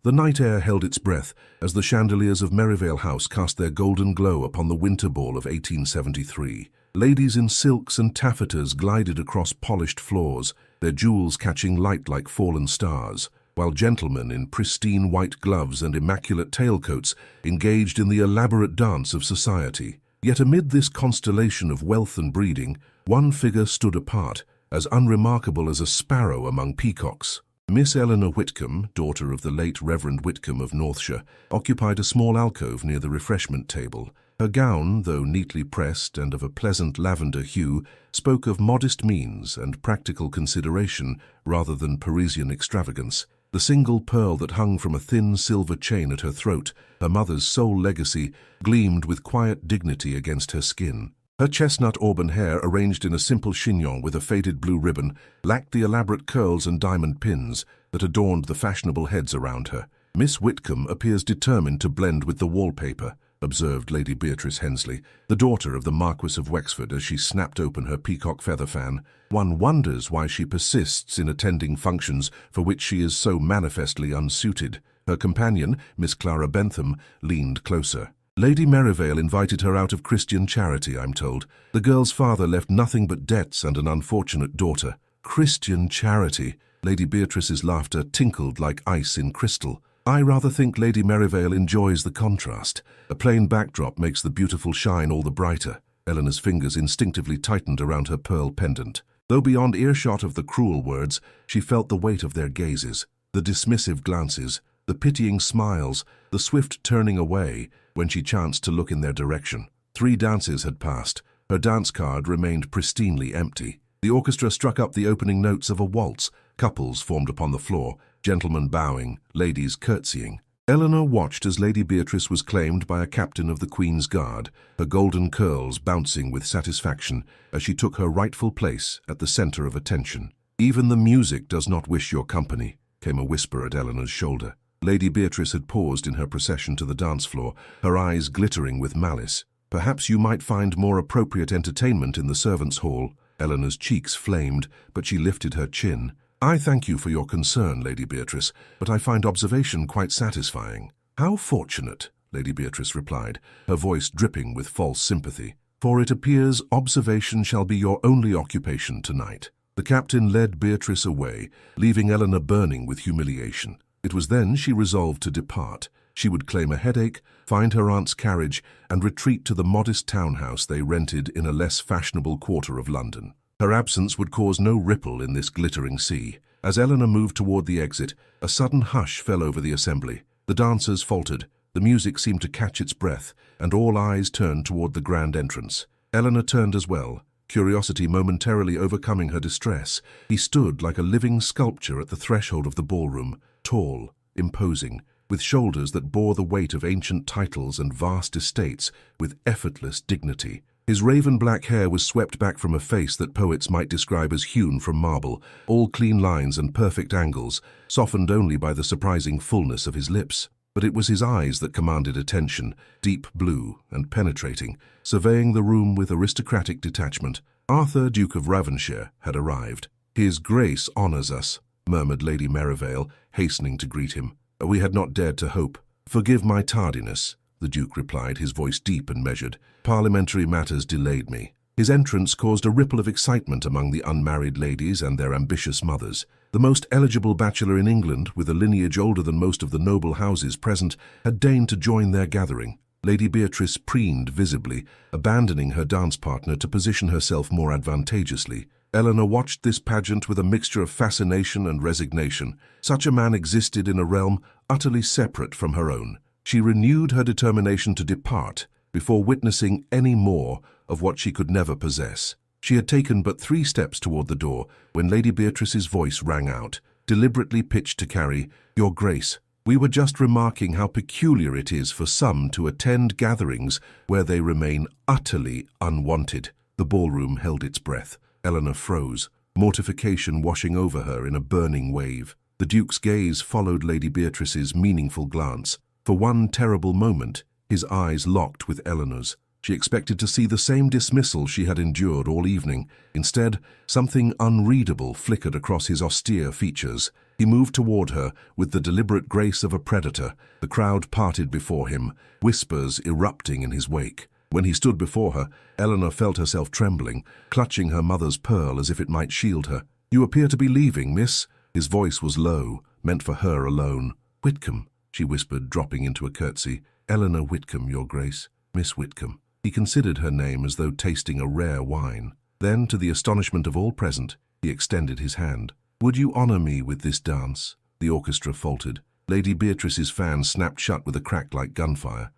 The night air held its breath as the chandeliers of Merivale House cast their golden glow upon the winter ball of 1873. Ladies in silks and taffetas glided across polished floors, their jewels catching light like fallen stars, while gentlemen in pristine white gloves and immaculate tailcoats engaged in the elaborate dance of society. Yet amid this constellation of wealth and breeding, one figure stood apart, as unremarkable as a sparrow among peacocks. Miss Eleanor Whitcomb, daughter of the late Reverend Whitcomb of Northshire, occupied a small alcove near the refreshment table. Her gown, though neatly pressed and of a pleasant lavender hue, spoke of modest means and practical consideration rather than Parisian extravagance. The single pearl that hung from a thin silver chain at her throat, her mother's sole legacy, gleamed with quiet dignity against her skin. Her chestnut auburn hair, arranged in a simple chignon with a faded blue ribbon, lacked the elaborate curls and diamond pins that adorned the fashionable heads around her. "Miss Whitcomb appears determined to blend with the wallpaper," observed Lady Beatrice Hensley, the daughter of the Marquis of Wexford, as she snapped open her peacock feather fan. "One wonders why she persists in attending functions for which she is so manifestly unsuited." Her companion, Miss Clara Bentham, leaned closer. "Lady Merivale invited her out of Christian charity, I'm told. The girl's father left nothing but debts and an unfortunate daughter." "Christian charity?" Lady Beatrice's laughter tinkled like ice in crystal. "I rather think Lady Merivale enjoys the contrast. A plain backdrop makes the beautiful shine all the brighter." Eleanor's fingers instinctively tightened around her pearl pendant. Though beyond earshot of the cruel words, she felt the weight of their gazes, the dismissive glances, the pitying smiles, the swift turning away when she chanced to look in their direction. 3 dances had passed. Her dance card remained pristinely empty. The orchestra struck up the opening notes of a waltz. Couples formed upon the floor, gentlemen bowing, ladies curtsying. Eleanor watched as Lady Beatrice was claimed by a captain of the Queen's Guard, her golden curls bouncing with satisfaction as she took her rightful place at the center of attention. "Even the music does not wish your company," came a whisper at Eleanor's shoulder. Lady Beatrice had paused in her procession to the dance floor, her eyes glittering with malice. "Perhaps you might find more appropriate entertainment in the servants' hall." Eleanor's cheeks flamed, but she lifted her chin. "I thank you for your concern, Lady Beatrice, but I find observation quite satisfying." "How fortunate," Lady Beatrice replied, her voice dripping with false sympathy. "For it appears observation shall be your only occupation tonight." The captain led Beatrice away, leaving Eleanor burning with humiliation. It was then she resolved to depart. She would claim a headache, find her aunt's carriage, and retreat to the modest townhouse they rented in a less fashionable quarter of London. Her absence would cause no ripple in this glittering sea. As Eleanor moved toward the exit, a sudden hush fell over the assembly. The dancers faltered, the music seemed to catch its breath, and all eyes turned toward the grand entrance. Eleanor turned as well, curiosity momentarily overcoming her distress. He stood like a living sculpture at the threshold of the ballroom, tall, imposing, with shoulders that bore the weight of ancient titles and vast estates with effortless dignity. His raven-black hair was swept back from a face that poets might describe as hewn from marble, all clean lines and perfect angles, softened only by the surprising fullness of his lips. But it was his eyes that commanded attention, deep blue and penetrating, surveying the room with aristocratic detachment. Arthur, Duke of Ravensshire, had arrived. "His Grace honours us," murmured Lady Merivale, hastening to greet him. "We had not dared to hope." "Forgive my tardiness," the Duke replied, his voice deep and measured. "Parliamentary matters delayed me." His entrance caused a ripple of excitement among the unmarried ladies and their ambitious mothers. The most eligible bachelor in England, with a lineage older than most of the noble houses present, had deigned to join their gathering. Lady Beatrice preened visibly, abandoning her dance partner to position herself more advantageously. Eleanor watched this pageant with a mixture of fascination and resignation. Such a man existed in a realm utterly separate from her own. She renewed her determination to depart before witnessing any more of what she could never possess. She had taken but 3 steps toward the door when Lady Beatrice's voice rang out, deliberately pitched to carry, "Your Grace, we were just remarking how peculiar it is for some to attend gatherings where they remain utterly unwanted." The ballroom held its breath. Eleanor froze, mortification washing over her in a burning wave. The Duke's gaze followed Lady Beatrice's meaningful glance. For one terrible moment, his eyes locked with Eleanor's. She expected to see the same dismissal she had endured all evening. Instead, something unreadable flickered across his austere features. He moved toward her with the deliberate grace of a predator. The crowd parted before him, whispers erupting in his wake. When he stood before her, Eleanor felt herself trembling, clutching her mother's pearl as if it might shield her. "You appear to be leaving, miss." His voice was low, meant for her alone. "Whitcomb," she whispered, dropping into a curtsy. "Eleanor Whitcomb, your grace. Miss Whitcomb." He considered her name as though tasting a rare wine. Then, to the astonishment of all present, he extended his hand. "Would you honor me with this dance?" The orchestra faltered. Lady Beatrice's fan snapped shut with a crack like gunfire.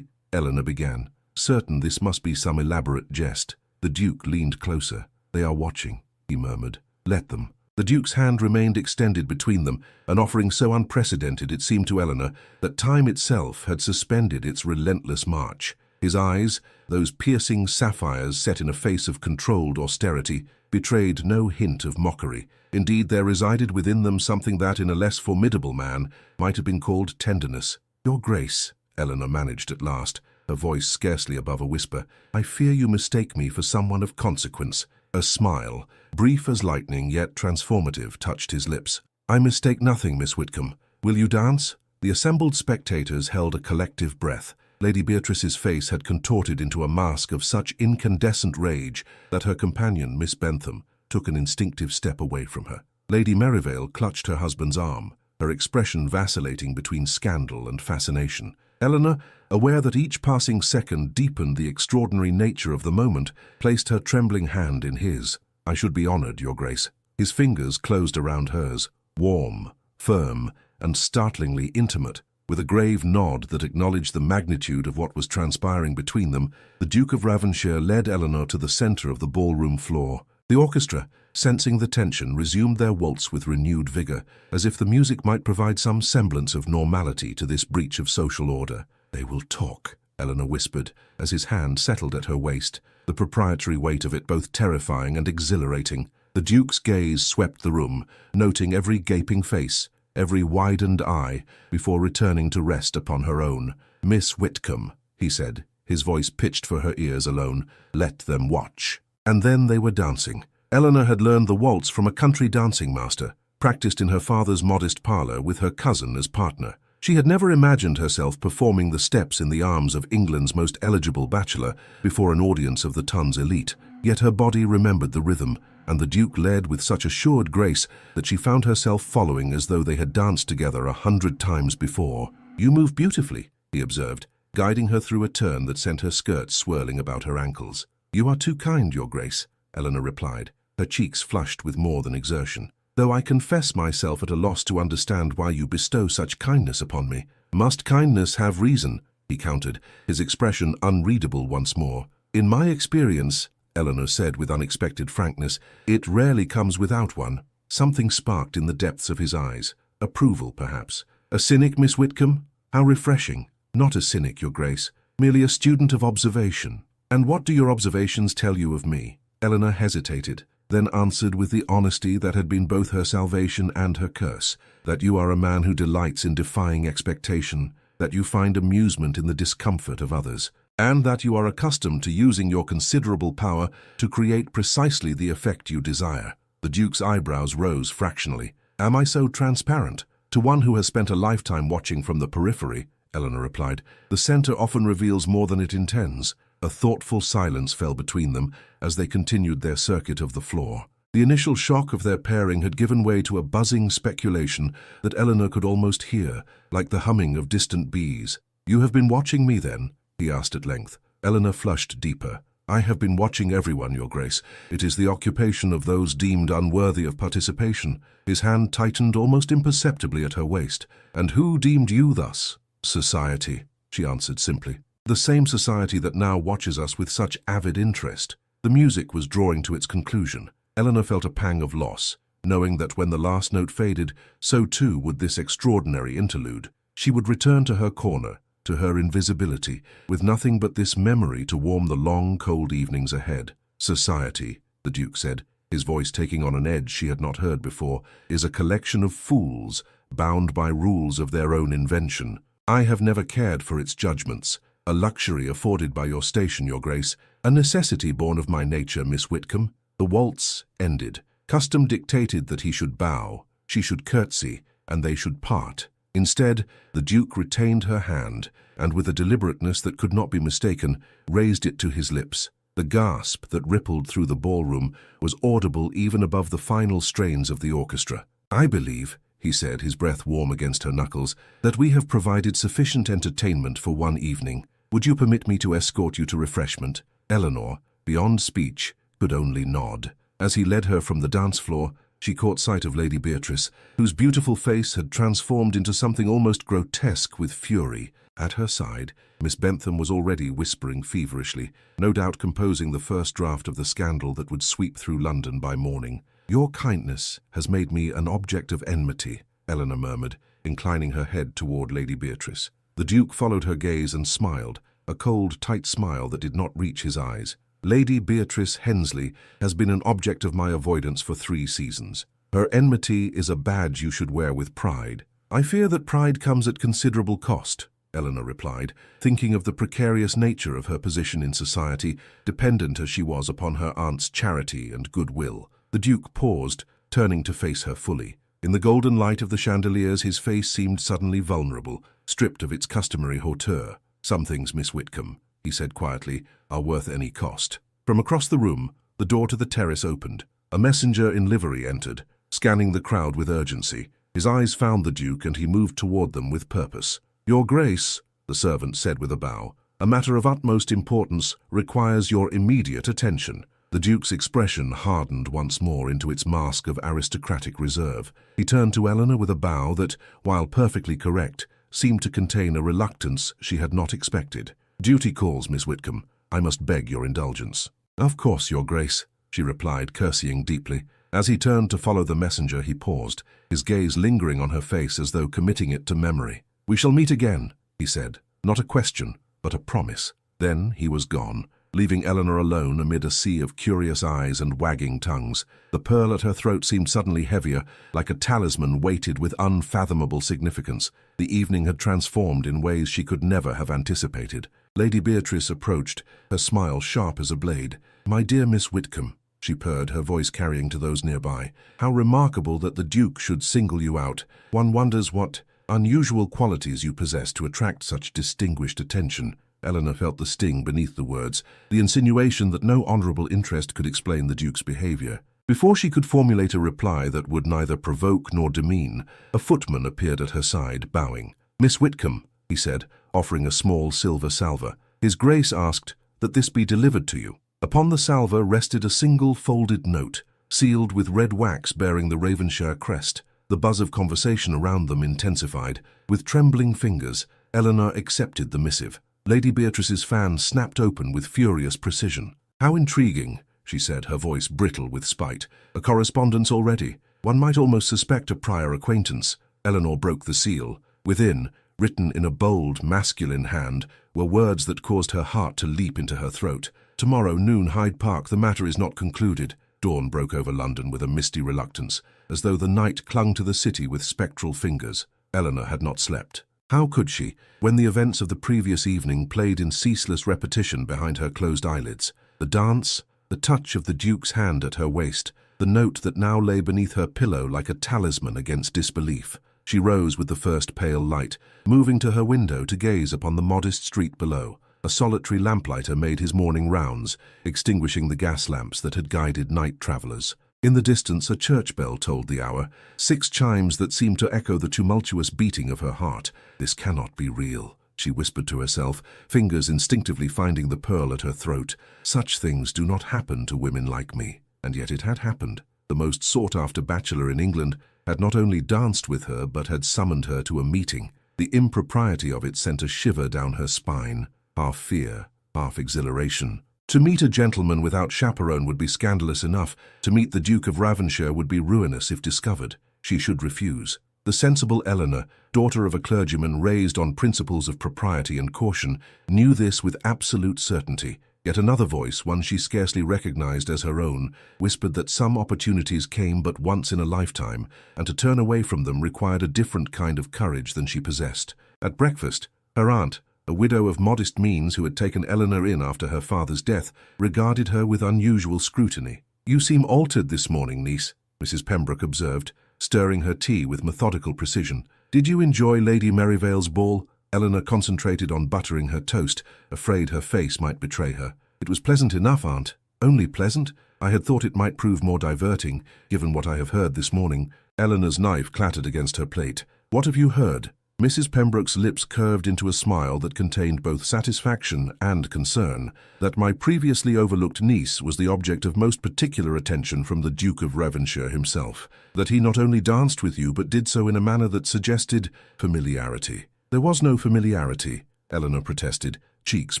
Eleanor began, certain this must be some elaborate jest. The Duke leaned closer. "They are watching," he murmured. "Let them." The Duke's hand remained extended between them, an offering so unprecedented it seemed to Eleanor that time itself had suspended its relentless march. His eyes, those piercing sapphires set in a face of controlled austerity, betrayed no hint of mockery. Indeed, there resided within them something that, in a less formidable man, might have been called tenderness. "Your Grace," Eleanor managed at last, her voice scarcely above a whisper, "I fear you mistake me for someone of consequence." A smile, brief as lightning yet transformative, touched his lips. "I mistake nothing, Miss Whitcomb. Will you dance?" The assembled spectators held a collective breath. Lady Beatrice's face had contorted into a mask of such incandescent rage that her companion, Miss Bentham, took an instinctive step away from her. Lady Merivale clutched her husband's arm, her expression vacillating between scandal and fascination. Eleanor, aware that each passing second deepened the extraordinary nature of the moment, placed her trembling hand in his. "I should be honored, Your Grace." His fingers closed around hers, warm, firm, and startlingly intimate. With a grave nod that acknowledged the magnitude of what was transpiring between them, the Duke of Ravensshire led Eleanor to the center of the ballroom floor. The orchestra, sensing the tension, resumed their waltz with renewed vigor, as if the music might provide some semblance of normality to this breach of social order. "They will talk," Eleanor whispered, as his hand settled at her waist, the proprietary weight of it both terrifying and exhilarating. The Duke's gaze swept the room, noting every gaping face, every widened eye, before returning to rest upon her own. "Miss Whitcomb," he said, his voice pitched for her ears alone, "let them watch." And then they were dancing. Eleanor had learned the waltz from a country dancing master, practiced in her father's modest parlor with her cousin as partner. She had never imagined herself performing the steps in the arms of England's most eligible bachelor before an audience of the ton's elite, yet her body remembered the rhythm, and the Duke led with such assured grace that she found herself following as though they had danced together 100 times before. "You move beautifully," he observed, guiding her through a turn that sent her skirts swirling about her ankles. "You are too kind, Your Grace," Eleanor replied, her cheeks flushed with more than exertion. "Though I confess myself at a loss to understand why you bestow such kindness upon me." "Must kindness have reason?" he countered, his expression unreadable once more. "In my experience," Eleanor said with unexpected frankness, "it rarely comes without one." Something sparked in the depths of his eyes. Approval, perhaps. "A cynic, Miss Whitcomb? How refreshing." "Not a cynic, Your Grace. Merely a student of observation." "And what do your observations tell you of me?" Eleanor hesitated, then answered with the honesty that had been both her salvation and her curse, "That you are a man who delights in defying expectation, that you find amusement in the discomfort of others, and that you are accustomed to using your considerable power to create precisely the effect you desire." The Duke's eyebrows rose fractionally. "Am I so transparent?" "To one who has spent a lifetime watching from the periphery," Eleanor replied, "the center often reveals more than it intends." A thoughtful silence fell between them as they continued their circuit of the floor. The initial shock of their pairing had given way to a buzzing speculation that Eleanor could almost hear, like the humming of distant bees. "You have been watching me, then?" he asked at length. Eleanor flushed deeper. "I have been watching everyone, Your Grace. It is the occupation of those deemed unworthy of participation." His hand tightened almost imperceptibly at her waist. "And who deemed you thus?" "Society," she answered simply. "The same society that now watches us with such avid interest." The music was drawing to its conclusion. Eleanor felt a pang of loss, knowing that when the last note faded, so too would this extraordinary interlude. She would return to her corner, to her invisibility, with nothing but this memory to warm the long, cold evenings ahead. "Society," the Duke said, his voice taking on an edge she had not heard before, "is a collection of fools, bound by rules of their own invention. I have never cared for its judgments. A luxury afforded by your station, Your Grace, a necessity born of my nature, Miss Whitcomb." The waltz ended. Custom dictated that he should bow. She should curtsy, and they should part. Instead, the Duke retained her hand, and with a deliberateness that could not be mistaken, raised it to his lips. The gasp that rippled through the ballroom was audible even above the final strains of the orchestra. "I believe," he said, his breath warm against her knuckles, "that we have provided sufficient entertainment for one evening. Would you permit me to escort you to refreshment?" Eleanor, beyond speech, could only nod. As he led her from the dance floor, she caught sight of Lady Beatrice, whose beautiful face had transformed into something almost grotesque with fury. At her side, Miss Bentham was already whispering feverishly, no doubt composing the first draft of the scandal that would sweep through London by morning. "Your kindness has made me an object of enmity," Eleanor murmured, inclining her head toward Lady Beatrice. The Duke followed her gaze and smiled, a cold, tight smile that did not reach his eyes. "Lady Beatrice Hensley has been an object of my avoidance for 3 seasons. Her enmity is a badge you should wear with pride." "I fear that pride comes at considerable cost," Eleanor replied, thinking of the precarious nature of her position in society, dependent as she was upon her aunt's charity and goodwill. The Duke paused, turning to face her fully. In the golden light of the chandeliers, his face seemed suddenly vulnerable, stripped of its customary hauteur. "Some things, Miss Whitcomb," he said quietly, "are worth any cost." From across the room, the door to the terrace opened. A messenger in livery entered, scanning the crowd with urgency. His eyes found the Duke, and he moved toward them with purpose. "Your Grace," the servant said with a bow, "a matter of utmost importance requires your immediate attention." The Duke's expression hardened once more into its mask of aristocratic reserve. He turned to Eleanor with a bow that, while perfectly correct, seemed to contain a reluctance she had not expected. "Duty calls, Miss Whitcomb. I must beg your indulgence." "Of course, Your Grace," she replied, curtsying deeply. As he turned to follow the messenger, he paused, his gaze lingering on her face as though committing it to memory. "We shall meet again," he said. Not a question, but a promise. Then he was gone, leaving Eleanor alone amid a sea of curious eyes and wagging tongues. The pearl at her throat seemed suddenly heavier, like a talisman weighted with unfathomable significance. The evening had transformed in ways she could never have anticipated. Lady Beatrice approached, her smile sharp as a blade. "My dear Miss Whitcomb," she purred, her voice carrying to those nearby. "How remarkable that the Duke should single you out. One wonders what unusual qualities you possess to attract such distinguished attention." Eleanor felt the sting beneath the words, the insinuation that no honorable interest could explain the Duke's behavior. Before she could formulate a reply that would neither provoke nor demean, a footman appeared at her side, bowing. "Miss Whitcomb," he said, offering a small silver salver. "His Grace asked that this be delivered to you." Upon the salver rested a single folded note, sealed with red wax bearing the Ravenshire crest. The buzz of conversation around them intensified. With trembling fingers, Eleanor accepted the missive. Lady Beatrice's fan snapped open with furious precision. "How intriguing," she said, her voice brittle with spite. "A correspondence already. One might almost suspect a prior acquaintance." Eleanor broke the seal. Within, written in a bold, masculine hand, were words that caused her heart to leap into her throat. "Tomorrow noon, Hyde Park. The matter is not concluded." Dawn broke over London with a misty reluctance, as though the night clung to the city with spectral fingers. Eleanor had not slept. How could she, when the events of the previous evening played in ceaseless repetition behind her closed eyelids? The dance, the touch of the Duke's hand at her waist, the note that now lay beneath her pillow like a talisman against disbelief. She rose with the first pale light, moving to her window to gaze upon the modest street below. A solitary lamplighter made his morning rounds, extinguishing the gas lamps that had guided night travellers. In the distance, a church bell tolled the hour, 6 chimes that seemed to echo the tumultuous beating of her heart. "This cannot be real," she whispered to herself, fingers instinctively finding the pearl at her throat. "Such things do not happen to women like me." And yet it had happened. The most sought-after bachelor in England had not only danced with her, but had summoned her to a meeting. The impropriety of it sent a shiver down her spine, half fear, half exhilaration. To meet a gentleman without chaperone would be scandalous enough. To meet the Duke of Ravenshire would be ruinous if discovered. She should refuse. The sensible Eleanor, daughter of a clergyman raised on principles of propriety and caution, knew this with absolute certainty. Yet another voice, one she scarcely recognized as her own, whispered that some opportunities came but once in a lifetime, and to turn away from them required a different kind of courage than she possessed. At breakfast, her aunt, a widow of modest means who had taken Eleanor in after her father's death, regarded her with unusual scrutiny. "You seem altered this morning, niece," Mrs. Pembroke observed, stirring her tea with methodical precision. "Did you enjoy Lady Merivale's ball?" Eleanor concentrated on buttering her toast, afraid her face might betray her. "It was pleasant enough, Aunt." "Only pleasant? I had thought it might prove more diverting, given what I have heard this morning." Eleanor's knife clattered against her plate. "What have you heard?" Mrs. Pembroke's lips curved into a smile that contained both satisfaction and concern. "That my previously overlooked niece was the object of most particular attention from the Duke of Devonshire himself. That he not only danced with you, but did so in a manner that suggested familiarity." "There was no familiarity," Eleanor protested, cheeks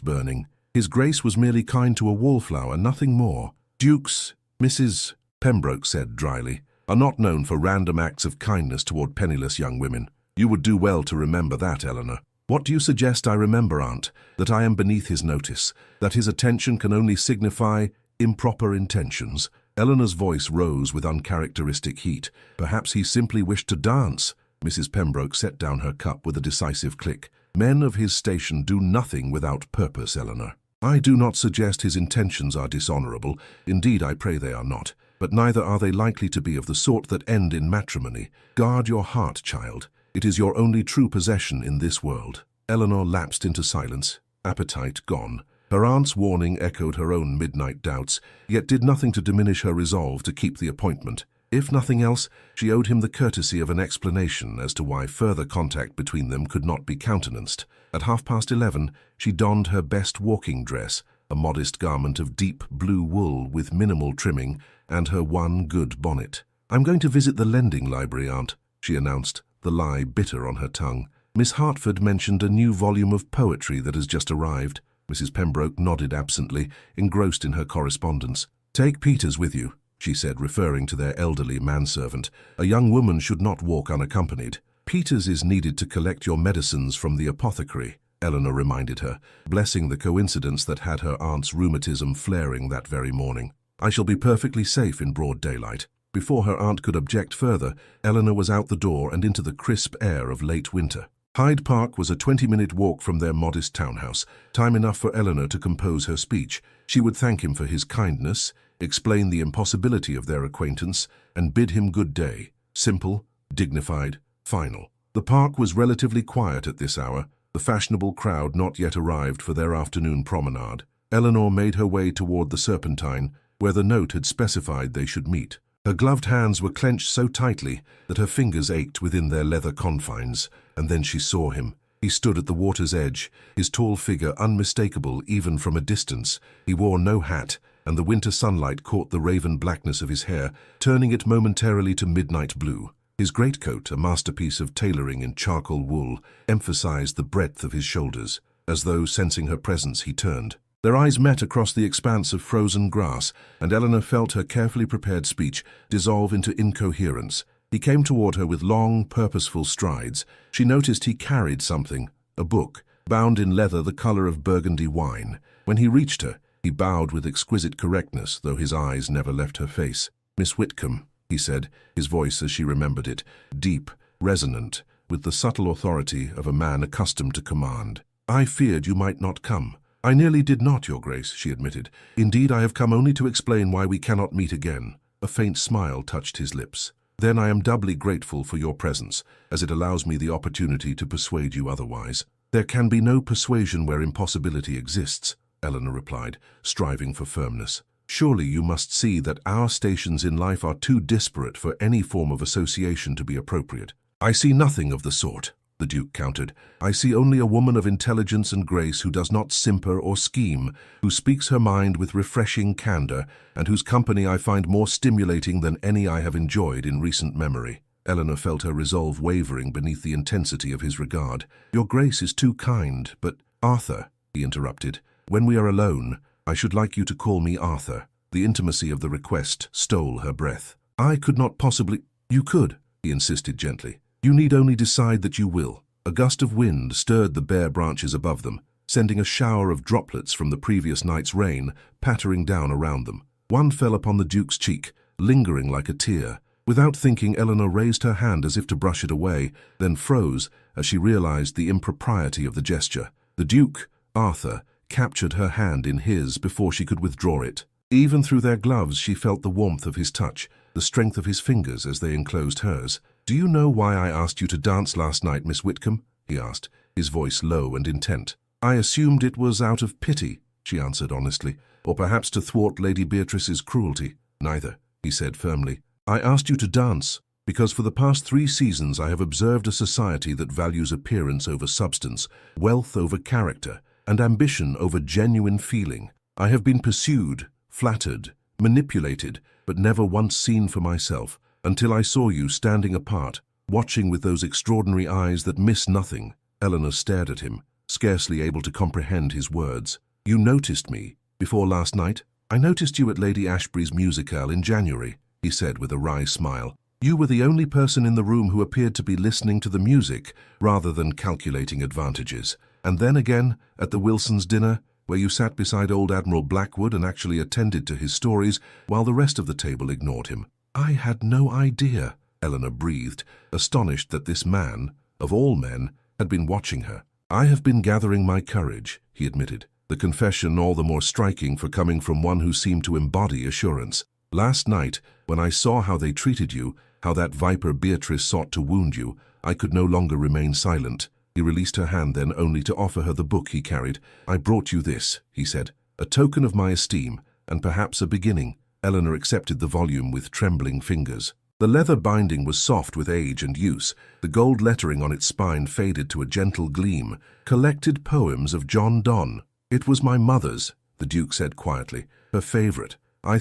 burning. "His Grace was merely kind to a wallflower, nothing more." "Dukes," Mrs. Pembroke said dryly, "are not known for random acts of kindness toward penniless young women. You would do well to remember that, Eleanor." "What do you suggest I remember, Aunt? That I am beneath his notice? That his attention can only signify improper intentions?" Eleanor's voice rose with uncharacteristic heat. "Perhaps he simply wished to dance." Mrs. Pembroke set down her cup with a decisive click. "Men of his station do nothing without purpose, Eleanor. I do not suggest his intentions are dishonorable. Indeed, I pray they are not. But neither are they likely to be of the sort that end in matrimony. Guard your heart, child. It is your only true possession in this world." Eleanor lapsed into silence, appetite gone. Her aunt's warning echoed her own midnight doubts, yet did nothing to diminish her resolve to keep the appointment. If nothing else, she owed him the courtesy of an explanation as to why further contact between them could not be countenanced. At 11:30, she donned her best walking dress, a modest garment of deep blue wool with minimal trimming, and her one good bonnet. "I'm going to visit the lending library, Aunt," she announced, the lie bitter on her tongue. "Miss Hartford mentioned a new volume of poetry that has just arrived." Mrs. Pembroke nodded absently, engrossed in her correspondence. "Take Peters with you," she said, referring to their elderly manservant. "A young woman should not walk unaccompanied." "Peters is needed to collect your medicines from the apothecary," Eleanor reminded her, blessing the coincidence that had her aunt's rheumatism flaring that very morning. "I shall be perfectly safe in broad daylight." Before her aunt could object further, Eleanor was out the door and into the crisp air of late winter. Hyde Park was a 20-minute walk from their modest townhouse, time enough for Eleanor to compose her speech. She would thank him for his kindness, explain the impossibility of their acquaintance, and bid him good day. Simple, dignified, final. The park was relatively quiet at this hour, the fashionable crowd not yet arrived for their afternoon promenade. Eleanor made her way toward the Serpentine, where the note had specified they should meet. Her gloved hands were clenched so tightly that her fingers ached within their leather confines, and then she saw him. He stood at the water's edge, his tall figure unmistakable even from a distance. He wore no hat, and the winter sunlight caught the raven blackness of his hair, turning it momentarily to midnight blue. His greatcoat, a masterpiece of tailoring in charcoal wool, emphasized the breadth of his shoulders. As though sensing her presence, he turned. Their eyes met across the expanse of frozen grass, and Eleanor felt her carefully prepared speech dissolve into incoherence. He came toward her with long, purposeful strides. She noticed he carried something, a book, bound in leather the color of burgundy wine. When he reached her, he bowed with exquisite correctness, though his eyes never left her face. "Miss Whitcomb," he said, his voice as she remembered it, deep, resonant, with the subtle authority of a man accustomed to command. "I feared you might not come." "I nearly did not, Your Grace," she admitted. "Indeed, I have come only to explain why we cannot meet again." A faint smile touched his lips. "Then I am doubly grateful for your presence, as it allows me the opportunity to persuade you otherwise." "There can be no persuasion where impossibility exists," Eleanor replied, striving for firmness. "Surely you must see that our stations in life are too disparate for any form of association to be appropriate." "I see nothing of the sort," the Duke countered. "I see only a woman of intelligence and grace who does not simper or scheme, who speaks her mind with refreshing candor, and whose company I find more stimulating than any I have enjoyed in recent memory." Eleanor felt her resolve wavering beneath the intensity of his regard. "Your Grace is too kind, but—" "Arthur," he interrupted, "when we are alone, I should like you to call me Arthur." The intimacy of the request stole her breath. "I could not possibly—" "You could," he insisted gently. "You need only decide that you will." A gust of wind stirred the bare branches above them, sending a shower of droplets from the previous night's rain pattering down around them. One fell upon the Duke's cheek, lingering like a tear. Without thinking, Eleanor raised her hand as if to brush it away, then froze as she realized the impropriety of the gesture. The Duke, Arthur, captured her hand in his before she could withdraw it. Even through their gloves she felt the warmth of his touch, the strength of his fingers as they enclosed hers. "Do you know why I asked you to dance last night, Miss Whitcomb?" he asked, his voice low and intent. "I assumed it was out of pity," she answered honestly, "or perhaps to thwart Lady Beatrice's cruelty." "Neither," he said firmly. "I asked you to dance because for the past 3 seasons I have observed a society that values appearance over substance, wealth over character, and ambition over genuine feeling. I have been pursued, flattered, manipulated, but never once seen for myself, until I saw you standing apart, watching with those extraordinary eyes that miss nothing." Eleanor stared at him, scarcely able to comprehend his words. "You noticed me before last night?" "I noticed you at Lady Ashbury's musicale in January," he said with a wry smile. "You were the only person in the room who appeared to be listening to the music rather than calculating advantages. And then again, at the Wilsons' dinner, where you sat beside old Admiral Blackwood and actually attended to his stories while the rest of the table ignored him." "I had no idea," Eleanor breathed, astonished that this man, of all men, had been watching her. "I have been gathering my courage," he admitted, the confession all the more striking for coming from one who seemed to embody assurance. "Last night, when I saw how they treated you, how that viper Beatrice sought to wound you, I could no longer remain silent." He released her hand then only to offer her the book he carried. "I brought you this," he said, "a token of my esteem, and perhaps a beginning." Eleanor accepted the volume with trembling fingers. The leather binding was soft with age and use. The gold lettering on its spine faded to a gentle gleam. "Collected Poems of John Donne." "It was my mother's," the Duke said quietly, "her favorite. I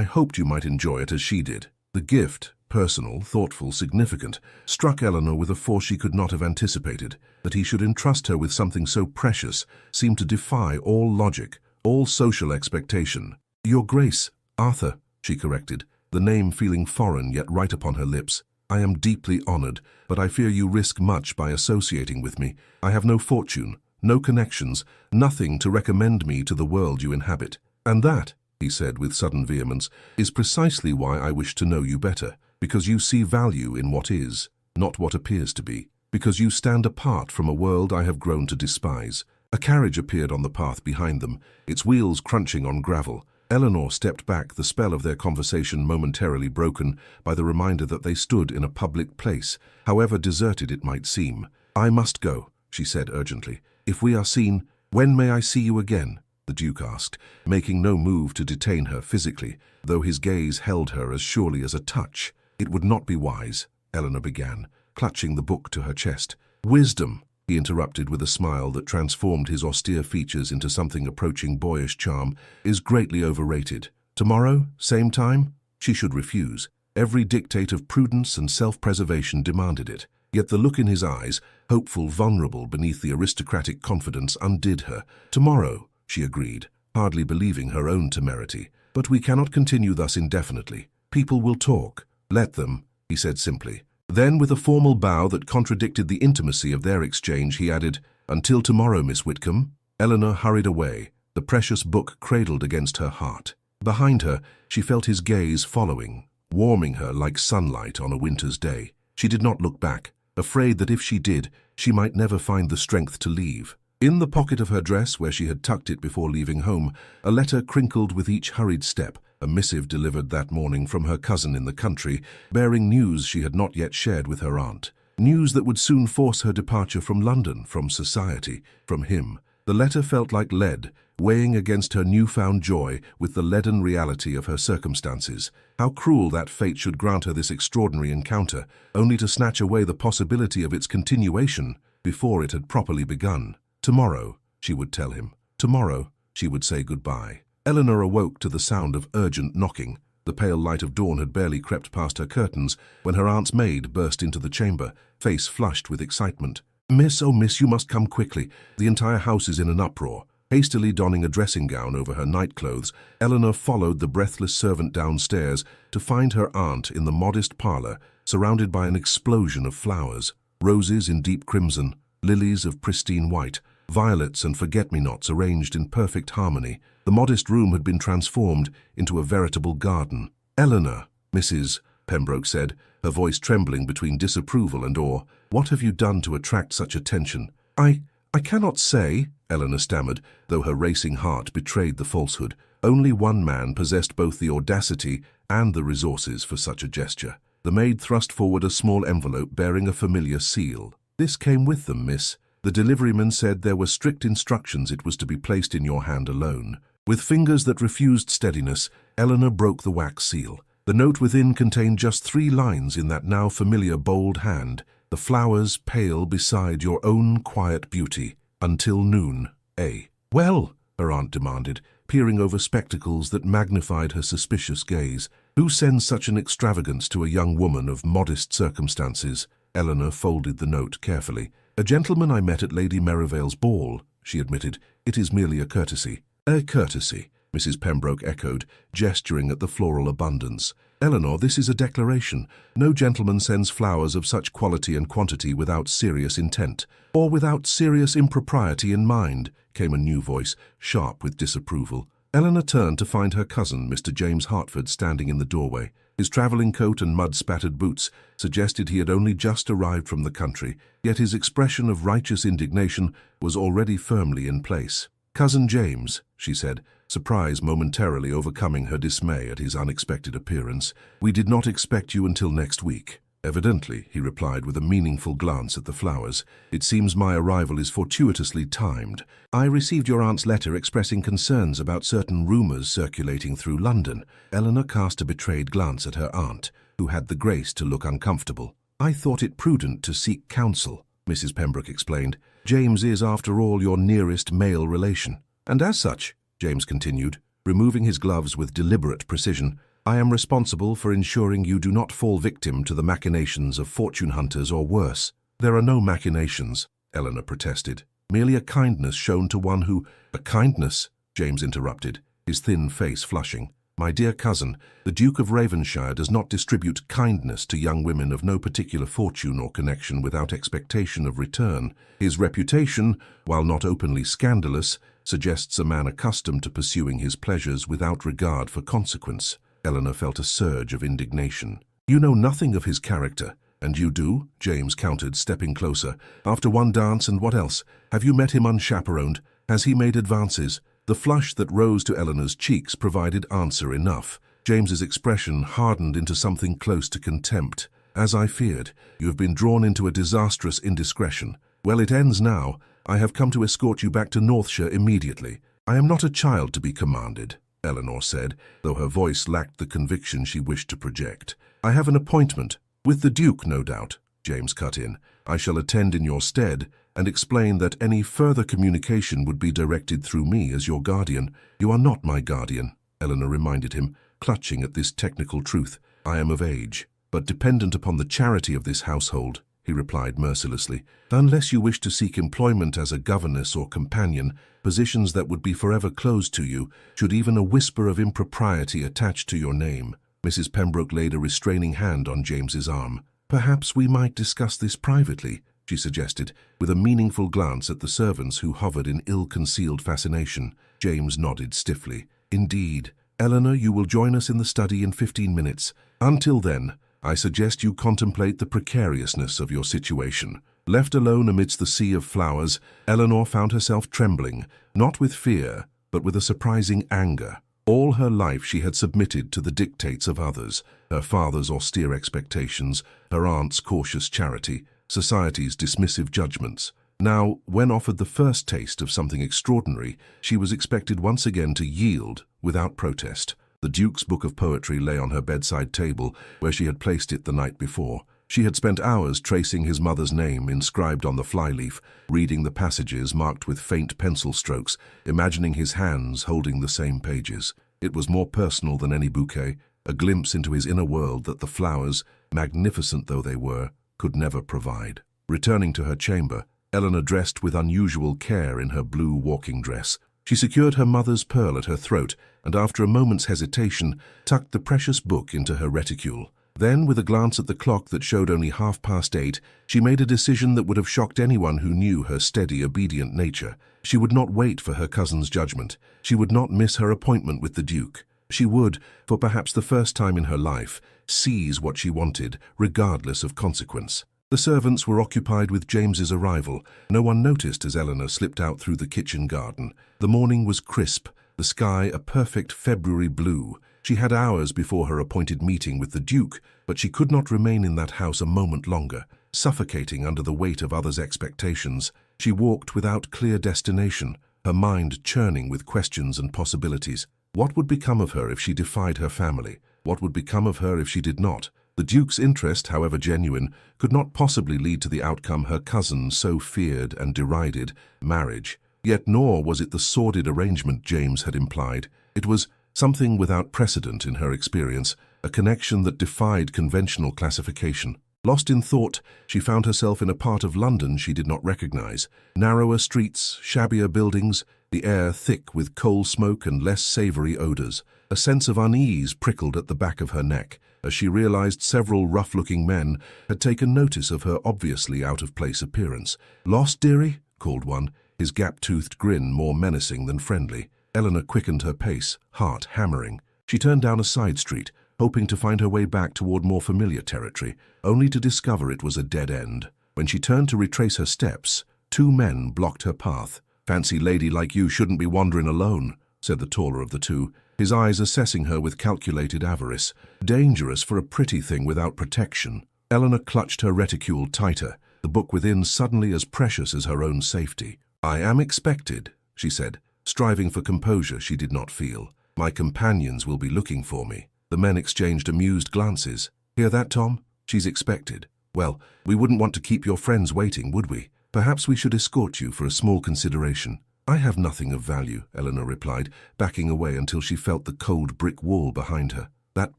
hoped you might enjoy it as she did." The gift, personal, thoughtful, significant, struck Eleanor with a force she could not have anticipated. That he should entrust her with something so precious seemed to defy all logic, all social expectation. "Your Grace, Arthur," she corrected, the name feeling foreign yet right upon her lips. "I am deeply honored, but I fear you risk much by associating with me. I have no fortune, no connections, nothing to recommend me to the world you inhabit. And that," he said with sudden vehemence, "is precisely why I wish to know you better. Because you see value in what is, not what appears to be. Because you stand apart from a world I have grown to despise." A carriage appeared on the path behind them, its wheels crunching on gravel. Eleanor stepped back, the spell of their conversation momentarily broken by the reminder that they stood in a public place, however deserted it might seem. "I must go," she said urgently. "If we are seen, when may I see you again?" the Duke asked, making no move to detain her physically, though his gaze held her as surely as a touch. "It would not be wise," Eleanor began, clutching the book to her chest. "Wisdom," he interrupted with a smile that transformed his austere features into something approaching boyish charm, "is greatly overrated. Tomorrow, same time?" She should refuse. Every dictate of prudence and self-preservation demanded it. Yet the look in his eyes, hopeful, vulnerable beneath the aristocratic confidence, undid her. "Tomorrow," she agreed, hardly believing her own temerity. "But we cannot continue thus indefinitely. People will talk." "Let them," he said simply. Then, with a formal bow that contradicted the intimacy of their exchange, he added, "Until tomorrow, Miss Whitcomb." Eleanor hurried away, the precious book cradled against her heart. Behind her, she felt his gaze following, warming her like sunlight on a winter's day. She did not look back, afraid that if she did, she might never find the strength to leave. In the pocket of her dress, where she had tucked it before leaving home, a letter crinkled with each hurried step, a missive delivered that morning from her cousin in the country, bearing news she had not yet shared with her aunt. News that would soon force her departure from London, from society, from him. The letter felt like lead, weighing against her newfound joy with the leaden reality of her circumstances. How cruel that fate should grant her this extraordinary encounter, only to snatch away the possibility of its continuation before it had properly begun. Tomorrow, she would tell him. Tomorrow, she would say goodbye. Eleanor awoke to the sound of urgent knocking. The pale light of dawn had barely crept past her curtains when her aunt's maid burst into the chamber, face flushed with excitement. "Miss, oh miss, you must come quickly. The entire house is in an uproar." Hastily donning a dressing gown over her nightclothes, Eleanor followed the breathless servant downstairs to find her aunt in the modest parlor, surrounded by an explosion of flowers. Roses in deep crimson, lilies of pristine white, violets and forget-me-nots arranged in perfect harmony. The modest room had been transformed into a veritable garden. "Eleanor," Mrs. Pembroke said, her voice trembling between disapproval and awe, "what have you done to attract such attention?" I cannot say," Eleanor stammered, though her racing heart betrayed the falsehood. Only one man possessed both the audacity and the resources for such a gesture. The maid thrust forward a small envelope bearing a familiar seal. "This came with them, miss. The deliveryman said there were strict instructions it was to be placed in your hand alone." With fingers that refused steadiness, Eleanor broke the wax seal. The note within contained just 3 lines in that now familiar bold hand. "The flowers pale beside your own quiet beauty, until noon, A." "Well," her aunt demanded, peering over spectacles that magnified her suspicious gaze, "who sends such an extravagance to a young woman of modest circumstances?" Eleanor folded the note carefully. "A gentleman I met at Lady Merivale's ball," she admitted. "It is merely a courtesy." "A courtesy," Mrs. Pembroke echoed, gesturing at the floral abundance. "Eleanor, this is a declaration. No gentleman sends flowers of such quality and quantity without serious intent, or without serious impropriety in mind," came a new voice, sharp with disapproval. Eleanor turned to find her cousin, Mr. James Hartford, standing in the doorway. His travelling coat and mud-spattered boots suggested he had only just arrived from the country, yet his expression of righteous indignation was already firmly in place. "Cousin James," she said, surprise momentarily overcoming her dismay at his unexpected appearance, "we did not expect you until next week." "Evidently," he replied with a meaningful glance at the flowers. "It seems my arrival is fortuitously timed. I received your aunt's letter expressing concerns about certain rumours circulating through London." Eleanor cast a betrayed glance at her aunt, who had the grace to look uncomfortable. "I thought it prudent to seek counsel," Mrs. Pembroke explained. "James is, after all, your nearest male relation. And as such," James continued, removing his gloves with deliberate precision, "I am responsible for ensuring you do not fall victim to the machinations of fortune hunters or worse." "There are no machinations," Eleanor protested. "Merely a kindness shown to one who—" "A kindness?" James interrupted, his thin face flushing. "My dear cousin, the Duke of Ravenshire does not distribute kindness to young women of no particular fortune or connection without expectation of return. His reputation, while not openly scandalous, suggests a man accustomed to pursuing his pleasures without regard for consequence." Eleanor felt a surge of indignation. "You know nothing of his character." "And you do?" James countered, stepping closer. "After one dance and what else? Have you met him unchaperoned? Has he made advances?" The flush that rose to Eleanor's cheeks provided answer enough. James's expression hardened into something close to contempt. "As I feared, you have been drawn into a disastrous indiscretion. Well, it ends now. I have come to escort you back to Northshire immediately." "I am not a child to be commanded," Eleanor said, though her voice lacked the conviction she wished to project. "I have an appointment. With the Duke, no doubt," James cut in. "I shall attend in your stead and explain that any further communication would be directed through me as your guardian." "You are not my guardian," Eleanor reminded him, clutching at this technical truth. "I am of age, but dependent upon the charity of this household," he replied mercilessly. "Unless you wish to seek employment as a governess or companion, positions that would be forever closed to you, should even a whisper of impropriety attach to your name." Mrs. Pembroke laid a restraining hand on James's arm. "Perhaps we might discuss this privately," she suggested, with a meaningful glance at the servants who hovered in ill-concealed fascination. James nodded stiffly. "Indeed. Eleanor, you will join us in the study in 15 minutes. Until then, I suggest you contemplate the precariousness of your situation." Left alone amidst the sea of flowers, Eleanor found herself trembling, not with fear, but with a surprising anger. All her life she had submitted to the dictates of others, her father's austere expectations, her aunt's cautious charity, society's dismissive judgments. Now, when offered the first taste of something extraordinary, she was expected once again to yield without protest. The Duke's book of poetry lay on her bedside table, where she had placed it the night before. She had spent hours tracing his mother's name inscribed on the flyleaf, reading the passages marked with faint pencil strokes, imagining his hands holding the same pages. It was more personal than any bouquet, a glimpse into his inner world that the flowers, magnificent though they were, could never provide. Returning to her chamber, Eleanor dressed with unusual care in her blue walking dress. She secured her mother's pearl at her throat, and after a moment's hesitation, tucked the precious book into her reticule. Then, with a glance at the clock that showed only 8:30, she made a decision that would have shocked anyone who knew her steady, obedient nature. She would not wait for her cousin's judgment. She would not miss her appointment with the Duke. She would, for perhaps the first time in her life, seize what she wanted, regardless of consequence. The servants were occupied with James's arrival. No one noticed as Eleanor slipped out through the kitchen garden. The morning was crisp, the sky a perfect February blue, She had hours before her appointed meeting with the Duke, but she could not remain in that house a moment longer, suffocating under the weight of others' expectations. She walked without clear destination, her mind churning with questions and possibilities. What would become of her if she defied her family? What would become of her if she did not? The Duke's interest, however genuine, could not possibly lead to the outcome her cousin so feared and derided, marriage. Yet nor was it the sordid arrangement James had implied. It was something without precedent in her experience, a connection that defied conventional classification. Lost in thought, she found herself in a part of London she did not recognize. Narrower streets, shabbier buildings, the air thick with coal smoke and less savory odors. A sense of unease prickled at the back of her neck as she realized several rough-looking men had taken notice of her obviously out-of-place appearance. "Lost, dearie?" called one, his gap-toothed grin more menacing than friendly. Eleanor quickened her pace, heart hammering. She turned down a side street, hoping to find her way back toward more familiar territory, only to discover it was a dead end. When she turned to retrace her steps, two men blocked her path. "Fancy lady like you shouldn't be wandering alone," said the taller of the two, his eyes assessing her with calculated avarice. Dangerous for a pretty thing without protection. Eleanor clutched her reticule tighter, the book within suddenly as precious as her own safety. "I am expected," she said, striving for composure she did not feel. "My companions will be looking for me." The men exchanged amused glances. "Hear that, Tom? She's expected. Well, we wouldn't want to keep your friends waiting, would we? Perhaps we should escort you for a small consideration." "I have nothing of value," Eleanor replied, backing away until she felt the cold brick wall behind her. "That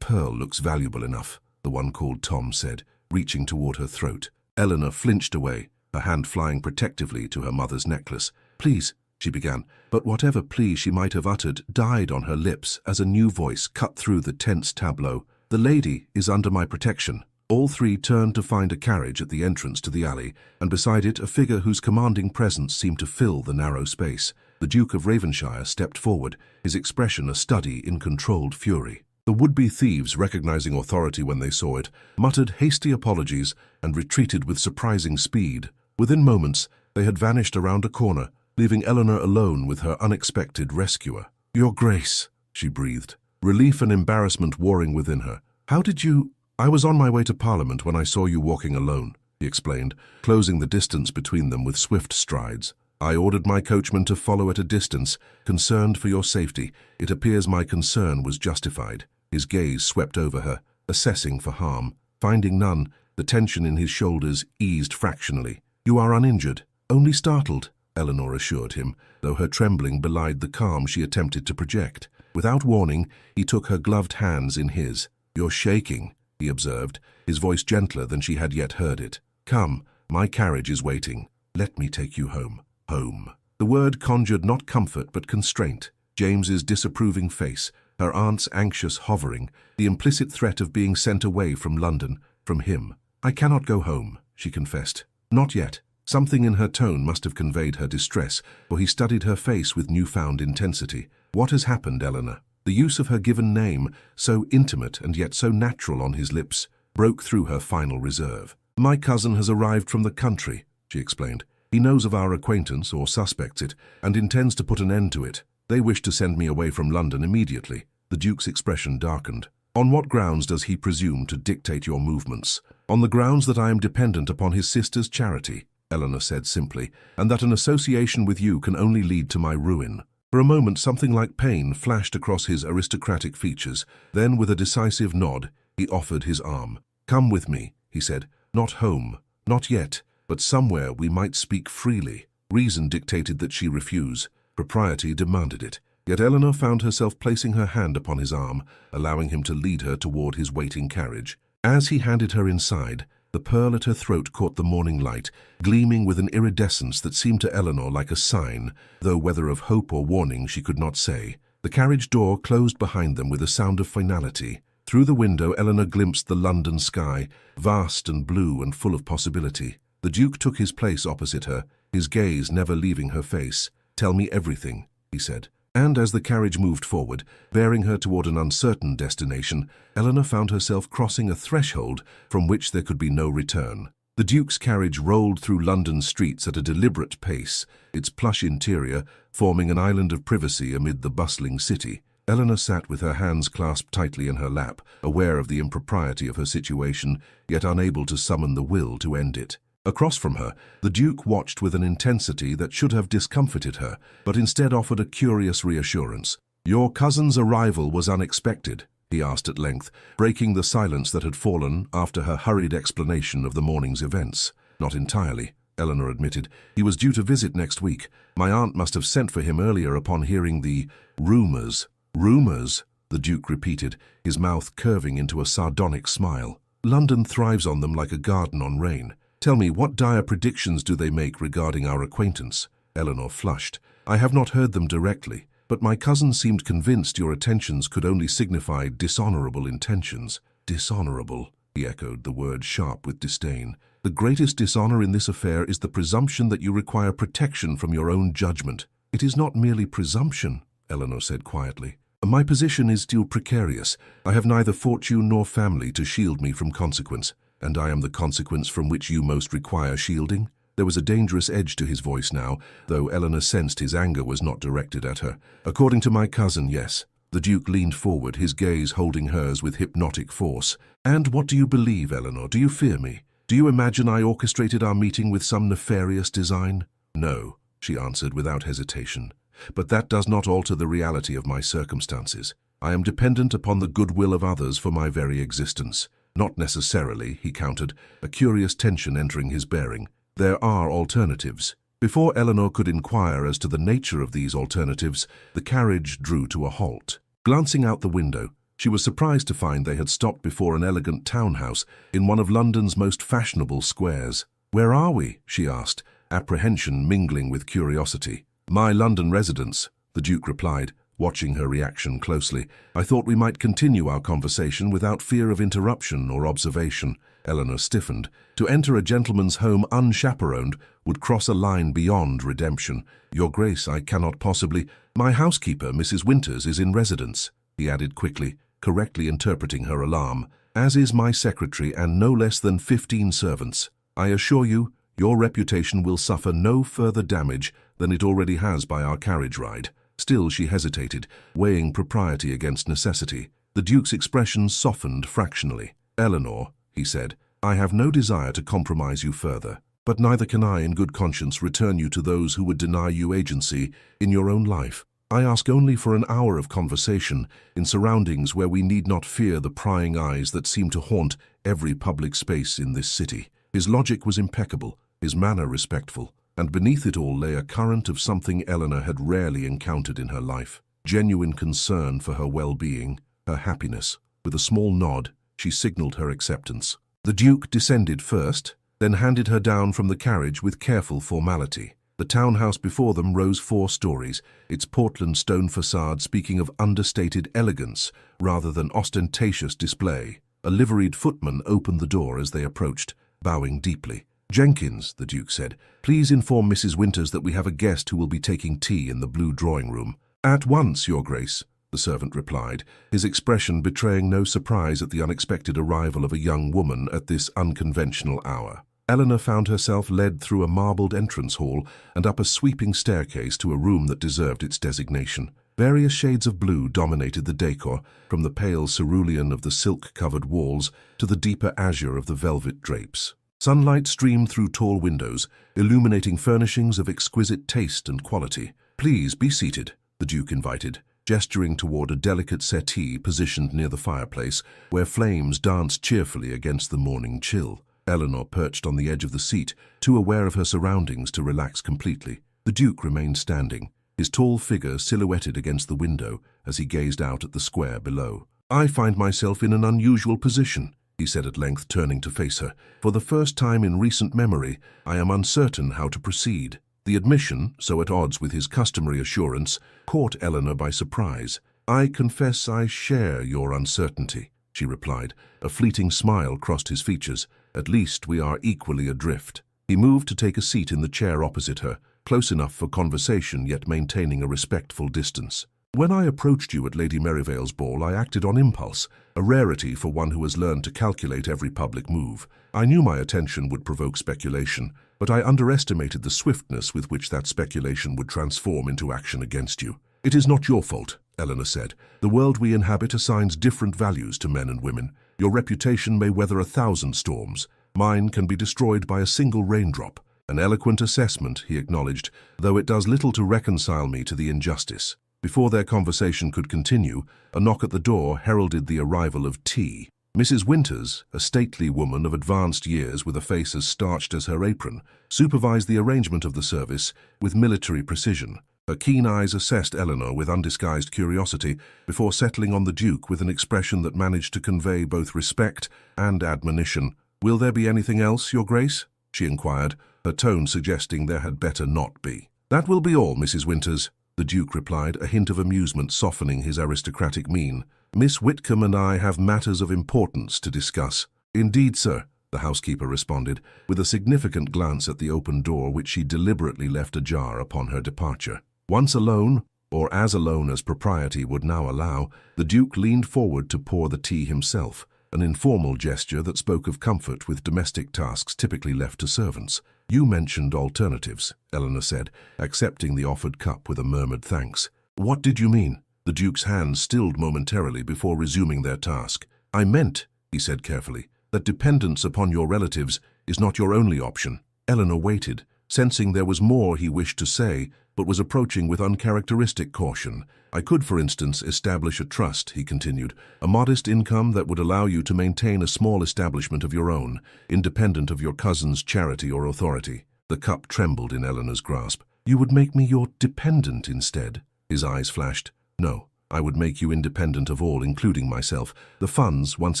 pearl looks valuable enough," the one called Tom said, reaching toward her throat. Eleanor flinched away, her hand flying protectively to her mother's necklace. "Please," she began, but whatever plea she might have uttered died on her lips as a new voice cut through the tense tableau. "The lady is under my protection." All three turned to find a carriage at the entrance to the alley, and beside it a figure whose commanding presence seemed to fill the narrow space. The Duke of Ravenshire stepped forward, his expression a study in controlled fury. The would-be thieves, recognizing authority when they saw it, muttered hasty apologies and retreated with surprising speed. Within moments, they had vanished around a corner, leaving Eleanor alone with her unexpected rescuer. "Your Grace," she breathed, relief and embarrassment warring within her. "How did you—" "I was on my way to Parliament when I saw you walking alone," he explained, closing the distance between them with swift strides. "I ordered my coachman to follow at a distance, concerned for your safety. It appears my concern was justified." His gaze swept over her, assessing for harm. Finding none, the tension in his shoulders eased fractionally. "You are uninjured, only startled," Eleanor assured him, though her trembling belied the calm she attempted to project. Without warning, he took her gloved hands in his. "You're shaking," he observed, his voice gentler than she had yet heard it. "Come, my carriage is waiting. Let me take you home." Home. The word conjured not comfort but constraint. James's disapproving face, her aunt's anxious hovering, the implicit threat of being sent away from London, from him. "I cannot go home," she confessed. "Not yet." Something in her tone must have conveyed her distress, for he studied her face with newfound intensity. "What has happened, Eleanor?" The use of her given name, so intimate and yet so natural on his lips, broke through her final reserve. "My cousin has arrived from the country," she explained. "He knows of our acquaintance, or suspects it, and intends to put an end to it. They wish to send me away from London immediately." The Duke's expression darkened. "On what grounds does he presume to dictate your movements?" "On the grounds that I am dependent upon his sister's charity," Eleanor said simply, "and that an association with you can only lead to my ruin." For a moment something like pain flashed across his aristocratic features, then with a decisive nod, he offered his arm. "Come with me," he said. "Not home, not yet, but somewhere we might speak freely." Reason dictated that she refuse. Propriety demanded it. Yet Eleanor found herself placing her hand upon his arm, allowing him to lead her toward his waiting carriage. As he handed her inside, the pearl at her throat caught the morning light, gleaming with an iridescence that seemed to Eleanor like a sign, though whether of hope or warning she could not say. The carriage door closed behind them with a sound of finality. Through the window Eleanor glimpsed the London sky, vast and blue and full of possibility. The Duke took his place opposite her, his gaze never leaving her face. "Tell me everything," he said. And as the carriage moved forward, bearing her toward an uncertain destination, Eleanor found herself crossing a threshold from which there could be no return. The Duke's carriage rolled through London streets at a deliberate pace, its plush interior forming an island of privacy amid the bustling city. Eleanor sat with her hands clasped tightly in her lap, aware of the impropriety of her situation, yet unable to summon the will to end it. Across from her, the Duke watched with an intensity that should have discomfited her, but instead offered a curious reassurance. "Your cousin's arrival was unexpected," he asked at length, breaking the silence that had fallen after her hurried explanation of the morning's events. "Not entirely," Eleanor admitted. "He was due to visit next week. My aunt must have sent for him earlier upon hearing the rumors." "Rumors?" the Duke repeated, his mouth curving into a sardonic smile. "London thrives on them like a garden on rain. Tell me, what dire predictions do they make regarding our acquaintance?" Eleanor flushed. "I have not heard them directly, but my cousin seemed convinced your attentions could only signify dishonorable intentions." "Dishonorable," he echoed, the word sharp with disdain. "The greatest dishonor in this affair is the presumption that you require protection from your own judgment." "It is not merely presumption," Eleanor said quietly. "My position is still precarious. I have neither fortune nor family to shield me from consequence. And I am the consequence from which you most require shielding?" There was a dangerous edge to his voice now, though Eleanor sensed his anger was not directed at her. "According to my cousin, yes." The Duke leaned forward, his gaze holding hers with hypnotic force. "And what do you believe, Eleanor? Do you fear me? Do you imagine I orchestrated our meeting with some nefarious design?" "No," she answered without hesitation. "But that does not alter the reality of my circumstances. I am dependent upon the goodwill of others for my very existence." "Not necessarily," he countered, a curious tension entering his bearing. "There are alternatives." Before Eleanor could inquire as to the nature of these alternatives, the carriage drew to a halt. Glancing out the window, she was surprised to find they had stopped before an elegant townhouse in one of London's most fashionable squares. "Where are we?" she asked, apprehension mingling with curiosity. "My London residence," the Duke replied, watching her reaction closely. "I thought we might continue our conversation without fear of interruption or observation." Eleanor stiffened. To enter a gentleman's home unchaperoned would cross a line beyond redemption. "Your Grace, I cannot possibly—" "My housekeeper, Mrs. Winters, is in residence," he added quickly, correctly interpreting her alarm, "as is my secretary and no less than 15 servants. I assure you, your reputation will suffer no further damage than it already has by our carriage ride." Still she hesitated, weighing propriety against necessity. The Duke's expression softened fractionally. "Eleanor," he said, "I have no desire to compromise you further, but neither can I in good conscience return you to those who would deny you agency in your own life. I ask only for an hour of conversation in surroundings where we need not fear the prying eyes that seem to haunt every public space in this city." His logic was impeccable, his manner respectful, and beneath it all lay a current of something Eleanor had rarely encountered in her life: genuine concern for her well-being, her happiness. With a small nod, she signaled her acceptance. The Duke descended first, then handed her down from the carriage with careful formality. The townhouse before them rose 4 stories, its Portland stone facade speaking of understated elegance rather than ostentatious display. A liveried footman opened the door as they approached, bowing deeply. "Jenkins," the Duke said, "please inform Mrs. Winters that we have a guest who will be taking tea in the blue drawing-room." "At once, Your Grace," the servant replied, his expression betraying no surprise at the unexpected arrival of a young woman at this unconventional hour. Eleanor found herself led through a marbled entrance hall and up a sweeping staircase to a room that deserved its designation. Various shades of blue dominated the decor, from the pale cerulean of the silk-covered walls to the deeper azure of the velvet drapes. Sunlight streamed through tall windows, illuminating furnishings of exquisite taste and quality. "Please be seated," the Duke invited, gesturing toward a delicate settee positioned near the fireplace, where flames danced cheerfully against the morning chill. Eleanor perched on the edge of the seat, too aware of her surroundings to relax completely. The Duke remained standing, his tall figure silhouetted against the window as he gazed out at the square below. "I find myself in an unusual position," he said at length, turning to face her. "For the first time in recent memory, I am uncertain how to proceed." The admission, so at odds with his customary assurance, caught Eleanor by surprise. "I confess I share your uncertainty," she replied. A fleeting smile crossed his features. "At least we are equally adrift." He moved to take a seat in the chair opposite her, close enough for conversation yet maintaining a respectful distance. When I approached you at Lady Merivale's ball, I acted on impulse, a rarity for one who has learned to calculate every public move. I knew my attention would provoke speculation, but I underestimated the swiftness with which that speculation would transform into action against you. It is not your fault, Eleanor said. The world we inhabit assigns different values to men and women. Your reputation may weather 1,000 storms. Mine can be destroyed by a single raindrop. An eloquent assessment, he acknowledged, though it does little to reconcile me to the injustice. Before their conversation could continue, a knock at the door heralded the arrival of tea. Mrs. Winters, a stately woman of advanced years with a face as starched as her apron, supervised the arrangement of the service with military precision. Her keen eyes assessed Eleanor with undisguised curiosity before settling on the Duke with an expression that managed to convey both respect and admonition. "Will there be anything else, Your Grace?" she inquired, her tone suggesting there had better not be. "That will be all, Mrs. Winters," the Duke replied, a hint of amusement softening his aristocratic mien. "Miss Whitcomb and I have matters of importance to discuss." "Indeed, sir," the housekeeper responded, with a significant glance at the open door which she deliberately left ajar upon her departure. Once alone, or as alone as propriety would now allow, the Duke leaned forward to pour the tea himself, an informal gesture that spoke of comfort with domestic tasks typically left to servants. "You mentioned alternatives," Eleanor said, accepting the offered cup with a murmured thanks. "What did you mean?" The Duke's hands stilled momentarily before resuming their task. "I meant," he said carefully, "that dependence upon your relatives is not your only option." Eleanor waited, sensing there was more he wished to say, but was approaching with uncharacteristic caution. "I could, for instance, establish a trust," he continued, "a modest income that would allow you to maintain a small establishment of your own, independent of your cousin's charity or authority." The cup trembled in Eleanor's grasp. "You would make me your dependent instead?" His eyes flashed. "No, I would make you independent of all, including myself. The funds, once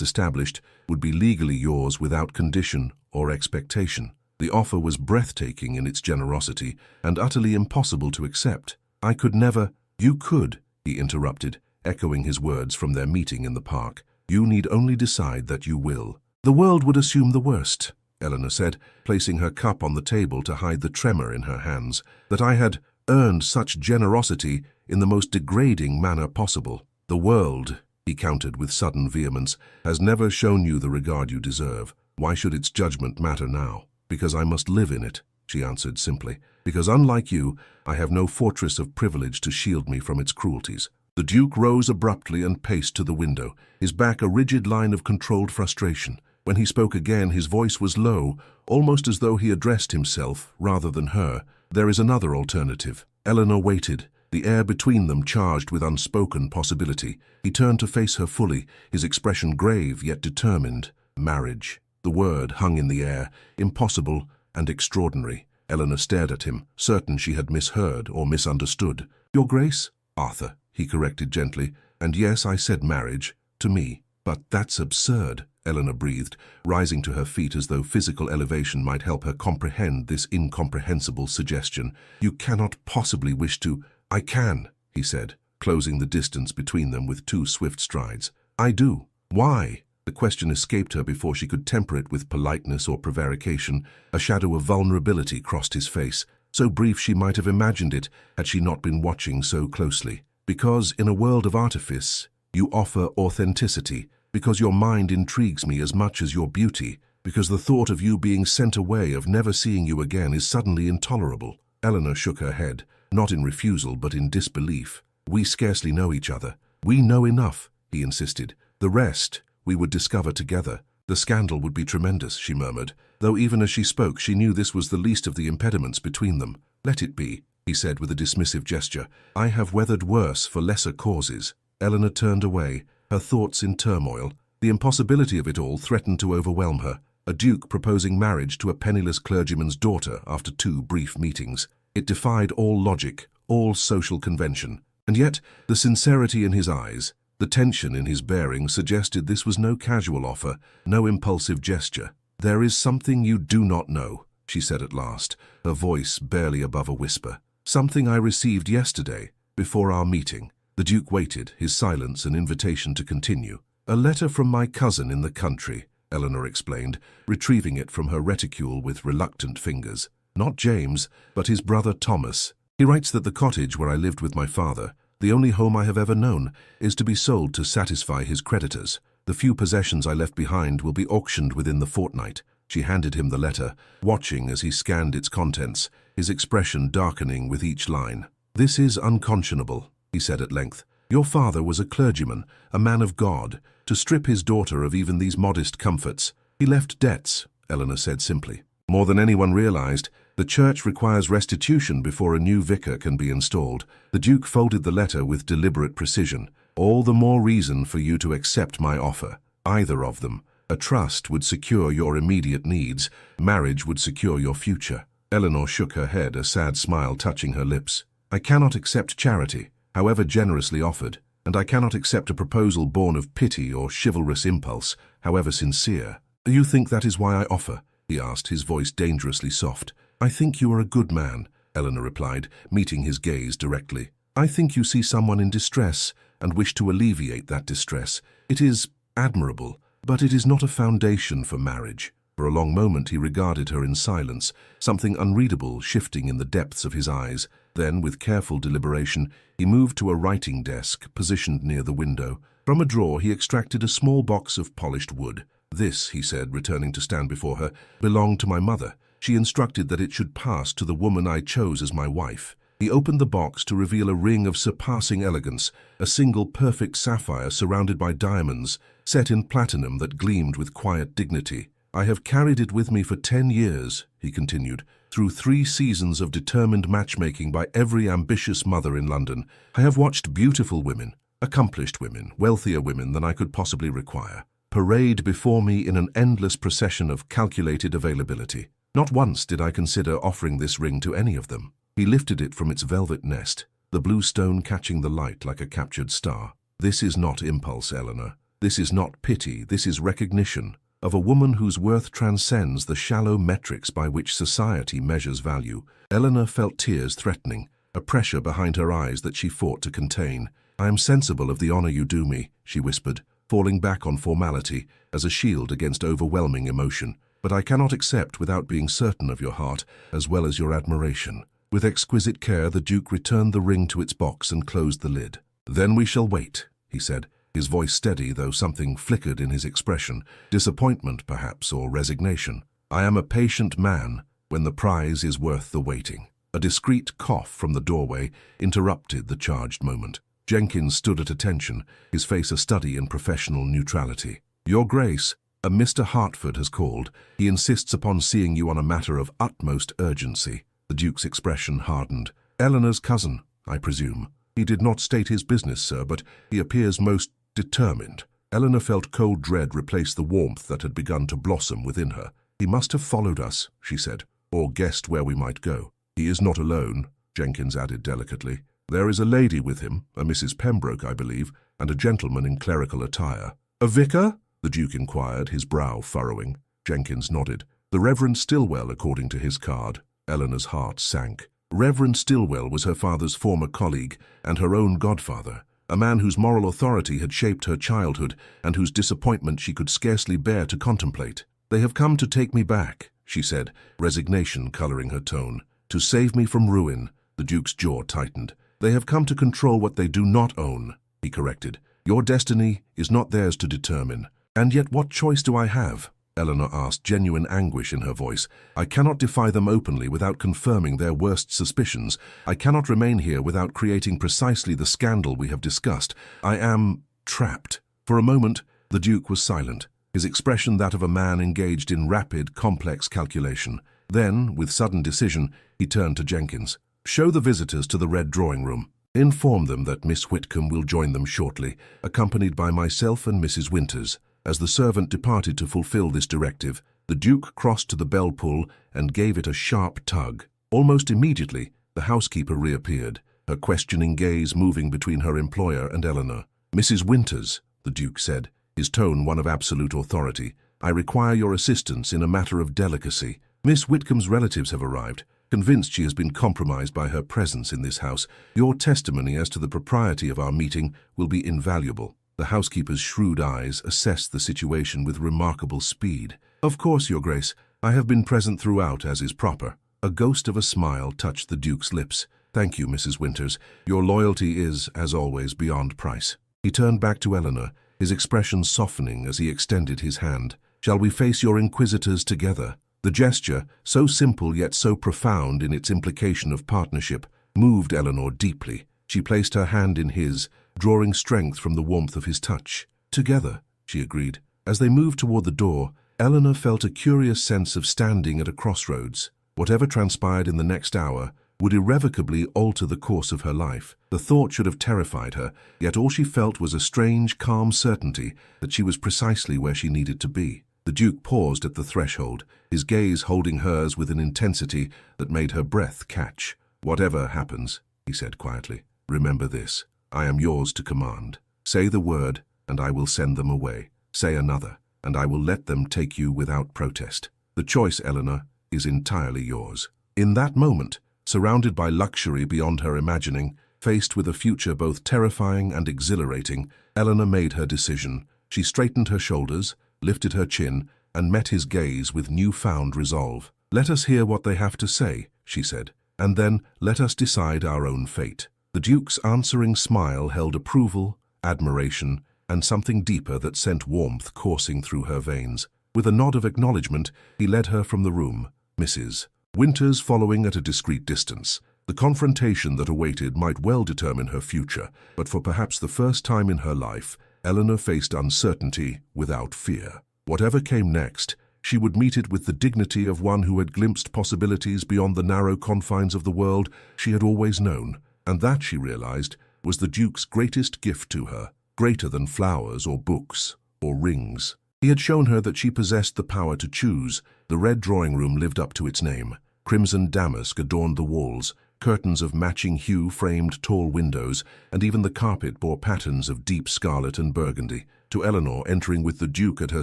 established, would be legally yours without condition or expectation." The offer was breathtaking in its generosity and utterly impossible to accept. "I could never—" "You could," he interrupted, echoing his words from their meeting in the park. "You need only decide that you will." "The world would assume the worst," Eleanor said, placing her cup on the table to hide the tremor in her hands, "that I had earned such generosity in the most degrading manner possible. The world," he countered with sudden vehemence, "has never shown you the regard you deserve. Why should its judgment matter now?" "Because I must live in it," she answered simply. "Because unlike you, I have no fortress of privilege to shield me from its cruelties." The Duke rose abruptly and paced to the window, his back a rigid line of controlled frustration. When he spoke again, his voice was low, almost as though he addressed himself rather than her. "There is another alternative." Eleanor waited, the air between them charged with unspoken possibility. He turned to face her fully, his expression grave yet determined. "Marriage." The word hung in the air, impossible and extraordinary. Eleanor stared at him, certain she had misheard or misunderstood. "Your Grace?" "Arthur," he corrected gently. "And yes, I said marriage, to me." "But that's absurd," Eleanor breathed, rising to her feet as though physical elevation might help her comprehend this incomprehensible suggestion. "You cannot possibly wish to—" "I can," he said, closing the distance between them with 2 swift strides. "I do." "Why?" The question escaped her before she could temper it with politeness or prevarication. A shadow of vulnerability crossed his face, so brief she might have imagined it had she not been watching so closely. "Because in a world of artifice, you offer authenticity. Because your mind intrigues me as much as your beauty. Because the thought of you being sent away, of never seeing you again, is suddenly intolerable." Eleanor shook her head, not in refusal but in disbelief. "We scarcely know each other." "We know enough," he insisted. "The rest we would discover together." "The scandal would be tremendous," she murmured, though even as she spoke she knew this was the least of the impediments between them. "Let it be," he said with a dismissive gesture. "I have weathered worse for lesser causes." Eleanor turned away, her thoughts in turmoil. The impossibility of it all threatened to overwhelm her. A duke proposing marriage to a penniless clergyman's daughter after 2 brief meetings. It defied all logic, all social convention. And yet, the sincerity in his eyes, the tension in his bearing suggested this was no casual offer, no impulsive gesture. "There is something you do not know," she said at last, her voice barely above a whisper. "Something I received yesterday, before our meeting." The Duke waited, his silence an invitation to continue. "A letter from my cousin in the country," Eleanor explained, retrieving it from her reticule with reluctant fingers. "Not James, but his brother Thomas. He writes that the cottage where I lived with my father, The only home I have ever known is to be sold to satisfy his creditors. The few possessions I left behind will be auctioned within the fortnight." She handed him the letter, watching as he scanned its contents, his expression darkening with each line. "This is unconscionable," he said at length. "Your father was a clergyman, a man of God. To strip his daughter of even these modest comforts." "He left debts," Eleanor said simply. "More than anyone realized, the church requires restitution before a new vicar can be installed." The Duke folded the letter with deliberate precision. "All the more reason for you to accept my offer. Either of them. A trust would secure your immediate needs. Marriage would secure your future." Eleanor shook her head, a sad smile touching her lips. "I cannot accept charity, however generously offered, and I cannot accept a proposal born of pity or chivalrous impulse, however sincere." "You think that is why I offer?" he asked, his voice dangerously soft. "I think you are a good man," Eleanor replied, meeting his gaze directly. "I think you see someone in distress and wish to alleviate that distress. It is admirable, but it is not a foundation for marriage." For a long moment he regarded her in silence, something unreadable shifting in the depths of his eyes. Then, with careful deliberation, he moved to a writing desk positioned near the window. From a drawer he extracted a small box of polished wood. "This," he said, returning to stand before her, "belonged to my mother. She instructed that it should pass to the woman I chose as my wife." He opened the box to reveal a ring of surpassing elegance, a single perfect sapphire surrounded by diamonds, set in platinum that gleamed with quiet dignity. "I have carried it with me for 10 years, he continued, "through 3 seasons of determined matchmaking by every ambitious mother in London. I have watched beautiful women, accomplished women, wealthier women than I could possibly require, parade before me in an endless procession of calculated availability. Not once did I consider offering this ring to any of them." He lifted it from its velvet nest, the blue stone catching the light like a captured star. "This is not impulse, Eleanor. This is not pity. This is recognition of a woman whose worth transcends the shallow metrics by which society measures value." Eleanor felt tears threatening, a pressure behind her eyes that she fought to contain. "I am sensible of the honor you do me," she whispered, falling back on formality as a shield against overwhelming emotion. "But I cannot accept without being certain of your heart as well as your admiration." With exquisite care, the Duke returned the ring to its box and closed the lid. "Then we shall wait," he said, his voice steady, though something flickered in his expression, disappointment perhaps, or resignation. "I am a patient man when the prize is worth the waiting." A discreet cough from the doorway interrupted the charged moment. Jenkins stood at attention, his face a study in professional neutrality. "Your Grace, a Mr. Hartford has called. He insists upon seeing you on a matter of utmost urgency." The Duke's expression hardened. "Eleanor's cousin, I presume." "He did not state his business, sir, but he appears most determined." Eleanor felt cold dread replace the warmth that had begun to blossom within her. "He must have followed us," she said, "or guessed where we might go." "He is not alone," Jenkins added delicately. "There is a lady with him, a Mrs. Pembroke, I believe, and a gentleman in clerical attire." "A vicar?" the Duke inquired, his brow furrowing. Jenkins nodded. "The Reverend Stillwell, according to his card." Eleanor's heart sank. Reverend Stillwell was her father's former colleague and her own godfather, a man whose moral authority had shaped her childhood and whose disappointment she could scarcely bear to contemplate. "They have come to take me back," she said, resignation coloring her tone. "To save me from ruin." The Duke's jaw tightened. "They have come to control what they do not own," he corrected. "Your destiny is not theirs to determine." "And yet what choice do I have?" Eleanor asked, genuine anguish in her voice. "I cannot defy them openly without confirming their worst suspicions. I cannot remain here without creating precisely the scandal we have discussed. I am trapped." For a moment, the Duke was silent, his expression that of a man engaged in rapid, complex calculation. Then, with sudden decision, he turned to Jenkins. "Show the visitors to the red drawing-room. Inform them that Miss Whitcomb will join them shortly, accompanied by myself and Mrs. Winters." As the servant departed to fulfill this directive, the Duke crossed to the bell pull and gave it a sharp tug. Almost immediately, the housekeeper reappeared, her questioning gaze moving between her employer and Eleanor. "Mrs. Winters," the Duke said, his tone one of absolute authority, "I require your assistance in a matter of delicacy. Miss Whitcomb's relatives have arrived, convinced she has been compromised by her presence in this house. Your testimony as to the propriety of our meeting will be invaluable." The housekeeper's shrewd eyes assessed the situation with remarkable speed. "Of course, Your Grace. I have been present throughout, as is proper." A ghost of a smile touched the Duke's lips. Thank you, Mrs. Winters. Your loyalty is, as always, beyond price. He turned back to Eleanor, his expression softening as he extended his hand. Shall we face your inquisitors together? The gesture, so simple yet so profound in its implication of partnership, moved Eleanor deeply. She placed her hand in his, drawing strength from the warmth of his touch. Together, she agreed. As they moved toward the door, Eleanor felt a curious sense of standing at a crossroads. Whatever transpired in the next hour would irrevocably alter the course of her life. The thought should have terrified her, yet all she felt was a strange, calm certainty that she was precisely where she needed to be. The Duke paused at the threshold, his gaze holding hers with an intensity that made her breath catch. "Whatever happens," he said quietly, "remember this. I am yours to command. Say the word, and I will send them away. Say another, and I will let them take you without protest. The choice, Eleanor, is entirely yours." In that moment, surrounded by luxury beyond her imagining, faced with a future both terrifying and exhilarating, Eleanor made her decision. She straightened her shoulders, lifted her chin, and met his gaze with newfound resolve. "Let us hear what they have to say," she said, "and then let us decide our own fate." The Duke's answering smile held approval, admiration, and something deeper that sent warmth coursing through her veins. With a nod of acknowledgement, he led her from the room, Mrs. Winters following at a discreet distance. The confrontation that awaited might well determine her future, but for perhaps the first time in her life, Eleanor faced uncertainty without fear. Whatever came next, she would meet it with the dignity of one who had glimpsed possibilities beyond the narrow confines of the world she had always known, and that, she realized, was the Duke's greatest gift to her, greater than flowers or books or rings. He had shown her that she possessed the power to choose. The red drawing room lived up to its name. Crimson damask adorned the walls, curtains of matching hue framed tall windows, and even the carpet bore patterns of deep scarlet and burgundy. To Eleanor, entering with the Duke at her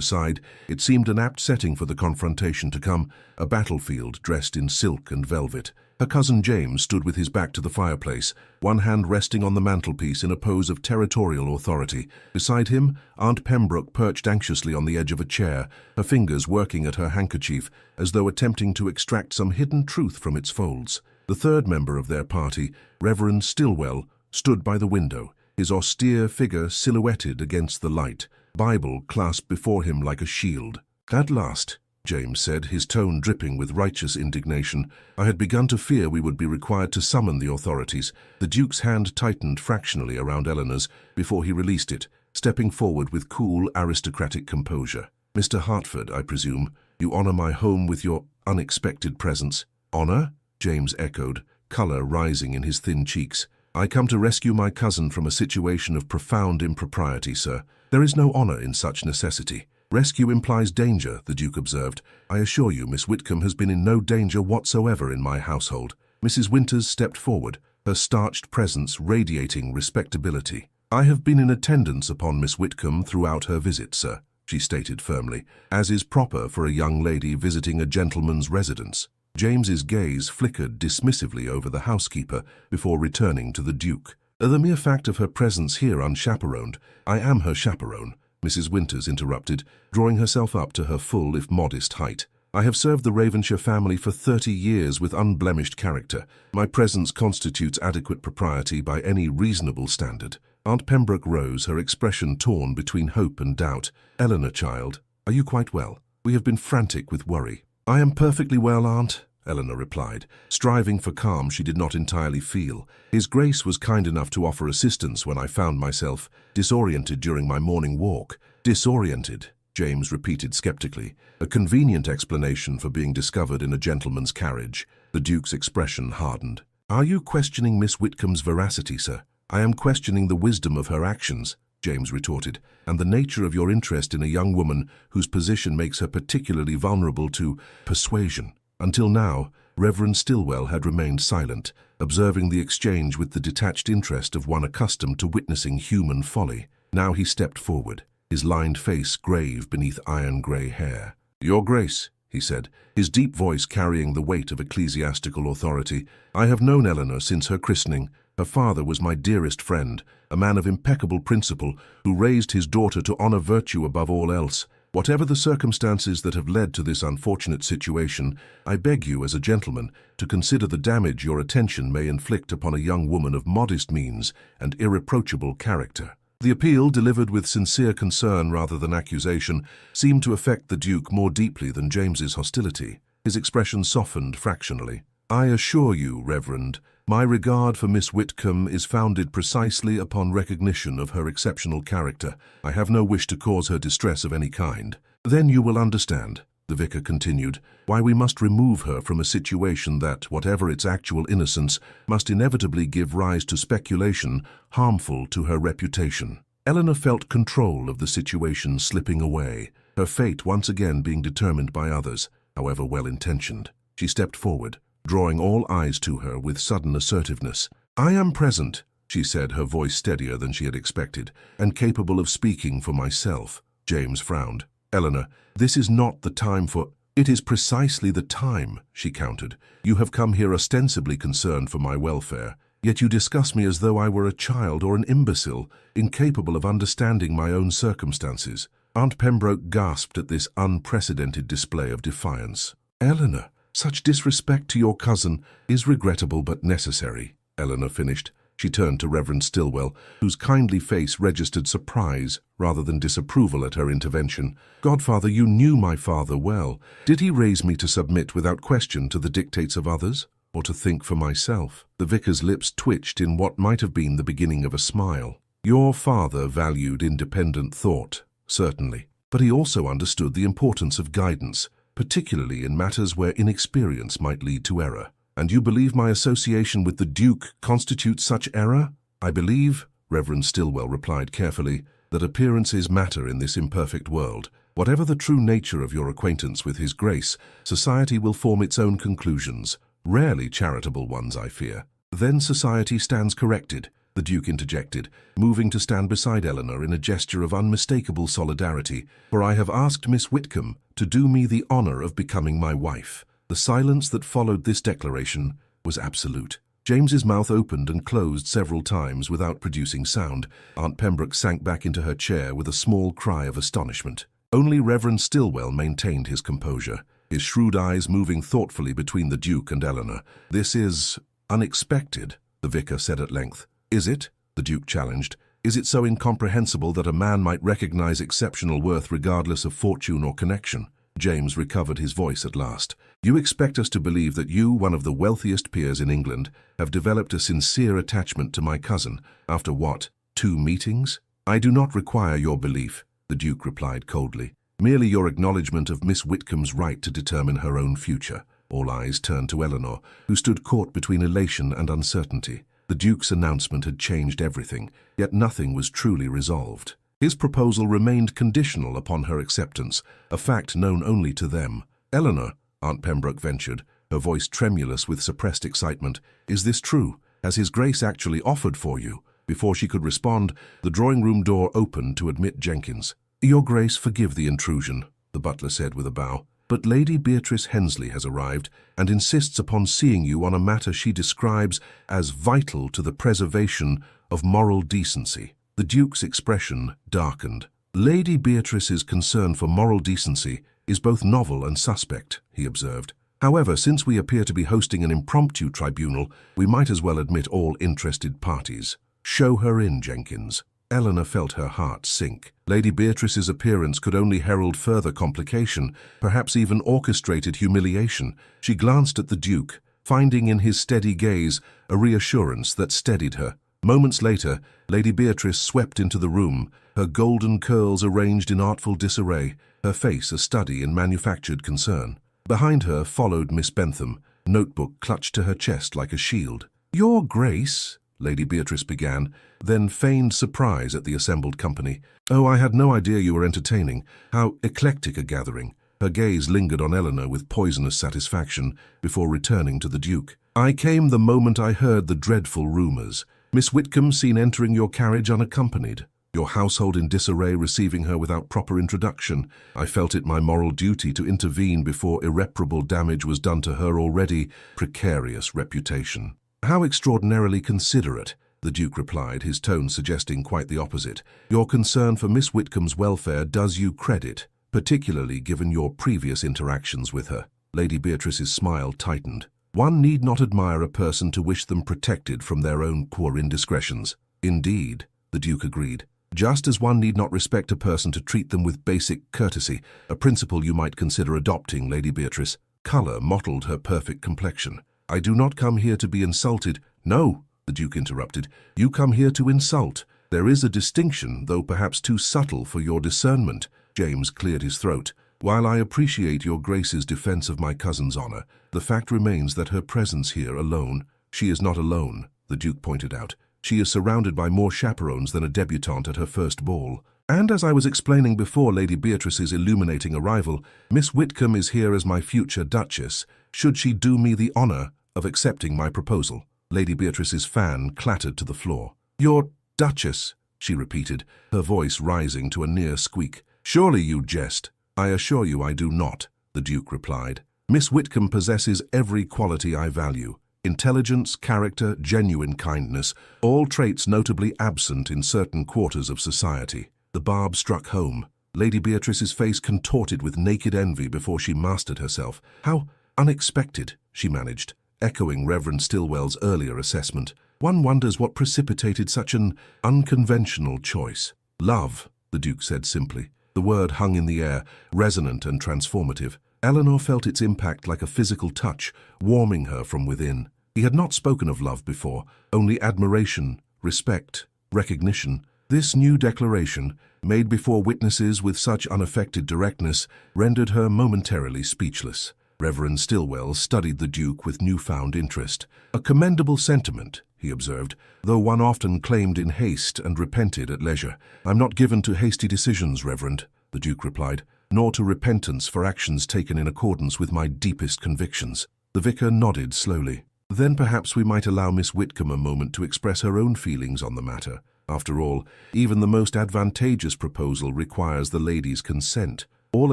side, it seemed an apt setting for the confrontation to come, a battlefield dressed in silk and velvet. Her cousin James stood with his back to the fireplace, one hand resting on the mantelpiece in a pose of territorial authority. Beside him, Aunt Pembroke perched anxiously on the edge of a chair, her fingers working at her handkerchief, as though attempting to extract some hidden truth from its folds. The third member of their party, Reverend Stillwell, stood by the window, his austere figure silhouetted against the light, Bible clasped before him like a shield. "At last," James said, his tone dripping with righteous indignation. "I had begun to fear we would be required to summon the authorities." The Duke's hand tightened fractionally around Eleanor's before he released it, stepping forward with cool, aristocratic composure. "Mr. Hartford, I presume, you honor my home with your unexpected presence." "Honor?" James echoed, color rising in his thin cheeks. "I come to rescue my cousin from a situation of profound impropriety, sir. There is no honor in such necessity." "Rescue implies danger," the Duke observed. "I assure you, Miss Whitcomb has been in no danger whatsoever in my household." Mrs. Winters stepped forward, her starched presence radiating respectability. "I have been in attendance upon Miss Whitcomb throughout her visit, sir," she stated firmly, "as is proper for a young lady visiting a gentleman's residence." James's gaze flickered dismissively over the housekeeper before returning to the Duke. "The mere fact of her presence here unchaperoned—" "I am her chaperone," Mrs. Winters interrupted, drawing herself up to her full if modest height. "I have served the Ravenshire family for 30 years with unblemished character. My presence constitutes adequate propriety by any reasonable standard." Aunt Pembroke rose, her expression torn between hope and doubt. "Eleanor, child, are you quite well? We have been frantic with worry." "I am perfectly well, Aunt," Eleanor replied, striving for calm she did not entirely feel. "His Grace was kind enough to offer assistance when I found myself disoriented during my morning walk." "Disoriented," James repeated skeptically, a convenient explanation for being discovered in a gentleman's carriage. The Duke's expression hardened. "Are you questioning Miss Whitcomb's veracity, sir?" "I am questioning the wisdom of her actions," James retorted, "and the nature of your interest in a young woman whose position makes her particularly vulnerable to persuasion." Until now, Reverend Stillwell had remained silent, observing the exchange with the detached interest of one accustomed to witnessing human folly. Now he stepped forward, his lined face grave beneath iron-grey hair. "Your Grace," he said, his deep voice carrying the weight of ecclesiastical authority, "I have known Eleanor since her christening. Her father was my dearest friend, a man of impeccable principle who raised his daughter to honor virtue above all else. Whatever the circumstances that have led to this unfortunate situation, I beg you as a gentleman to consider the damage your attention may inflict upon a young woman of modest means and irreproachable character." The appeal, delivered with sincere concern rather than accusation, seemed to affect the Duke more deeply than James's hostility. His expression softened fractionally. "I assure you, Reverend, my regard for Miss Whitcomb is founded precisely upon recognition of her exceptional character. I have no wish to cause her distress of any kind." "Then you will understand," the vicar continued, "why we must remove her from a situation that, whatever its actual innocence, must inevitably give rise to speculation harmful to her reputation." Eleanor felt control of the situation slipping away, her fate once again being determined by others, however well-intentioned. She stepped forward, drawing all eyes to her with sudden assertiveness. "I am present," she said, her voice steadier than she had expected, "and capable of speaking for myself." James frowned. "Eleanor, this is not the time for—" "It is precisely the time," she countered. "You have come here ostensibly concerned for my welfare, yet you discuss me as though I were a child or an imbecile, incapable of understanding my own circumstances." Aunt Pembroke gasped at this unprecedented display of defiance. "Eleanor, such disrespect to your cousin is regrettable but necessary," Eleanor finished. She turned to Reverend Stillwell, whose kindly face registered surprise rather than disapproval at her intervention. "Godfather, you knew my father well. Did he raise me to submit without question to the dictates of others, or to think for myself?" The vicar's lips twitched in what might have been the beginning of a smile. "Your father valued independent thought, certainly, but he also understood the importance of guidance, particularly in matters where inexperience might lead to error. And you believe my association with the Duke constitutes such error?" "I believe," Reverend Stillwell replied carefully, "that appearances matter in this imperfect world. Whatever the true nature of your acquaintance with His Grace, society will form its own conclusions, rarely charitable ones, I fear." "Then society stands corrected," the Duke interjected, moving to stand beside Eleanor in a gesture of unmistakable solidarity, "for I have asked Miss Whitcomb to do me the honor of becoming my wife." The silence that followed this declaration was absolute. James's mouth opened and closed several times without producing sound. Aunt Pembroke sank back into her chair with a small cry of astonishment. Only Reverend Stillwell maintained his composure, his shrewd eyes moving thoughtfully between the Duke and Eleanor. "This is unexpected," the vicar said at length. "Is it?" the Duke challenged. "Is it so incomprehensible that a man might recognize exceptional worth regardless of fortune or connection?" James recovered his voice at last. "You expect us to believe that you, one of the wealthiest peers in England, have developed a sincere attachment to my cousin, after what, 2 meetings? "I do not require your belief," the Duke replied coldly. "Merely your acknowledgement of Miss Whitcomb's right to determine her own future." All eyes turned to Eleanor, who stood caught between elation and uncertainty. The Duke's announcement had changed everything, yet nothing was truly resolved. His proposal remained conditional upon her acceptance, a fact known only to them. "Eleanor," Aunt Pembroke ventured, her voice tremulous with suppressed excitement, "is this true? Has His Grace actually offered for you?" Before she could respond, the drawing-room door opened to admit Jenkins. "Your Grace, forgive the intrusion," the butler said with a bow, "but Lady Beatrice Hensley has arrived and insists upon seeing you on a matter she describes as vital to the preservation of moral decency." The Duke's expression darkened. "Lady Beatrice's concern for moral decency is both novel and suspect," he observed. "However, since we appear to be hosting an impromptu tribunal, we might as well admit all interested parties. Show her in, Jenkins." Eleanor felt her heart sink. Lady Beatrice's appearance could only herald further complication, perhaps even orchestrated humiliation. She glanced at the Duke, finding in his steady gaze a reassurance that steadied her. Moments later, Lady Beatrice swept into the room, her golden curls arranged in artful disarray, her face a study in manufactured concern. Behind her followed Miss Bentham, notebook clutched to her chest like a shield. "Your Grace," Lady Beatrice began, then feigned surprise at the assembled company. "Oh, I had no idea you were entertaining. How eclectic a gathering." Her gaze lingered on Eleanor with poisonous satisfaction before returning to the Duke. "I came the moment I heard the dreadful rumors. Miss Whitcomb seen entering your carriage unaccompanied. Your household in disarray receiving her without proper introduction. I felt it my moral duty to intervene before irreparable damage was done to her already precarious reputation." "How extraordinarily considerate," the Duke replied, his tone suggesting quite the opposite. "Your concern for Miss Whitcomb's welfare does you credit, particularly given your previous interactions with her. Lady Beatrice's smile tightened. One need not admire a person to wish them protected from their own poor indiscretions. Indeed, the Duke agreed. Just as one need not respect a person to treat them with basic courtesy, a principle you might consider adopting, Lady Beatrice. Colour mottled her perfect complexion. I do not come here to be insulted. No, the Duke interrupted. You come here to insult. There is a distinction, though perhaps too subtle for your discernment. James cleared his throat. While I appreciate your Grace's defense of my cousin's honor, the fact remains that her presence here alone— She is not alone, the Duke pointed out. She is surrounded by more chaperones than a debutante at her first ball. And as I was explaining before Lady Beatrice's illuminating arrival, Miss Whitcomb is here as my future Duchess, should she do me the honor of accepting my proposal. Lady Beatrice's fan clattered to the floor. Your Duchess, she repeated, her voice rising to a near squeak. Surely you jest. I assure you I do not, the Duke replied. Miss Whitcomb possesses every quality I value. Intelligence, character, genuine kindness, all traits notably absent in certain quarters of society. The barb struck home. Lady Beatrice's face contorted with naked envy before she mastered herself. How unexpected, she managed, echoing Reverend Stillwell's earlier assessment. One wonders what precipitated such an unconventional choice. Love, the Duke said simply. The word hung in the air, resonant and transformative. Eleanor felt its impact like a physical touch, warming her from within. He had not spoken of love before, only admiration, respect, recognition. This new declaration, made before witnesses with such unaffected directness, rendered her momentarily speechless. Reverend Stillwell studied the Duke with newfound interest. A commendable sentiment, he observed, though one often claimed in haste and repented at leisure. I'm not given to hasty decisions, Reverend, the Duke replied, nor to repentance for actions taken in accordance with my deepest convictions. The vicar nodded slowly. Then perhaps we might allow Miss Whitcomb a moment to express her own feelings on the matter. After all, even the most advantageous proposal requires the lady's consent. All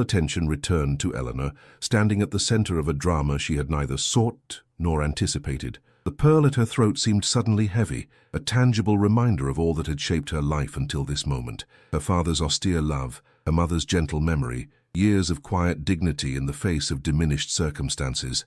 attention returned to Eleanor, standing at the center of a drama she had neither sought nor anticipated. The pearl at her throat seemed suddenly heavy, a tangible reminder of all that had shaped her life until this moment. Her father's austere love, her mother's gentle memory, years of quiet dignity in the face of diminished circumstances.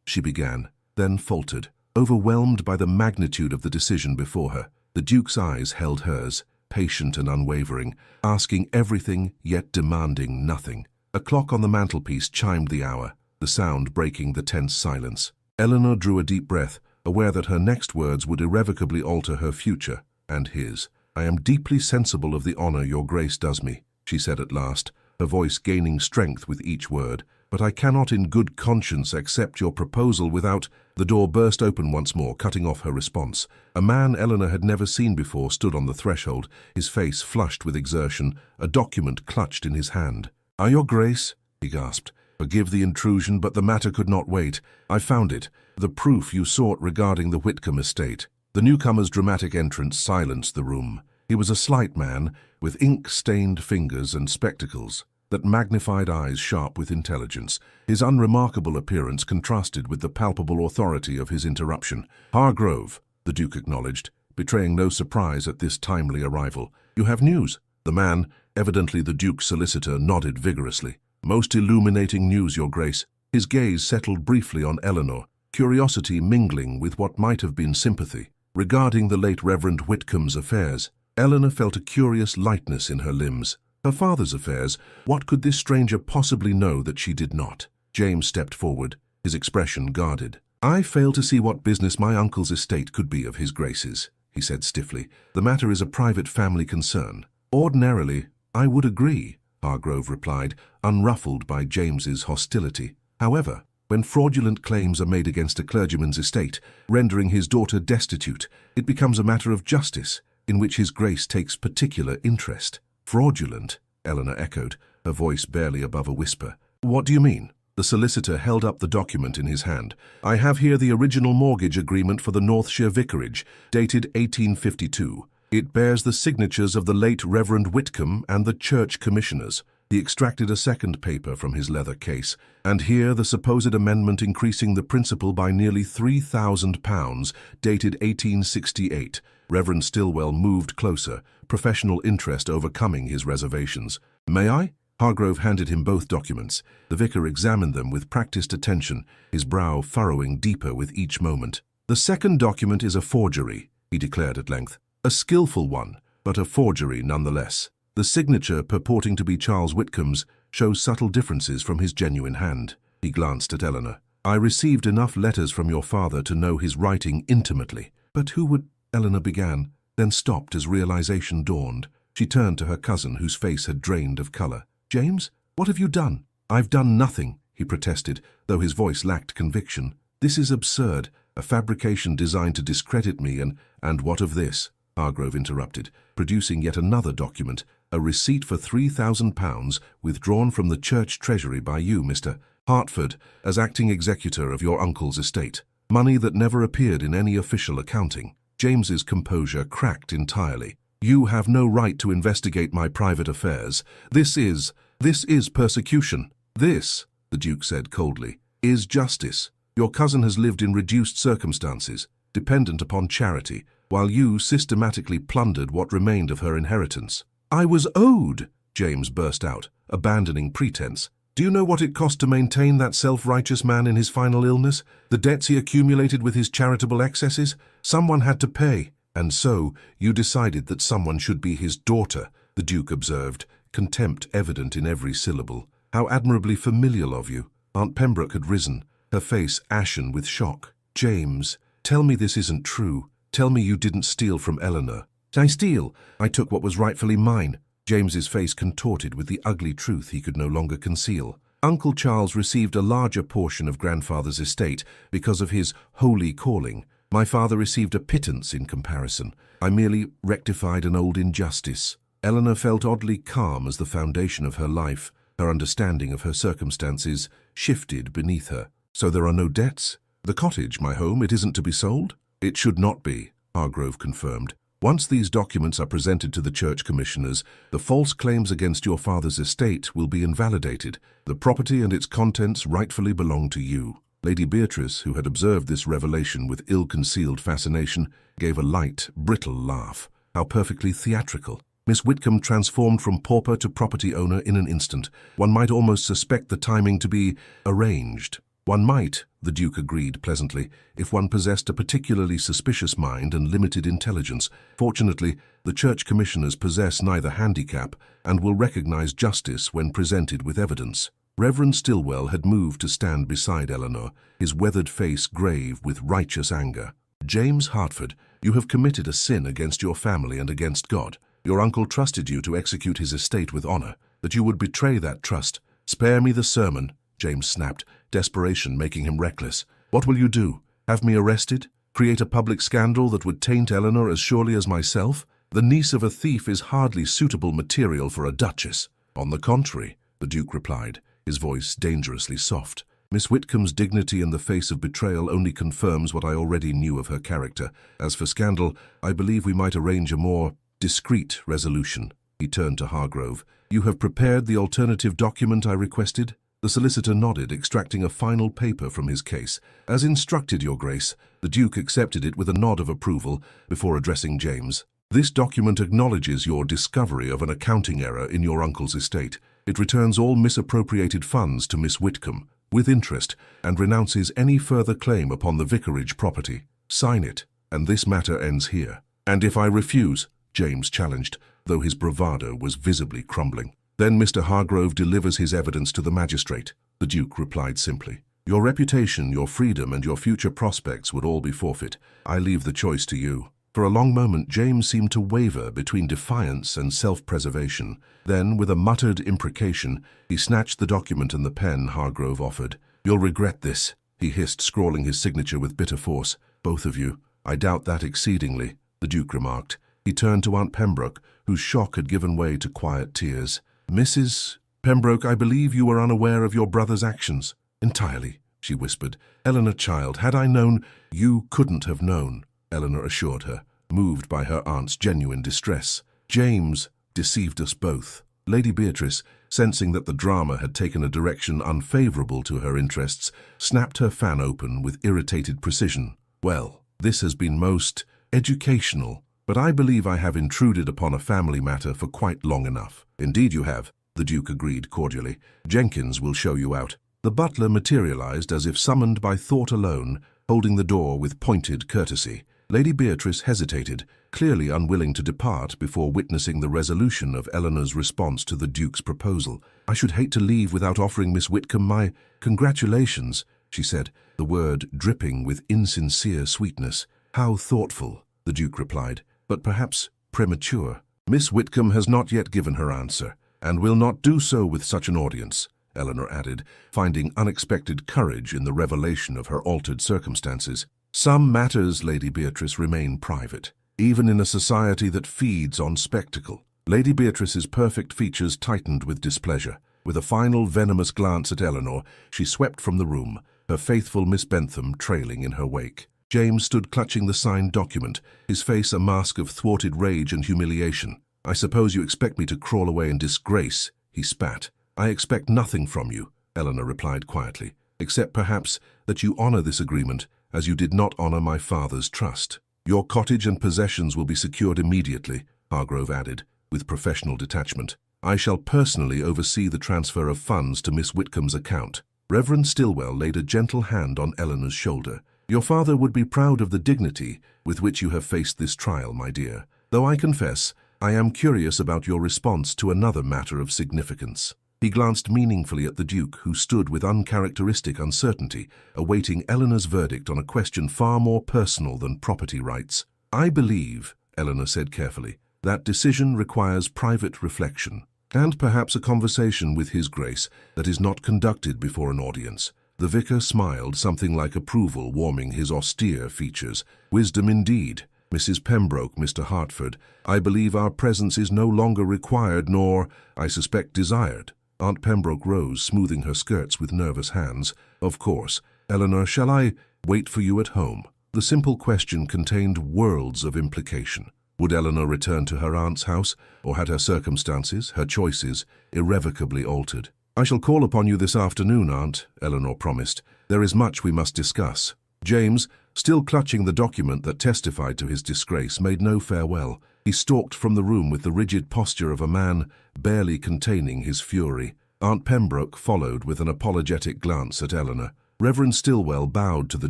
She began, then faltered, overwhelmed by the magnitude of the decision before her. The Duke's eyes held hers, patient and unwavering, asking everything yet demanding nothing. A clock on the mantelpiece chimed the hour, the sound breaking the tense silence. Eleanor drew a deep breath, aware that her next words would irrevocably alter her future, and his. I am deeply sensible of the honor your Grace does me, she said at last, her voice gaining strength with each word. But I cannot in good conscience accept your proposal without— The door burst open once more, cutting off her response. A man Eleanor had never seen before stood on the threshold, his face flushed with exertion, a document clutched in his hand. Your Grace, he gasped. Forgive the intrusion, but the matter could not wait. I found it, the proof you sought regarding the Whitcomb estate. The newcomer's dramatic entrance silenced the room. He was a slight man, with ink-stained fingers and spectacles that magnified eyes sharp with intelligence. His unremarkable appearance contrasted with the palpable authority of his interruption. Hargrove, the Duke acknowledged, betraying no surprise at this timely arrival. You have news? The man, evidently the Duke's solicitor, nodded vigorously. Most illuminating news, Your Grace. His gaze settled briefly on Eleanor, curiosity mingling with what might have been sympathy. Regarding the late Reverend Whitcomb's affairs, Eleanor felt a curious lightness in her limbs. Her father's affairs, what could this stranger possibly know that she did not? James stepped forward, his expression guarded. I fail to see what business my uncle's estate could be of his Grace's, he said stiffly. The matter is a private family concern. Ordinarily, I would agree, Hargrove replied, unruffled by James's hostility. However, when fraudulent claims are made against a clergyman's estate, rendering his daughter destitute, it becomes a matter of justice, in which his Grace takes particular interest. Fraudulent, Eleanor echoed, her voice barely above a whisper. What do you mean? The solicitor held up the document in his hand. I have here the original mortgage agreement for the Northshire Vicarage, dated 1852. It bears the signatures of the late Reverend Whitcomb and the church commissioners. He extracted a second paper from his leather case, and here the supposed amendment increasing the principal by nearly £3,000, dated 1868. Reverend Stillwell moved closer, professional interest overcoming his reservations. May I? Hargrove handed him both documents. The vicar examined them with practiced attention, his brow furrowing deeper with each moment. "The second document is a forgery," he declared at length. "A skillful one, but a forgery nonetheless. The signature, purporting to be Charles Whitcomb's, shows subtle differences from his genuine hand." He glanced at Eleanor. "I received enough letters from your father to know his writing intimately." "But who would—" Eleanor began, then stopped as realization dawned. She turned to her cousin, whose face had drained of color. "James, what have you done?" "I've done nothing," he protested, though his voice lacked conviction. "This is absurd, a fabrication designed to discredit me and what of this?" Hargrove interrupted, producing yet another document, a receipt for £3,000 withdrawn from the church treasury by you, Mr. Hartford, as acting executor of your uncle's estate. Money that never appeared in any official accounting. James's composure cracked entirely. "You have no right to investigate my private affairs. This is persecution. This," the Duke said coldly, "is justice. Your cousin has lived in reduced circumstances, dependent upon charity, while you systematically plundered what remained of her inheritance." "I was owed," James burst out, abandoning pretense. "Do you know what it cost to maintain that self-righteous man in his final illness? The debts he accumulated with his charitable excesses? Someone had to pay. And so, you decided that someone should be his daughter," the Duke observed, contempt evident in every syllable. "How admirably familiar of you." Aunt Pembroke had risen, her face ashen with shock. "James, tell me this isn't true. Tell me you didn't steal from Eleanor." "I steal? I took what was rightfully mine." James's face contorted with the ugly truth he could no longer conceal. "Uncle Charles received a larger portion of grandfather's estate because of his holy calling. My father received a pittance in comparison. I merely rectified an old injustice." Eleanor felt oddly calm as the foundation of her life, her understanding of her circumstances, shifted beneath her. "So there are no debts? The cottage, my home, it isn't to be sold?" "It should not be," Hargrove confirmed. "Once these documents are presented to the church commissioners, the false claims against your father's estate will be invalidated. The property and its contents rightfully belong to you." Lady Beatrice, who had observed this revelation with ill-concealed fascination, gave a light, brittle laugh. How perfectly theatrical. Miss Whitcomb transformed from pauper to property owner in an instant. One might almost suspect the timing to be arranged. "One might," the Duke agreed pleasantly, "if one possessed a particularly suspicious mind and limited intelligence. Fortunately, the church commissioners possess neither handicap and will recognize justice when presented with evidence." Reverend Stillwell had moved to stand beside Eleanor, his weathered face grave with righteous anger. "James Hartford, you have committed a sin against your family and against God. Your uncle trusted you to execute his estate with honor, that you would betray that trust." "Spare me the sermon," James snapped, desperation making him reckless. "What will you do? Have me arrested? Create a public scandal that would taint Eleanor as surely as myself? The niece of a thief is hardly suitable material for a duchess." "On the contrary," the Duke replied, his voice dangerously soft. "Miss Whitcomb's dignity in the face of betrayal only confirms what I already knew of her character. As for scandal, I believe we might arrange a more discreet resolution." He turned to Hargrove. "You have prepared the alternative document I requested?" The solicitor nodded, extracting a final paper from his case. "As instructed, Your Grace." The Duke accepted it with a nod of approval before addressing James. "This document acknowledges your discovery of an accounting error in your uncle's estate. It returns all misappropriated funds to Miss Whitcomb, with interest, and renounces any further claim upon the vicarage property. Sign it, and this matter ends here." "And if I refuse?" James challenged, though his bravado was visibly crumbling. "Then Mr. Hargrove delivers his evidence to the magistrate," the Duke replied simply. "Your reputation, your freedom, and your future prospects would all be forfeit. I leave the choice to you." For a long moment, James seemed to waver between defiance and self-preservation. Then, with a muttered imprecation, he snatched the document and the pen Hargrove offered. "You'll regret this," he hissed, scrawling his signature with bitter force. "Both of you." "I doubt that exceedingly," the Duke remarked. He turned to Aunt Pembroke, whose shock had given way to quiet tears. "Mrs. Pembroke, I believe you were unaware of your brother's actions." "Entirely," she whispered. "Eleanor, child, had I known—" "You couldn't have known," Eleanor assured her, moved by her aunt's genuine distress. "James deceived us both." Lady Beatrice, sensing that the drama had taken a direction unfavorable to her interests, snapped her fan open with irritated precision. "Well, this has been most educational, but I believe I have intruded upon a family matter for quite long enough." "Indeed you have," the the Duke agreed cordially. "Jenkins will show you out." The butler materialized as if summoned by thought alone, holding the door with pointed courtesy. Lady Beatrice hesitated, clearly unwilling to depart before witnessing the resolution of Eleanor's response to the Duke's proposal. "I should hate to leave without offering Miss Whitcomb my congratulations," she said, the word dripping with insincere sweetness. "How thoughtful," the Duke replied, "but perhaps premature." "Miss Whitcomb has not yet given her answer, and will not do so with such an audience," Eleanor added, finding unexpected courage in the revelation of her altered circumstances. "Some matters, Lady Beatrice, remain private, even in a society that feeds on spectacle." Lady Beatrice's perfect features tightened with displeasure. With a final venomous glance at Eleanor, she swept from the room, her faithful Miss Bentham trailing in her wake. James stood clutching the signed document, his face a mask of thwarted rage and humiliation. "I suppose you expect me to crawl away in disgrace," he spat. "I expect nothing from you," Eleanor replied quietly, "except perhaps that you honor this agreement, as you did not honor my father's trust." "Your cottage and possessions will be secured immediately," Hargrove added, with professional detachment. "I shall personally oversee the transfer of funds to Miss Whitcomb's account." Reverend Stillwell laid a gentle hand on Eleanor's shoulder. "Your father would be proud of the dignity with which you have faced this trial, my dear, though I confess I am curious about your response to another matter of significance." He glanced meaningfully at the Duke, who stood with uncharacteristic uncertainty, awaiting Eleanor's verdict on a question far more personal than property rights. "I believe," Eleanor said carefully, "that decision requires private reflection, and perhaps a conversation with His Grace that is not conducted before an audience." The vicar smiled, something like approval warming his austere features. "Wisdom indeed. Mrs. Pembroke, Mr. Hartford, I believe our presence is no longer required nor, I suspect, desired." Aunt Pembroke rose, smoothing her skirts with nervous hands. "Of course. Eleanor, shall I wait for you at home?" The simple question contained worlds of implication. Would Eleanor return to her aunt's house, or had her circumstances, her choices, irrevocably altered? "I shall call upon you this afternoon, Aunt," Eleanor promised. "There is much we must discuss." James, still clutching the document that testified to his disgrace, made no farewell. He stalked from the room with the rigid posture of a man barely containing his fury. Aunt Pembroke followed with an apologetic glance at Eleanor. Reverend Stillwell bowed to the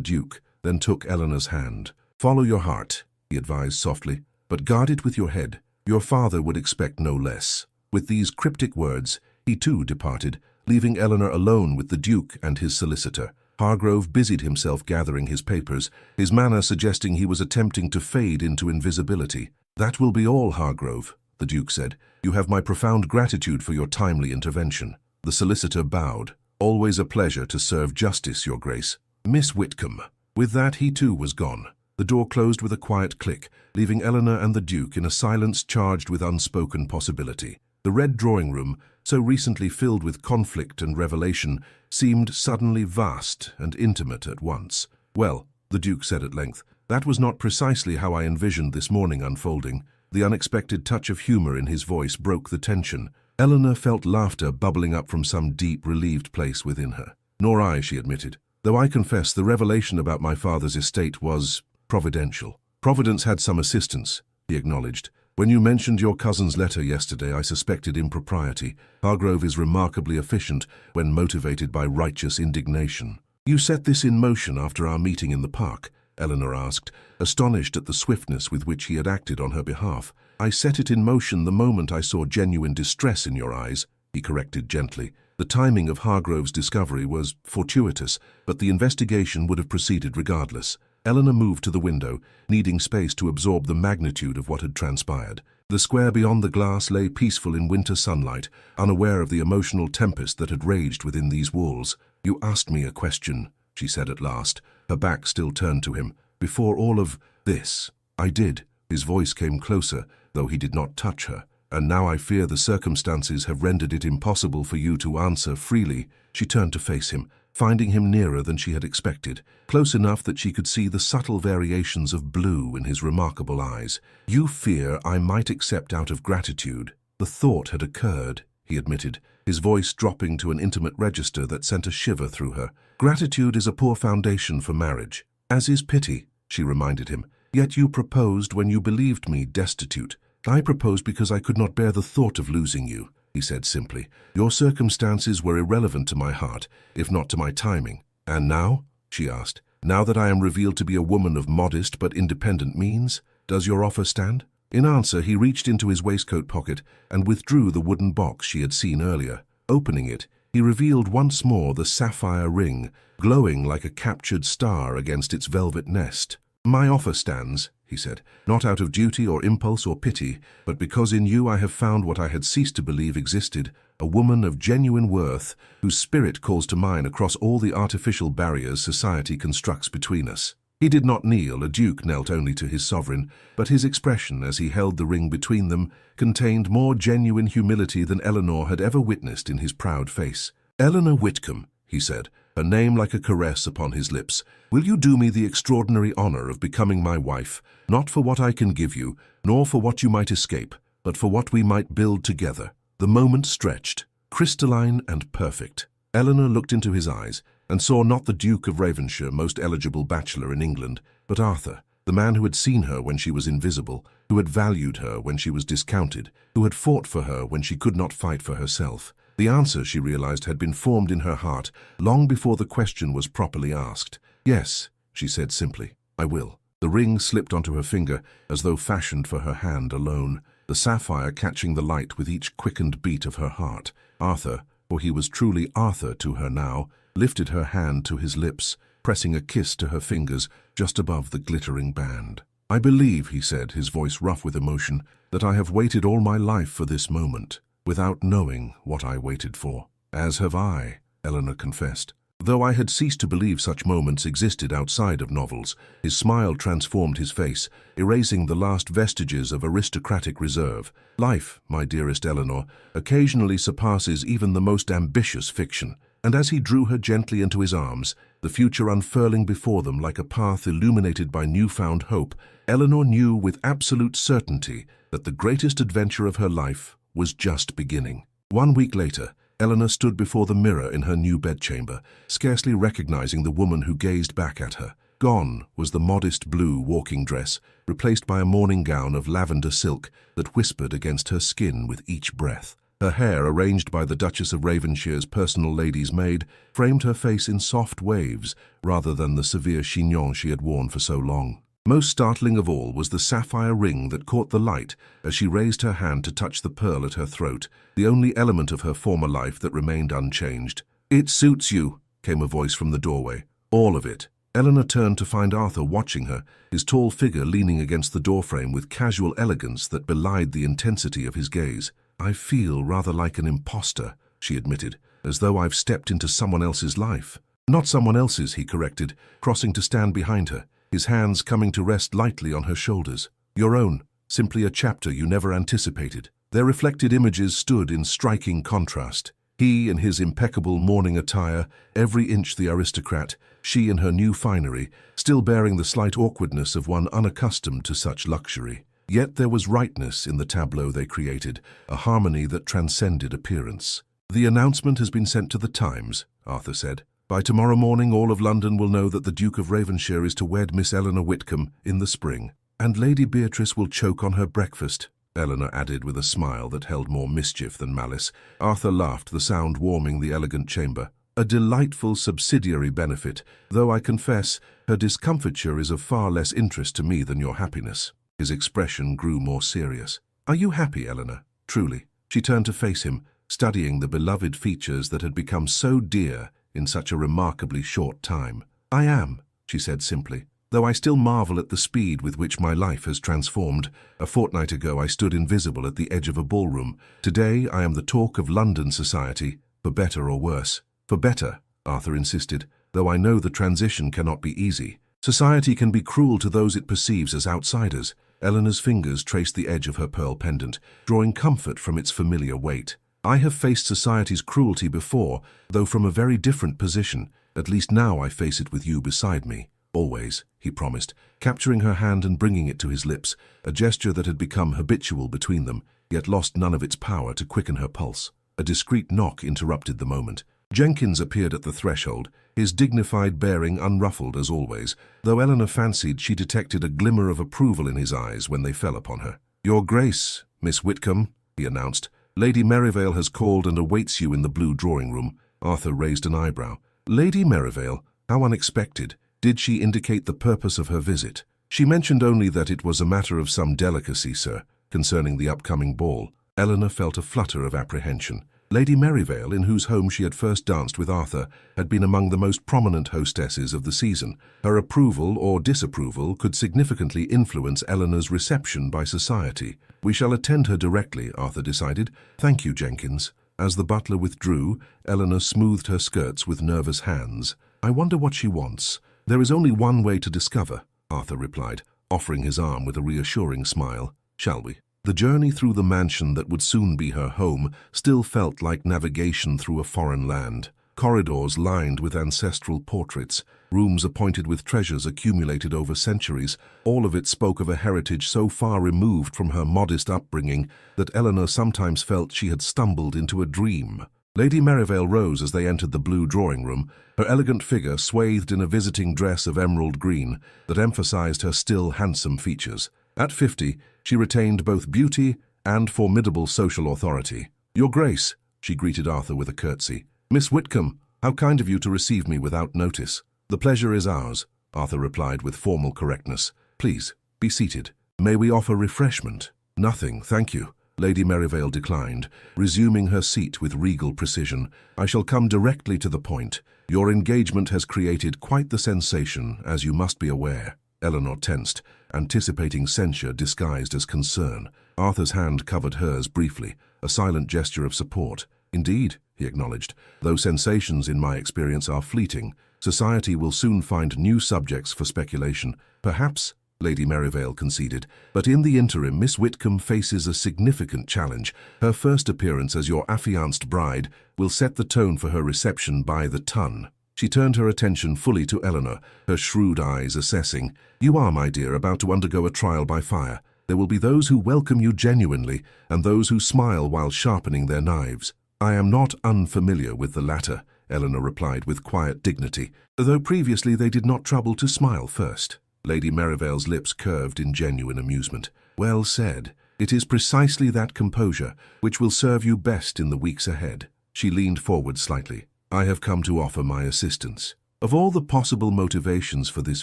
Duke, then took Eleanor's hand. "Follow your heart," he advised softly, "but guard it with your head. Your father would expect no less." With these cryptic words, he too departed, leaving Eleanor alone with the Duke and his solicitor. Hargrove busied himself gathering his papers, his manner suggesting he was attempting to fade into invisibility. "That will be all, Hargrove," the Duke said. "You have my profound gratitude for your timely intervention." The solicitor bowed. "Always a pleasure to serve justice, Your Grace." "Miss Whitcomb." With that, he too was gone. The door closed with a quiet click, leaving Eleanor and the Duke in a silence charged with unspoken possibility. The red drawing room, so recently filled with conflict and revelation, seemed suddenly vast and intimate at once. "Well," the Duke said at length, "that was not precisely how I envisioned this morning unfolding." The unexpected touch of humor in his voice broke the tension. Eleanor felt laughter bubbling up from some deep, relieved place within her. "Nor I," she admitted, "though I confess the revelation about my father's estate was providential." "Providence had some assistance," he acknowledged. "When you mentioned your cousin's letter yesterday, I suspected impropriety. Hargrove is remarkably efficient when motivated by righteous indignation." "You set this in motion after our meeting in the park?" Eleanor asked, astonished at the swiftness with which he had acted on her behalf. "I set it in motion the moment I saw genuine distress in your eyes," he corrected gently. "The timing of Hargrove's discovery was fortuitous, but the investigation would have proceeded regardless." Eleanor moved to the window, needing space to absorb the magnitude of what had transpired. The square beyond the glass lay peaceful in winter sunlight, unaware of the emotional tempest that had raged within these walls. "You asked me a question," she said at last, her back still turned to him. "Before all of this." "I did." His voice came closer, though he did not touch her. "And now I fear the circumstances have rendered it impossible for you to answer freely." She turned to face him, finding him nearer than she had expected, close enough that she could see the subtle variations of blue in his remarkable eyes. "You fear I might accept out of gratitude." "The thought had occurred," he admitted, his voice dropping to an intimate register that sent a shiver through her. "Gratitude is a poor foundation for marriage." "As is pity," she reminded him. "Yet you proposed when you believed me destitute." "I proposed because I could not bear the thought of losing you." he said simply. Your circumstances were irrelevant to my heart, if not to my timing. And now? She asked. Now that I am revealed to be a woman of modest but independent means, does your offer stand? In answer, he reached into his waistcoat pocket and withdrew the wooden box she had seen earlier. Opening it, he revealed once more the sapphire ring, glowing like a captured star against its velvet nest. My offer stands, he said, not out of duty or impulse or pity, but because in you I have found what I had ceased to believe existed, a woman of genuine worth, whose spirit calls to mine across all the artificial barriers society constructs between us. He did not kneel, a duke knelt only to his sovereign, but his expression as he held the ring between them contained more genuine humility than Eleanor had ever witnessed in his proud face. Eleanor Whitcomb, he said, her name like a caress upon his lips, will you do me the extraordinary honor of becoming my wife, not for what I can give you, nor for what you might escape, but for what we might build together? The moment stretched, crystalline and perfect. Eleanor looked into his eyes and saw not the Duke of Ravenshire, most eligible bachelor in England, but Arthur, the man who had seen her when she was invisible, who had valued her when she was discounted, who had fought for her when she could not fight for herself. The answer, she realized, had been formed in her heart long before the question was properly asked. Yes, she said simply, I will. The ring slipped onto her finger as though fashioned for her hand alone, the sapphire catching the light with each quickened beat of her heart. Arthur, for he was truly Arthur to her now, lifted her hand to his lips, pressing a kiss to her fingers just above the glittering band. I believe, he said, his voice rough with emotion, that I have waited all my life for this moment, without knowing what I waited for. As have I, Eleanor confessed. Though I had ceased to believe such moments existed outside of novels, his smile transformed his face, erasing the last vestiges of aristocratic reserve. Life, my dearest Eleanor, occasionally surpasses even the most ambitious fiction. And as he drew her gently into his arms, the future unfurling before them like a path illuminated by newfound hope, Eleanor knew with absolute certainty that the greatest adventure of her life was just beginning. 1 week later, Eleanor stood before the mirror in her new bedchamber, scarcely recognizing the woman who gazed back at her. Gone was the modest blue walking dress, replaced by a morning gown of lavender silk that whispered against her skin with each breath. Her hair, arranged by the Duchess of Ravenshire's personal lady's maid, framed her face in soft waves rather than the severe chignon she had worn for so long. Most startling of all was the sapphire ring that caught the light as she raised her hand to touch the pearl at her throat, the only element of her former life that remained unchanged. It suits you, came a voice from the doorway. All of it. Eleanor turned to find Arthur watching her, his tall figure leaning against the doorframe with casual elegance that belied the intensity of his gaze. I feel rather like an imposter, she admitted, as though I've stepped into someone else's life. Not someone else's, he corrected, crossing to stand behind her, his hands coming to rest lightly on her shoulders. Your own, simply a chapter you never anticipated. Their reflected images stood in striking contrast. He in his impeccable morning attire, every inch the aristocrat, she in her new finery, still bearing the slight awkwardness of one unaccustomed to such luxury. Yet there was rightness in the tableau they created, a harmony that transcended appearance. The announcement has been sent to the Times, Arthur said. By tomorrow morning all of London will know that the Duke of Ravenshire is to wed Miss Eleanor Whitcomb in the spring. And Lady Beatrice will choke on her breakfast, Eleanor added with a smile that held more mischief than malice. Arthur laughed, the sound warming the elegant chamber. A delightful subsidiary benefit, though I confess her discomfiture is of far less interest to me than your happiness. His expression grew more serious. Are you happy, Eleanor? Truly. She turned to face him, studying the beloved features that had become so dear in such a remarkably short time. I am, she said simply, though I still marvel at the speed with which my life has transformed. A fortnight ago I stood invisible at the edge of a ballroom. Today I am the talk of London society, for better or worse. For better, Arthur insisted, though I know the transition cannot be easy. Society can be cruel to those it perceives as outsiders. Eleanor's fingers traced the edge of her pearl pendant, drawing comfort from its familiar weight. I have faced society's cruelty before, though from a very different position. At least now I face it with you beside me. Always, he promised, capturing her hand and bringing it to his lips, a gesture that had become habitual between them, yet lost none of its power to quicken her pulse. A discreet knock interrupted the moment. Jenkins appeared at the threshold, his dignified bearing unruffled as always, though Eleanor fancied she detected a glimmer of approval in his eyes when they fell upon her. Your Grace, Miss Whitcomb, he announced, Lady Merivale has called and awaits you in the blue drawing-room. Arthur raised an eyebrow. Lady Merivale? How unexpected. Did she indicate the purpose of her visit? She mentioned only that it was a matter of some delicacy, sir, concerning the upcoming ball. Eleanor felt a flutter of apprehension. Lady Merivale, in whose home she had first danced with Arthur, had been among the most prominent hostesses of the season. Her approval or disapproval could significantly influence Eleanor's reception by society. We shall attend her directly, Arthur decided. Thank you, Jenkins. As the butler withdrew, Eleanor smoothed her skirts with nervous hands. I wonder what she wants. There is only one way to discover, Arthur replied, offering his arm with a reassuring smile. Shall we? The journey through the mansion that would soon be her home still felt like navigation through a foreign land. Corridors lined with ancestral portraits, rooms appointed with treasures accumulated over centuries, all of it spoke of a heritage so far removed from her modest upbringing that Eleanor sometimes felt she had stumbled into a dream. Lady Merivale rose as they entered the blue drawing-room, her elegant figure swathed in a visiting dress of emerald green that emphasized her still handsome features. At 50, she retained both beauty and formidable social authority. Your Grace, she greeted Arthur with a curtsy. Miss Whitcomb, how kind of you to receive me without notice. The pleasure is ours, Arthur replied with formal correctness. Please, be seated. May we offer refreshment? Nothing, thank you. Lady Merivale declined, resuming her seat with regal precision. I shall come directly to the point. Your engagement has created quite the sensation, as you must be aware. Eleanor tensed, anticipating censure disguised as concern. Arthur's hand covered hers briefly, a silent gesture of support. Indeed, he acknowledged, though sensations in my experience are fleeting, society will soon find new subjects for speculation. Perhaps, Lady Merivale conceded, but in the interim Miss Whitcomb faces a significant challenge. Her first appearance as your affianced bride will set the tone for her reception by the ton. She turned her attention fully to Eleanor, her shrewd eyes assessing. You are, my dear, about to undergo a trial by fire. There will be those who welcome you genuinely, and those who smile while sharpening their knives. I am not unfamiliar with the latter, Eleanor replied with quiet dignity, though previously they did not trouble to smile first. Lady Merivale's lips curved in genuine amusement. Well said. It is precisely that composure which will serve you best in the weeks ahead. She leaned forward slightly. I have come to offer my assistance. Of all the possible motivations for this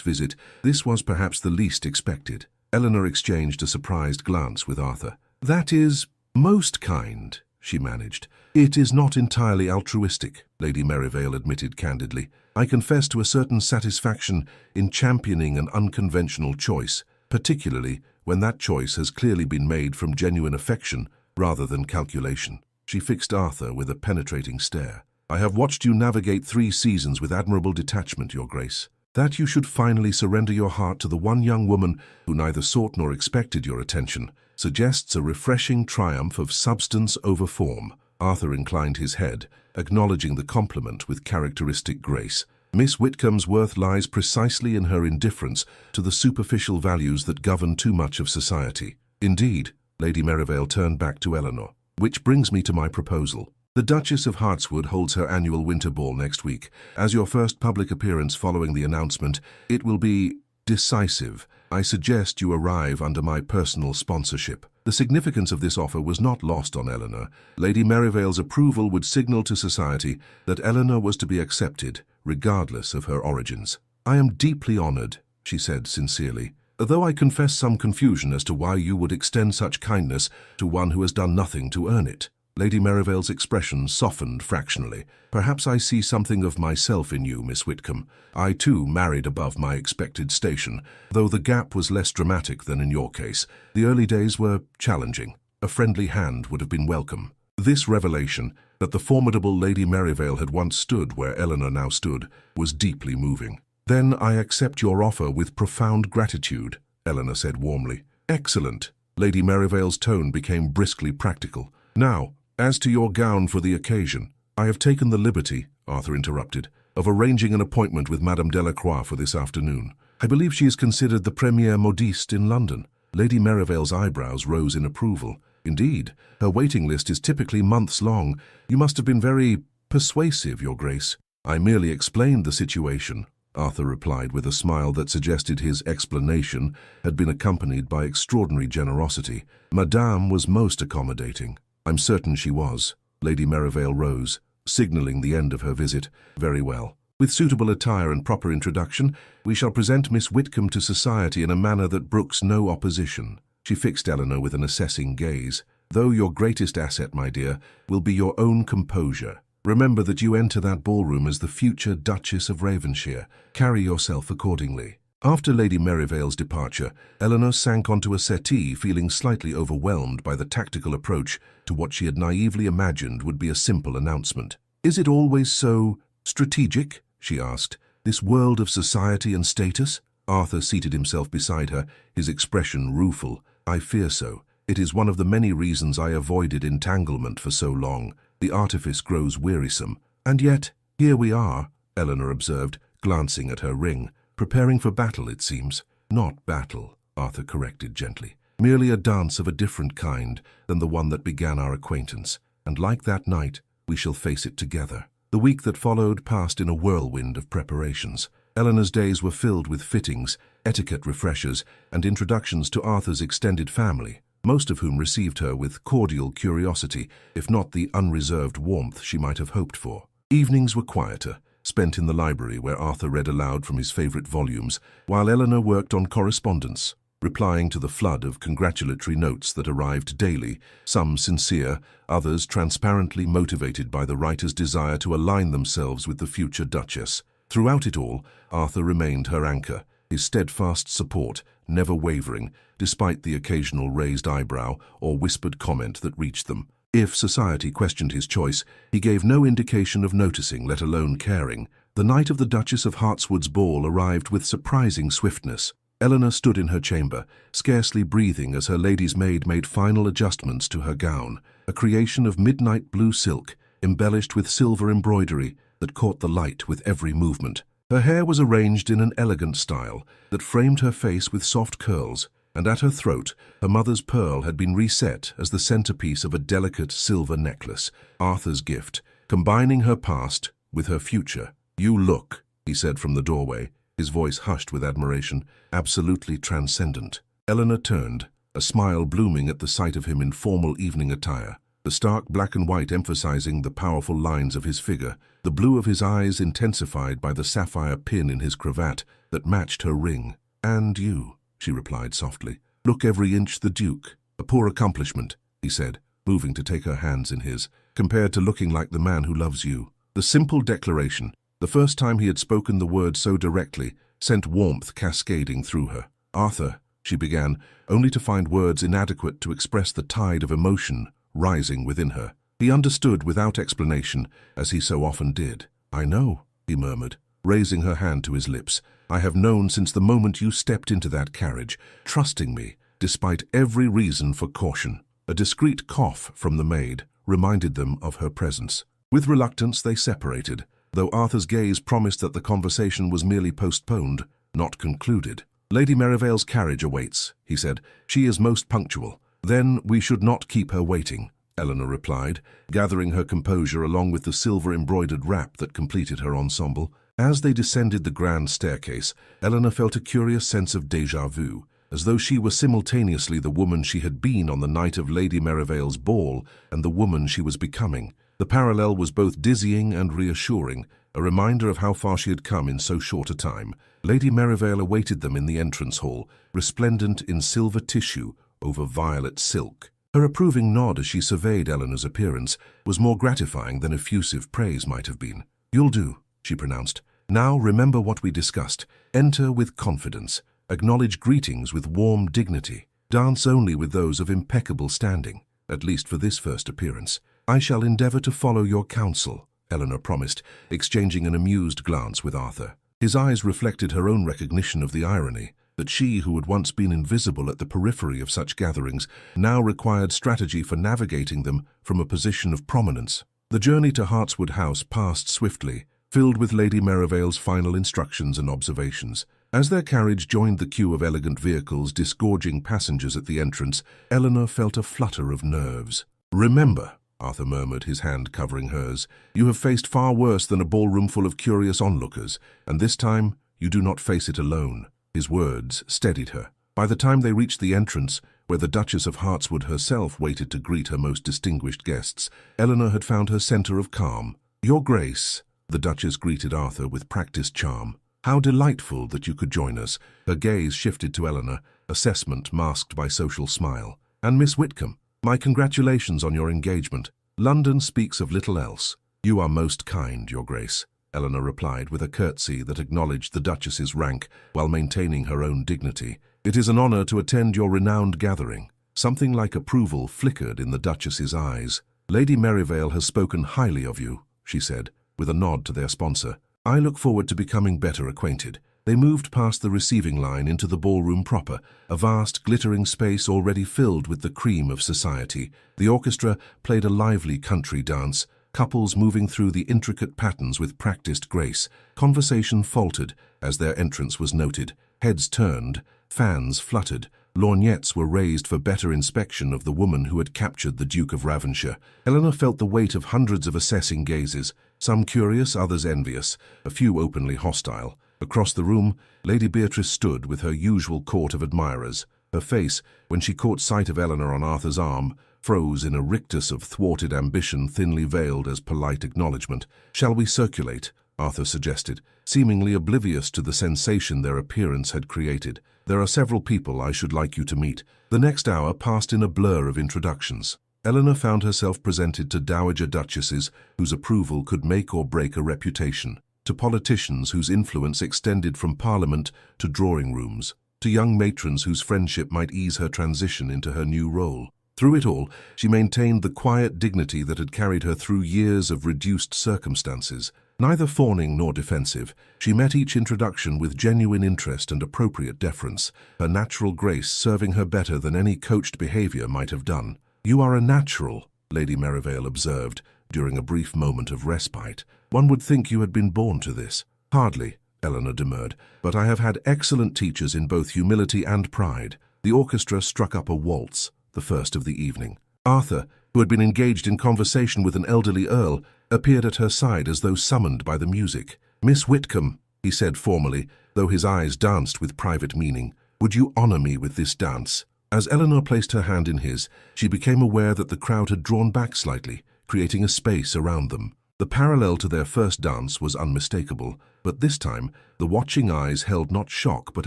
visit, this was perhaps the least expected. Eleanor exchanged a surprised glance with Arthur. That is most kind, she managed. It is not entirely altruistic, Lady Merivale admitted candidly. I confess to a certain satisfaction in championing an unconventional choice, particularly when that choice has clearly been made from genuine affection rather than calculation. She fixed Arthur with a penetrating stare. I have watched you navigate 3 seasons with admirable detachment, Your Grace. That you should finally surrender your heart to the one young woman who neither sought nor expected your attention suggests a refreshing triumph of substance over form. Arthur inclined his head, acknowledging the compliment with characteristic grace. Miss Whitcomb's worth lies precisely in her indifference to the superficial values that govern too much of society. Indeed, Lady Merivale turned back to Eleanor. Which brings me to my proposal. The Duchess of Hartswood holds her annual winter ball next week. As your first public appearance following the announcement, it will be decisive. I suggest you arrive under my personal sponsorship. The significance of this offer was not lost on Eleanor. Lady Merivale's approval would signal to society that Eleanor was to be accepted, regardless of her origins. I am deeply honored, she said sincerely, though I confess some confusion as to why you would extend such kindness to one who has done nothing to earn it. Lady Merivale's expression softened fractionally. Perhaps I see something of myself in you, Miss Whitcomb. I, too, married above my expected station, though the gap was less dramatic than in your case. The early days were challenging. A friendly hand would have been welcome. This revelation, that the formidable Lady Merivale had once stood where Eleanor now stood, was deeply moving. Then I accept your offer with profound gratitude, Eleanor said warmly. Excellent. Lady Merivale's tone became briskly practical. Now, as to your gown for the occasion, I have taken the liberty, Arthur interrupted, of arranging an appointment with Madame Delacroix for this afternoon. I believe she is considered the première modiste in London. Lady Merivale's eyebrows rose in approval. Indeed, her waiting list is typically months long. You must have been very persuasive, Your Grace. I merely explained the situation, Arthur replied with a smile that suggested his explanation had been accompanied by extraordinary generosity. Madame was most accommodating. I'm certain she was. Lady Merivale rose, signalling the end of her visit. Very well. With suitable attire and proper introduction, we shall present Miss Whitcomb to society in a manner that brooks no opposition. She fixed Eleanor with an assessing gaze. Though your greatest asset, my dear, will be your own composure. Remember that you enter that ballroom as the future Duchess of Ravenshire. Carry yourself accordingly. After Lady Merivale's departure, Eleanor sank onto a settee, feeling slightly overwhelmed by the tactical approach to what she had naively imagined would be a simple announcement. Is it always so strategic? She asked. This world of society and status? Arthur seated himself beside her, his expression rueful. I fear so. It is one of the many reasons I avoided entanglement for so long. The artifice grows wearisome. And yet, here we are, Eleanor observed, glancing at her ring. Preparing for battle, it seems. Not battle, Arthur corrected gently. Merely a dance of a different kind than the one that began our acquaintance. And like that night, we shall face it together. The week that followed passed in a whirlwind of preparations. Eleanor's days were filled with fittings, etiquette refreshers, and introductions to Arthur's extended family, most of whom received her with cordial curiosity, if not the unreserved warmth she might have hoped for. Evenings were quieter, spent in the library where Arthur read aloud from his favorite volumes, while Eleanor worked on correspondence, replying to the flood of congratulatory notes that arrived daily, some sincere, others transparently motivated by the writer's desire to align themselves with the future Duchess. Throughout it all, Arthur remained her anchor, his steadfast support never wavering, despite the occasional raised eyebrow or whispered comment that reached them. If society questioned his choice, he gave no indication of noticing, let alone caring. The night of the Duchess of Hartswood's ball arrived with surprising swiftness. Eleanor stood in her chamber, scarcely breathing as her lady's maid made final adjustments to her gown, a creation of midnight blue silk, embellished with silver embroidery that caught the light with every movement. Her hair was arranged in an elegant style that framed her face with soft curls, and at her throat, her mother's pearl had been reset as the centerpiece of a delicate silver necklace, Arthur's gift, combining her past with her future. You look, he said from the doorway, his voice hushed with admiration, absolutely transcendent. Eleanor turned, a smile blooming at the sight of him in formal evening attire, the stark black and white emphasizing the powerful lines of his figure, the blue of his eyes intensified by the sapphire pin in his cravat that matched her ring. And you, she replied softly, look every inch the Duke. A poor accomplishment, he said, moving to take her hands in his, compared to looking like the man who loves you. The simple declaration, the first time he had spoken the word so directly, sent warmth cascading through her. Arthur, she began, only to find words inadequate to express the tide of emotion rising within her. He understood without explanation, as he so often did. I know, he murmured, raising her hand to his lips. I have known since the moment you stepped into that carriage, trusting me, despite every reason for caution. A discreet cough from the maid reminded them of her presence. With reluctance they separated, though Arthur's gaze promised that the conversation was merely postponed, not concluded. Lady Merivale's carriage awaits, he said. She is most punctual. Then we should not keep her waiting, Eleanor replied, gathering her composure along with the silver-embroidered wrap that completed her ensemble. As they descended the grand staircase, Eleanor felt a curious sense of déjà vu, as though she were simultaneously the woman she had been on the night of Lady Merivale's ball and the woman she was becoming. The parallel was both dizzying and reassuring, a reminder of how far she had come in so short a time. Lady Merivale awaited them in the entrance hall, resplendent in silver tissue over violet silk. Her approving nod as she surveyed Eleanor's appearance was more gratifying than effusive praise might have been. You'll do, she pronounced. Now remember what we discussed. Enter with confidence. Acknowledge greetings with warm dignity. Dance only with those of impeccable standing, at least for this first appearance. I shall endeavor to follow your counsel, Eleanor promised, exchanging an amused glance with Arthur. His eyes reflected her own recognition of the irony, that she who had once been invisible at the periphery of such gatherings now required strategy for navigating them from a position of prominence. The journey to Hartswood House passed swiftly, filled with Lady Merivale's final instructions and observations. As their carriage joined the queue of elegant vehicles disgorging passengers at the entrance, Eleanor felt a flutter of nerves. Remember, Arthur murmured, his hand covering hers, you have faced far worse than a ballroom full of curious onlookers, and this time you do not face it alone. His words steadied her. By the time they reached the entrance, Where the Duchess of Hertford herself waited to greet her most distinguished guests, Eleanor had found her center of calm. "Your Grace," the Duchess greeted Arthur with practiced charm. "How delightful that you could join us." Her gaze shifted to Eleanor, assessment masked by social smile. "And Miss Whitcomb, my congratulations on your engagement. London speaks of little else." "You are most kind, Your Grace," Eleanor replied with a curtsy that acknowledged the Duchess's rank while maintaining her own dignity. "It is an honor to attend your renowned gathering." Something like approval flickered in the Duchess's eyes. "Lady Merivale has spoken highly of you," she said, with a nod to their sponsor. "I look forward to becoming better acquainted." They moved past the receiving line into the ballroom proper, a vast, glittering space already filled with the cream of society. The orchestra played a lively country dance, couples moving through the intricate patterns with practiced grace. Conversation faltered as their entrance was noted. Heads turned, fans fluttered, lorgnettes were raised for better inspection of the woman who had captured the Duke of Ravensshire. Eleanor felt the weight of hundreds of assessing gazes, some curious, others envious, a few openly hostile. Across the room, Lady Beatrice stood with her usual court of admirers. Her face, when she caught sight of Eleanor on Arthur's arm, froze in a rictus of thwarted ambition thinly veiled as polite acknowledgement. "Shall we circulate?" Arthur suggested, seemingly oblivious to the sensation their appearance had created. "There are several people I should like you to meet." The next hour passed in a blur of introductions. Eleanor found herself presented to dowager duchesses whose approval could make or break a reputation, to politicians whose influence extended from parliament to drawing rooms, to young matrons whose friendship might ease her transition into her new role. Through it all, she maintained the quiet dignity that had carried her through years of reduced circumstances. Neither fawning nor defensive, she met each introduction with genuine interest and appropriate deference, her natural grace serving her better than any coached behavior might have done. "You are a natural," Lady Merivale observed, during a brief moment of respite. "One would think you had been born to this." "Hardly," Eleanor demurred, "but I have had excellent teachers in both humility and pride." The orchestra struck up a waltz, the first of the evening. Arthur, who had been engaged in conversation with an elderly earl, appeared at her side as though summoned by the music. "Miss Whitcomb," he said formally, though his eyes danced with private meaning, "would you honor me with this dance?" As Eleanor placed her hand in his, she became aware that the crowd had drawn back slightly, creating a space around them. The parallel to their first dance was unmistakable, but this time the watching eyes held not shock but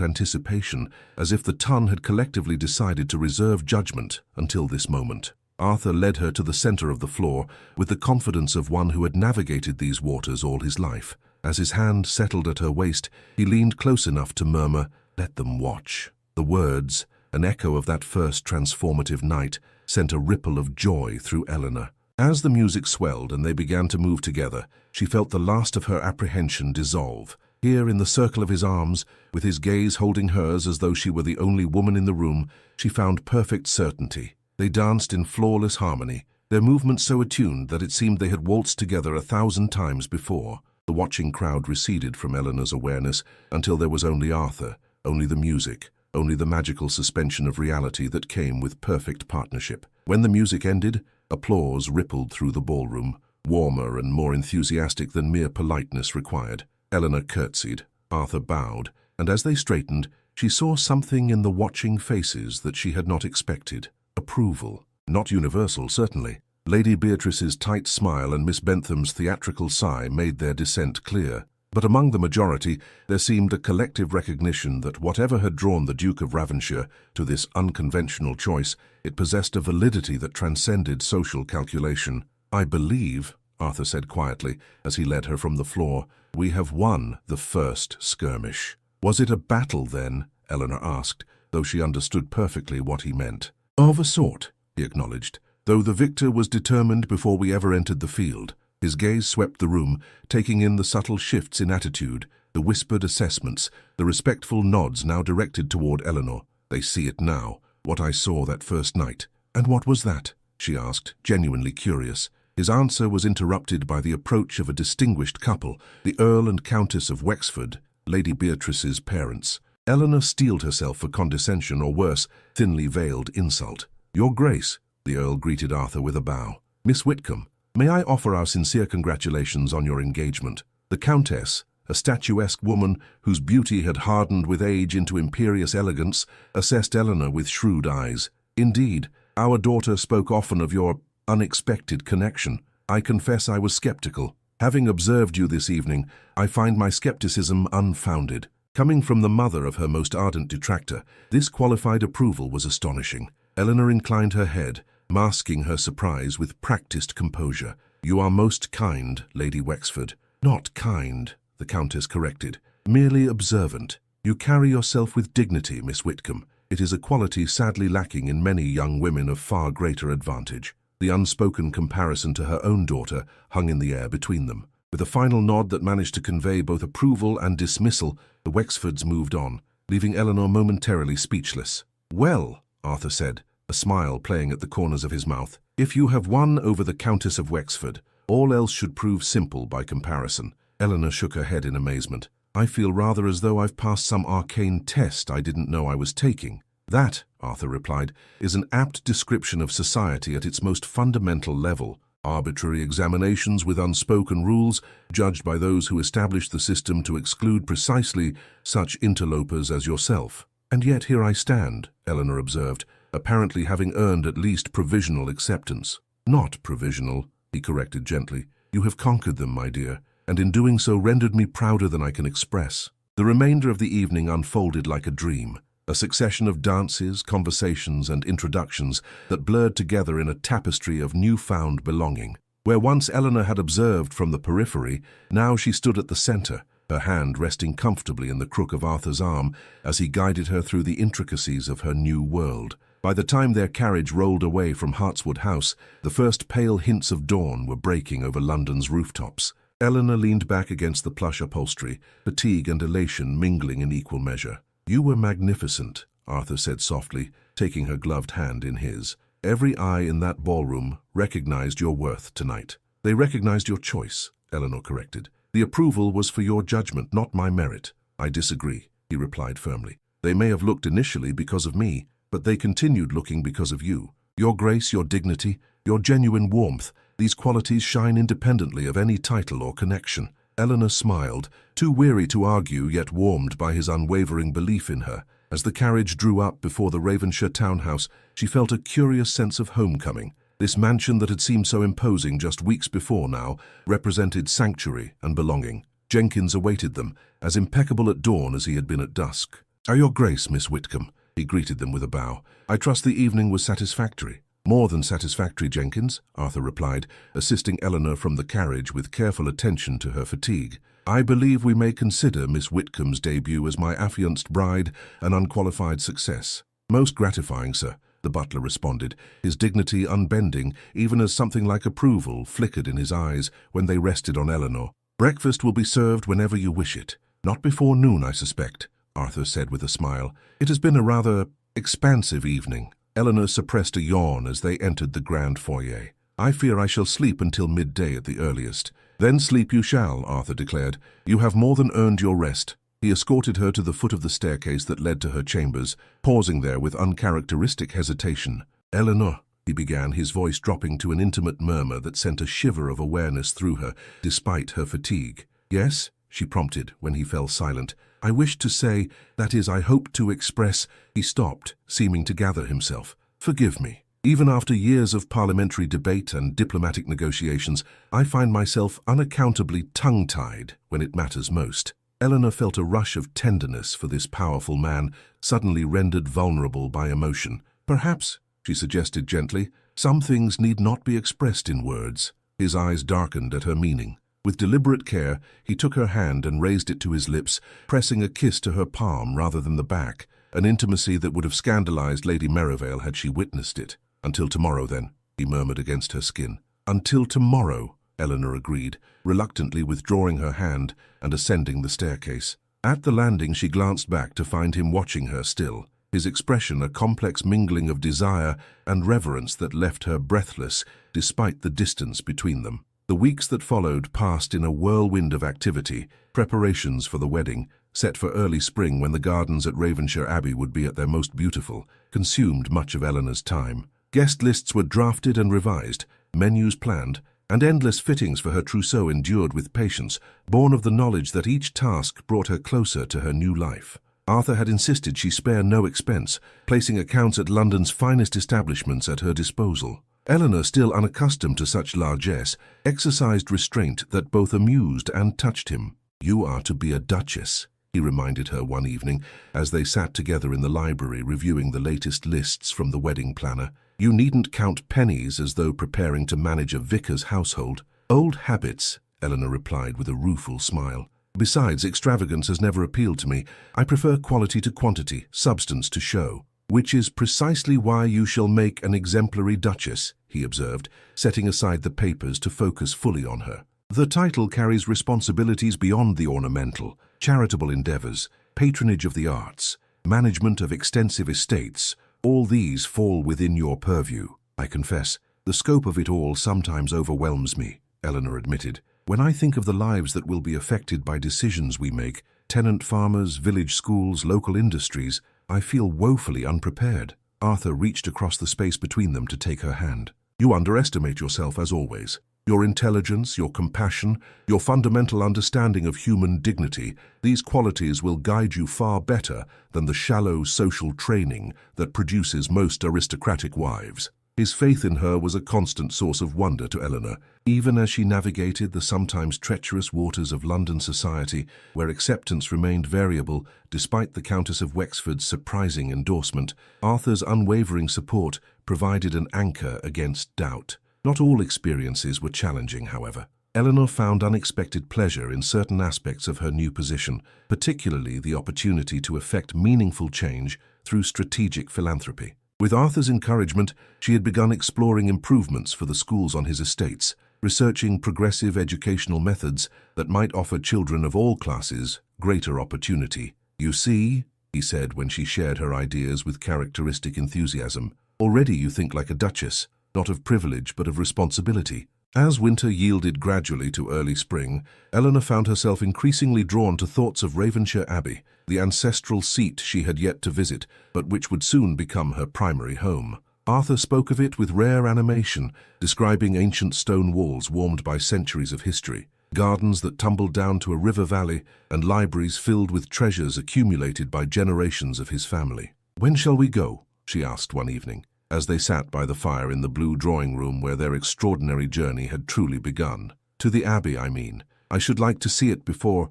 anticipation, as if the ton had collectively decided to reserve judgment until this moment. Arthur led her to the center of the floor with the confidence of one who had navigated these waters all his life. As his hand settled at her waist, he leaned close enough to murmur, "Let them watch." The words, an echo of that first transformative night, sent a ripple of joy through Eleanor. As the music swelled and they began to move together, she felt the last of her apprehension dissolve. Here in the circle of his arms, with his gaze holding hers as though she were the only woman in the room, she found perfect certainty. They danced in flawless harmony, their movements so attuned that it seemed they had waltzed together 1,000 times before. The watching crowd receded from Eleanor's awareness until there was only Arthur, only the music, only the magical suspension of reality that came with perfect partnership. When the music ended, applause rippled through the ballroom, warmer and more enthusiastic than mere politeness required. Eleanor curtsied, Arthur bowed, and as they straightened, she saw something in the watching faces that she had not expected. Approval. Not universal, certainly. Lady Beatrice's tight smile and Miss Bentham's theatrical sigh made their dissent clear. But among the majority, there seemed a collective recognition that whatever had drawn the Duke of Ravensshire to this unconventional choice, it possessed a validity that transcended social calculation. "I believe," Arthur said quietly, as he led her from the floor, "we have won the first skirmish." "Was it a battle, then?" Eleanor asked, though she understood perfectly what he meant. "Of a sort," he acknowledged, "though the victor was determined before we ever entered the field." His gaze swept the room, taking in the subtle shifts in attitude, the whispered assessments, the respectful nods now directed toward Eleanor. "They see it now, what I saw that first night." "And what was that?" she asked, genuinely curious. His answer was interrupted by the approach of a distinguished couple, the Earl and Countess of Wexford, Lady Beatrice's parents. Eleanor steeled herself for condescension or worse, thinly veiled insult. "Your Grace," the Earl greeted Arthur with a bow. "Miss Whitcomb, may I offer our sincere congratulations on your engagement." The Countess, a statuesque woman whose beauty had hardened with age into imperious elegance, assessed Eleanor with shrewd eyes. Indeed, our daughter spoke often of your unexpected connection. I confess I was skeptical. Having observed you this evening, I find my skepticism unfounded. Coming from the mother of her most ardent detractor, this qualified approval was astonishing. Eleanor inclined her head, masking her surprise with practiced composure. You are most kind, Lady Wexford. Not kind, the Countess corrected. Merely observant. You carry yourself with dignity, Miss Whitcomb. It is a quality sadly lacking in many young women of far greater advantage. The unspoken comparison to her own daughter hung in the air between them. With a final nod that managed to convey both approval and dismissal, the Wexfords moved on, leaving Eleanor momentarily speechless. Well, Arthur said, a smile playing at the corners of his mouth, if you have won over the Countess of Wexford, all else should prove simple by comparison. Eleanor shook her head in amazement. I feel rather as though I've passed some arcane test I didn't know I was taking. That, Arthur replied, is an apt description of society at its most fundamental level. Arbitrary examinations with unspoken rules, judged by those who established the system to exclude precisely such interlopers as yourself. And yet here I stand, Eleanor observed, apparently having earned at least provisional acceptance. Not provisional, he corrected gently. You have conquered them, my dear, and in doing so rendered me prouder than I can express. The remainder of the evening unfolded like a dream, a succession of dances, conversations, and introductions that blurred together in a tapestry of newfound belonging. Where once Eleanor had observed from the periphery, now she stood at the center, her hand resting comfortably in the crook of Arthur's arm as he guided her through the intricacies of her new world. By the time their carriage rolled away from Hartswood House, the first pale hints of dawn were breaking over London's rooftops. Eleanor leaned back against the plush upholstery, fatigue and elation mingling in equal measure. You were magnificent, Arthur said softly, taking her gloved hand in his. Every eye in that ballroom recognized your worth tonight. They recognized your choice, Eleanor corrected. The approval was for your judgment, not my merit. I disagree, he replied firmly. They may have looked initially because of me, but they continued looking because of you. Your grace, your dignity, your genuine warmth, these qualities shine independently of any title or connection. Eleanor smiled, too weary to argue yet warmed by his unwavering belief in her. As the carriage drew up before the Ravenshire townhouse, she felt a curious sense of homecoming. This mansion that had seemed so imposing just weeks before now represented sanctuary and belonging. Jenkins awaited them, as impeccable at dawn as he had been at dusk. Your Grace, Miss Whitcomb, he greeted them with a bow. I trust the evening was satisfactory. More than satisfactory, Jenkins, Arthur replied, assisting Eleanor from the carriage with careful attention to her fatigue. I believe we may consider Miss Whitcomb's debut as my affianced bride an unqualified success. Most gratifying, sir, the butler responded, his dignity unbending, even as something like approval flickered in his eyes when they rested on Eleanor. Breakfast will be served whenever you wish it. Not before noon, I suspect, Arthur said with a smile. It has been a rather expansive evening. Eleanor suppressed a yawn as they entered the grand foyer. I fear I shall sleep until midday at the earliest. Then sleep you shall, Arthur declared. You have more than earned your rest. He escorted her to the foot of the staircase that led to her chambers, pausing there with uncharacteristic hesitation. Eleanor, he began, his voice dropping to an intimate murmur that sent a shiver of awareness through her, despite her fatigue. Yes, she prompted when he fell silent. I wished to say, that is, I hoped to express. He stopped, seeming to gather himself. Forgive me. Even after years of parliamentary debate and diplomatic negotiations, I find myself unaccountably tongue-tied when it matters most. Eleanor felt a rush of tenderness for this powerful man, suddenly rendered vulnerable by emotion. Perhaps, she suggested gently, some things need not be expressed in words. His eyes darkened at her meaning. With deliberate care, he took her hand and raised it to his lips, pressing a kiss to her palm rather than the back, an intimacy that would have scandalized Lady Merivale had she witnessed it. Until tomorrow, then, he murmured against her skin. Until tomorrow, Eleanor agreed, reluctantly withdrawing her hand and ascending the staircase. At the landing, she glanced back to find him watching her still, his expression a complex mingling of desire and reverence that left her breathless despite the distance between them. The weeks that followed passed in a whirlwind of activity, preparations for the wedding, set for early spring when the gardens at Ravenshire Abbey would be at their most beautiful, consumed much of Eleanor's time. Guest lists were drafted and revised, menus planned, and endless fittings for her trousseau endured with patience, born of the knowledge that each task brought her closer to her new life. Arthur had insisted she spare no expense, placing accounts at London's finest establishments at her disposal. Eleanor, still unaccustomed to such largesse, exercised restraint that both amused and touched him. "You are to be a duchess," he reminded her one evening as they sat together in the library reviewing the latest lists from the wedding planner. "You needn't count pennies as though preparing to manage a vicar's household." "Old habits," Eleanor replied with a rueful smile. "Besides, extravagance has never appealed to me. I prefer quality to quantity, substance to show." "Which is precisely why you shall make an exemplary duchess," he observed, setting aside the papers to focus fully on her. "The title carries responsibilities beyond the ornamental: charitable endeavors, patronage of the arts, management of extensive estates. All these fall within your purview." "I confess, the scope of it all sometimes overwhelms me," Eleanor admitted. "When I think of the lives that will be affected by decisions we make, tenant farmers, village schools, local industries, I feel woefully unprepared." Arthur reached across the space between them to take her hand. "You underestimate yourself as always. Your intelligence, your compassion, your fundamental understanding of human dignity, these qualities will guide you far better than the shallow social training that produces most aristocratic wives." His faith in her was a constant source of wonder to Eleanor, even as she navigated the sometimes treacherous waters of London society, where acceptance remained variable despite the Countess of Wexford's surprising endorsement. Arthur's unwavering support provided an anchor against doubt. Not all experiences were challenging, however. Eleanor found unexpected pleasure in certain aspects of her new position, particularly the opportunity to effect meaningful change through strategic philanthropy. With Arthur's encouragement, she had begun exploring improvements for the schools on his estates, researching progressive educational methods that might offer children of all classes greater opportunity. "You see," he said when she shared her ideas with characteristic enthusiasm, "already you think like a duchess, not of privilege but of responsibility." As winter yielded gradually to early spring, Eleanor found herself increasingly drawn to thoughts of Ravenshire Abbey, the ancestral seat she had yet to visit, but which would soon become her primary home. Arthur spoke of it with rare animation, describing ancient stone walls warmed by centuries of history, gardens that tumbled down to a river valley, and libraries filled with treasures accumulated by generations of his family. "When shall we go?" she asked one evening, as they sat by the fire in the blue drawing-room where their extraordinary journey had truly begun. "To the Abbey, I mean. I should like to see it before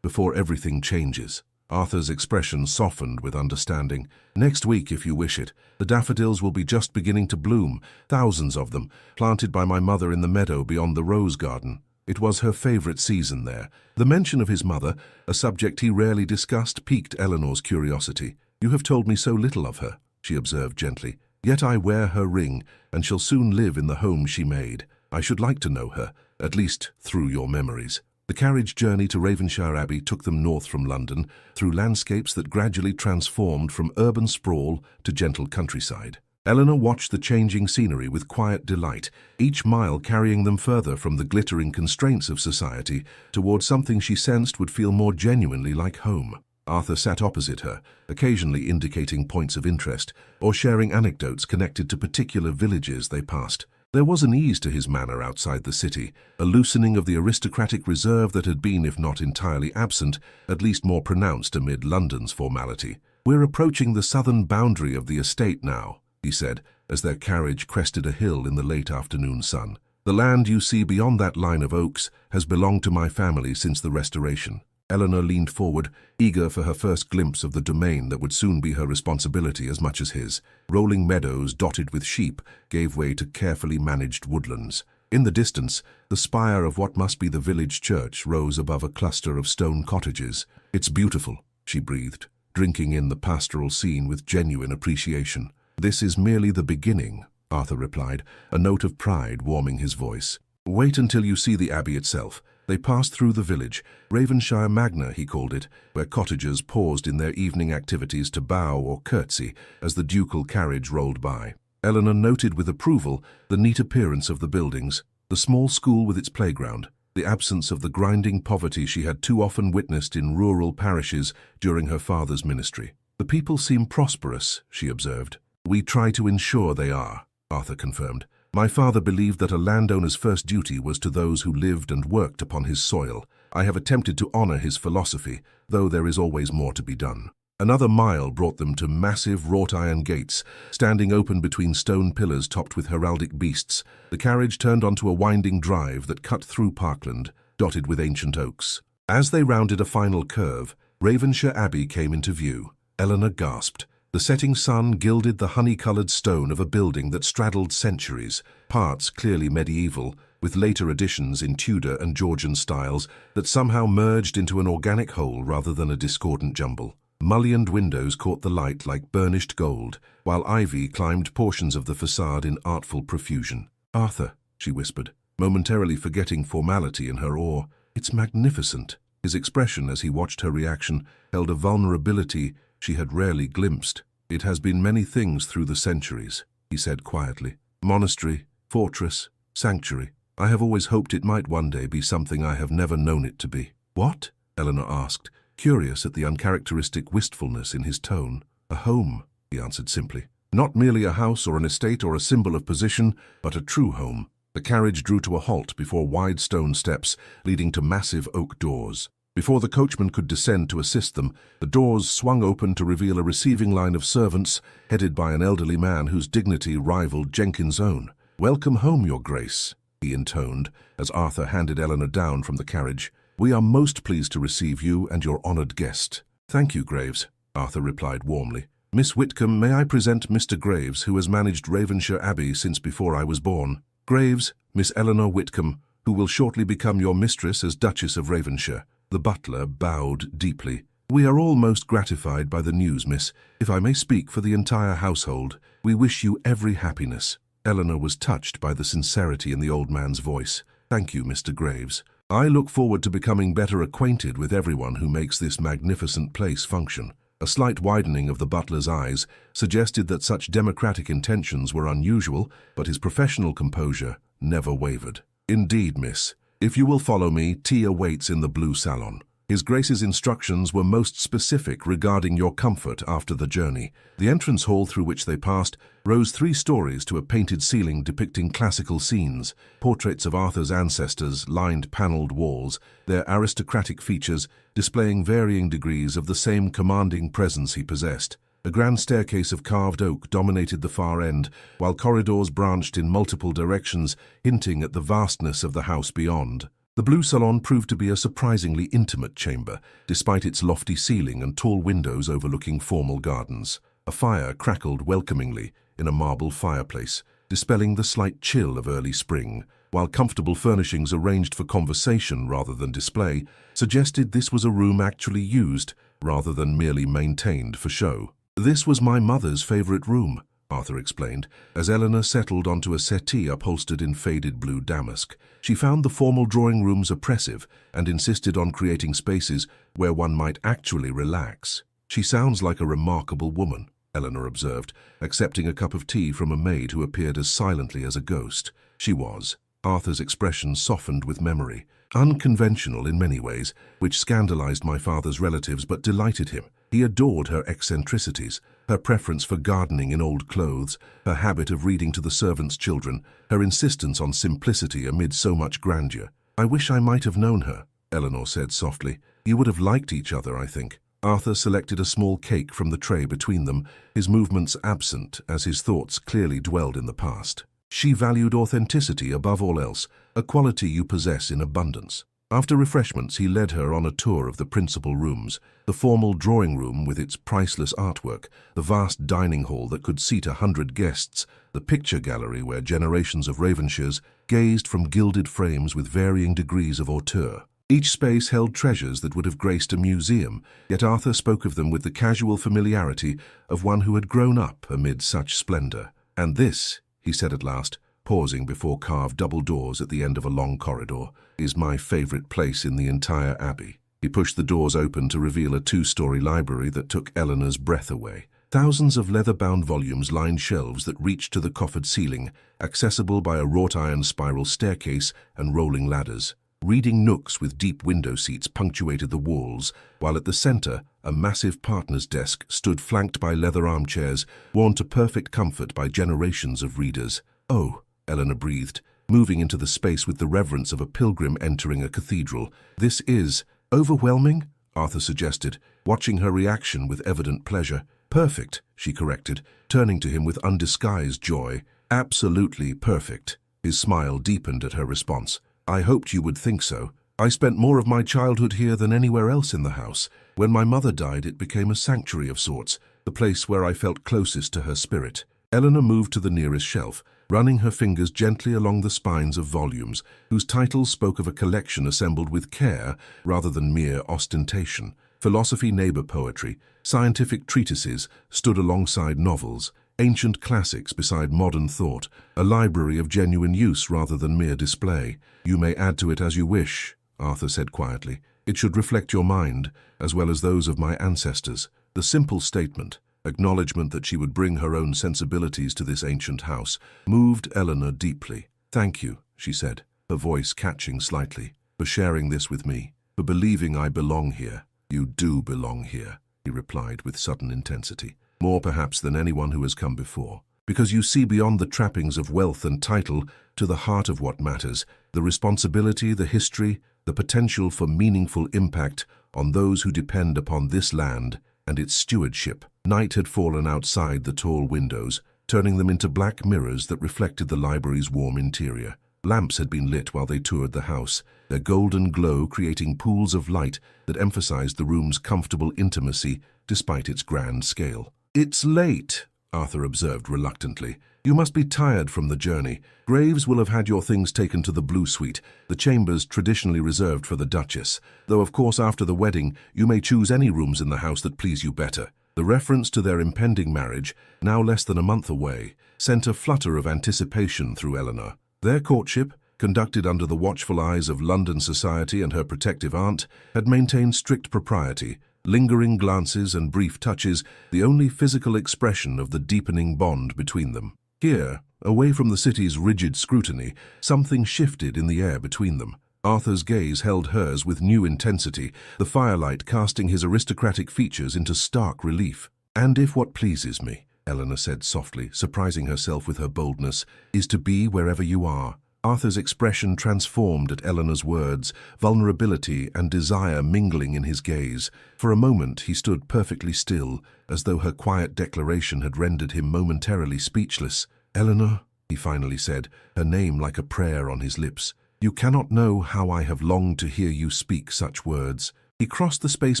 everything changes." Arthur's expression softened with understanding. "Next week, if you wish it. The daffodils will be just beginning to bloom, thousands of them, planted by my mother in the meadow beyond the rose garden." It was her favorite season there. The mention of his mother, a subject he rarely discussed, piqued Eleanor's curiosity. "You have told me so little of her," she observed gently. "Yet I wear her ring, and shall soon live in the home she made. I should like to know her, at least through your memories." The carriage journey to Ravenshire Abbey took them north from London, through landscapes that gradually transformed from urban sprawl to gentle countryside. Eleanor watched the changing scenery with quiet delight, each mile carrying them further from the glittering constraints of society towards something she sensed would feel more genuinely like home. Arthur sat opposite her, occasionally indicating points of interest or sharing anecdotes connected to particular villages they passed. There was an ease to his manner outside the city, a loosening of the aristocratic reserve that had been, if not entirely absent, at least more pronounced amid London's formality. "We're approaching the southern boundary of the estate now," he said, as their carriage crested a hill in the late afternoon sun. "The land you see beyond that line of oaks has belonged to my family since the Restoration." Eleanor leaned forward, eager for her first glimpse of the domain that would soon be her responsibility as much as his. Rolling meadows dotted with sheep gave way to carefully managed woodlands. In the distance, the spire of what must be the village church rose above a cluster of stone cottages. "It's beautiful," she breathed, drinking in the pastoral scene with genuine appreciation. "This is merely the beginning," Arthur replied, a note of pride warming his voice. "Wait until you see the abbey itself." They passed through the village, Ravenshire Magna he called it, where cottagers paused in their evening activities to bow or curtsy as the ducal carriage rolled by. Eleanor noted with approval the neat appearance of the buildings, the small school with its playground, the absence of the grinding poverty she had too often witnessed in rural parishes during her father's ministry. "The people seem prosperous," she observed. "We try to ensure they are," Arthur confirmed. "My father believed that a landowner's first duty was to those who lived and worked upon his soil. I have attempted to honor his philosophy, though there is always more to be done." Another mile brought them to massive wrought-iron gates, standing open between stone pillars topped with heraldic beasts. The carriage turned onto a winding drive that cut through parkland, dotted with ancient oaks. As they rounded a final curve, Ravenshire Abbey came into view. Eleanor gasped. The setting sun gilded the honey-coloured stone of a building that straddled centuries, parts clearly medieval, with later additions in Tudor and Georgian styles that somehow merged into an organic whole rather than a discordant jumble. Mullioned windows caught the light like burnished gold, while ivy climbed portions of the facade in artful profusion. "Arthur," she whispered, momentarily forgetting formality in her awe. "It's magnificent." His expression as he watched her reaction held a vulnerability she had rarely glimpsed. "It has been many things through the centuries," he said quietly. "Monastery, fortress, sanctuary. I have always hoped it might one day be something I have never known it to be." "What?" Eleanor asked, curious at the uncharacteristic wistfulness in his tone. "A home," he answered simply. "Not merely a house or an estate or a symbol of position, but a true home." The carriage drew to a halt before wide stone steps leading to massive oak doors. Before the coachman could descend to assist them, the doors swung open to reveal a receiving line of servants, headed by an elderly man whose dignity rivaled Jenkins' own. "Welcome home, Your Grace," he intoned, as Arthur handed Eleanor down from the carriage. "We are most pleased to receive you and your honoured guest." "Thank you, Graves," Arthur replied warmly. "Miss Whitcomb, may I present Mr. Graves, who has managed Ravenshire Abbey since before I was born. Graves, Miss Eleanor Whitcomb, who will shortly become your mistress as Duchess of Ravenshire." The butler bowed deeply. "We are all most gratified by the news, miss. If I may speak for the entire household, we wish you every happiness." Eleanor was touched by the sincerity in the old man's voice. "Thank you, Mr. Graves. I look forward to becoming better acquainted with everyone who makes this magnificent place function." A slight widening of the butler's eyes suggested that such democratic intentions were unusual, but his professional composure never wavered. "Indeed, miss. If you will follow me, tea awaits in the blue salon." His Grace's instructions were most specific regarding your comfort after the journey. The entrance hall through which they passed rose 3 stories to a painted ceiling depicting classical scenes. Portraits of Arthur's ancestors lined panelled walls, their aristocratic features displaying varying degrees of the same commanding presence he possessed. A grand staircase of carved oak dominated the far end, while corridors branched in multiple directions, hinting at the vastness of the house beyond. The blue salon proved to be a surprisingly intimate chamber, despite its lofty ceiling and tall windows overlooking formal gardens. A fire crackled welcomingly in a marble fireplace, dispelling the slight chill of early spring, while comfortable furnishings arranged for conversation rather than display suggested this was a room actually used rather than merely maintained for show. "This was my mother's favourite room," Arthur explained, as Eleanor settled onto a settee upholstered in faded blue damask. She found the formal drawing rooms oppressive and insisted on creating spaces where one might actually relax. "She sounds like a remarkable woman," Eleanor observed, accepting a cup of tea from a maid who appeared as silently as a ghost. She was. Arthur's expression softened with memory. Unconventional in many ways, which scandalized my father's relatives but delighted him. He adored her eccentricities, her preference for gardening in old clothes, her habit of reading to the servants' children, her insistence on simplicity amid so much grandeur. "I wish I might have known her," Eleanor said softly. "You would have liked each other, I think." Arthur selected a small cake from the tray between them, his movements absent as his thoughts clearly dwelled in the past. "She valued authenticity above all else, a quality you possess in abundance." After refreshments, he led her on a tour of the principal rooms, the formal drawing room with its priceless artwork, the vast dining hall that could seat 100 guests, the picture gallery where generations of Ravenshires gazed from gilded frames with varying degrees of hauteur. Each space held treasures that would have graced a museum, yet Arthur spoke of them with the casual familiarity of one who had grown up amid such splendor. "And this," he said at last, pausing before carved double doors at the end of a long corridor, "is my favorite place in the entire abbey." He pushed the doors open to reveal a 2-story library that took Eleanor's breath away. Thousands of leather-bound volumes lined shelves that reached to the coffered ceiling, accessible by a wrought-iron spiral staircase and rolling ladders. Reading nooks with deep window seats punctuated the walls, while at the center, a massive partner's desk stood flanked by leather armchairs, worn to perfect comfort by generations of readers. "Oh," Eleanor breathed, moving into the space with the reverence of a pilgrim entering a cathedral. "This is overwhelming," Arthur suggested, watching her reaction with evident pleasure. Perfect, she corrected, turning to him with undisguised joy. Absolutely perfect. His smile deepened at her response. I hoped you would think so. I spent more of my childhood here than anywhere else in the house. When my mother died, it became a sanctuary of sorts, the place where I felt closest to her spirit. Eleanor moved to the nearest shelf, running her fingers gently along the spines of volumes, whose titles spoke of a collection assembled with care rather than mere ostentation. Philosophy, neighbor poetry, scientific treatises stood alongside novels, ancient classics beside modern thought, a library of genuine use rather than mere display. You may add to it as you wish, Arthur said quietly. It should reflect your mind, as well as those of my ancestors. The simple statement, acknowledgement that she would bring her own sensibilities to this ancient house, moved Eleanor deeply. Thank you, she said, her voice catching slightly, for sharing this with me, for believing I belong here. You do belong here, he replied with sudden intensity, more perhaps than anyone who has come before, because you see beyond the trappings of wealth and title to the heart of what matters, the responsibility, the history, the potential for meaningful impact on those who depend upon this land and its stewardship. Night had fallen outside the tall windows, turning them into black mirrors that reflected the library's warm interior. Lamps had been lit while they toured the house, their golden glow creating pools of light that emphasized the room's comfortable intimacy despite its grand scale. It's late, Arthur observed reluctantly. You must be tired from the journey. Graves will have had your things taken to the Blue Suite, the chambers traditionally reserved for the Duchess, though of course after the wedding you may choose any rooms in the house that please you better. The reference to their impending marriage, now less than a month away, sent a flutter of anticipation through Eleanor. Their courtship, conducted under the watchful eyes of London society and her protective aunt, had maintained strict propriety, lingering glances and brief touches, the only physical expression of the deepening bond between them. Here, away from the city's rigid scrutiny, something shifted in the air between them. Arthur's gaze held hers with new intensity, the firelight casting his aristocratic features into stark relief. And if what pleases me, Eleanor said softly, surprising herself with her boldness, is to be wherever you are. Arthur's expression transformed at Eleanor's words, vulnerability and desire mingling in his gaze. For a moment he stood perfectly still, as though her quiet declaration had rendered him momentarily speechless. Eleanor, he finally said, her name like a prayer on his lips, you cannot know how I have longed to hear you speak such words. He crossed the space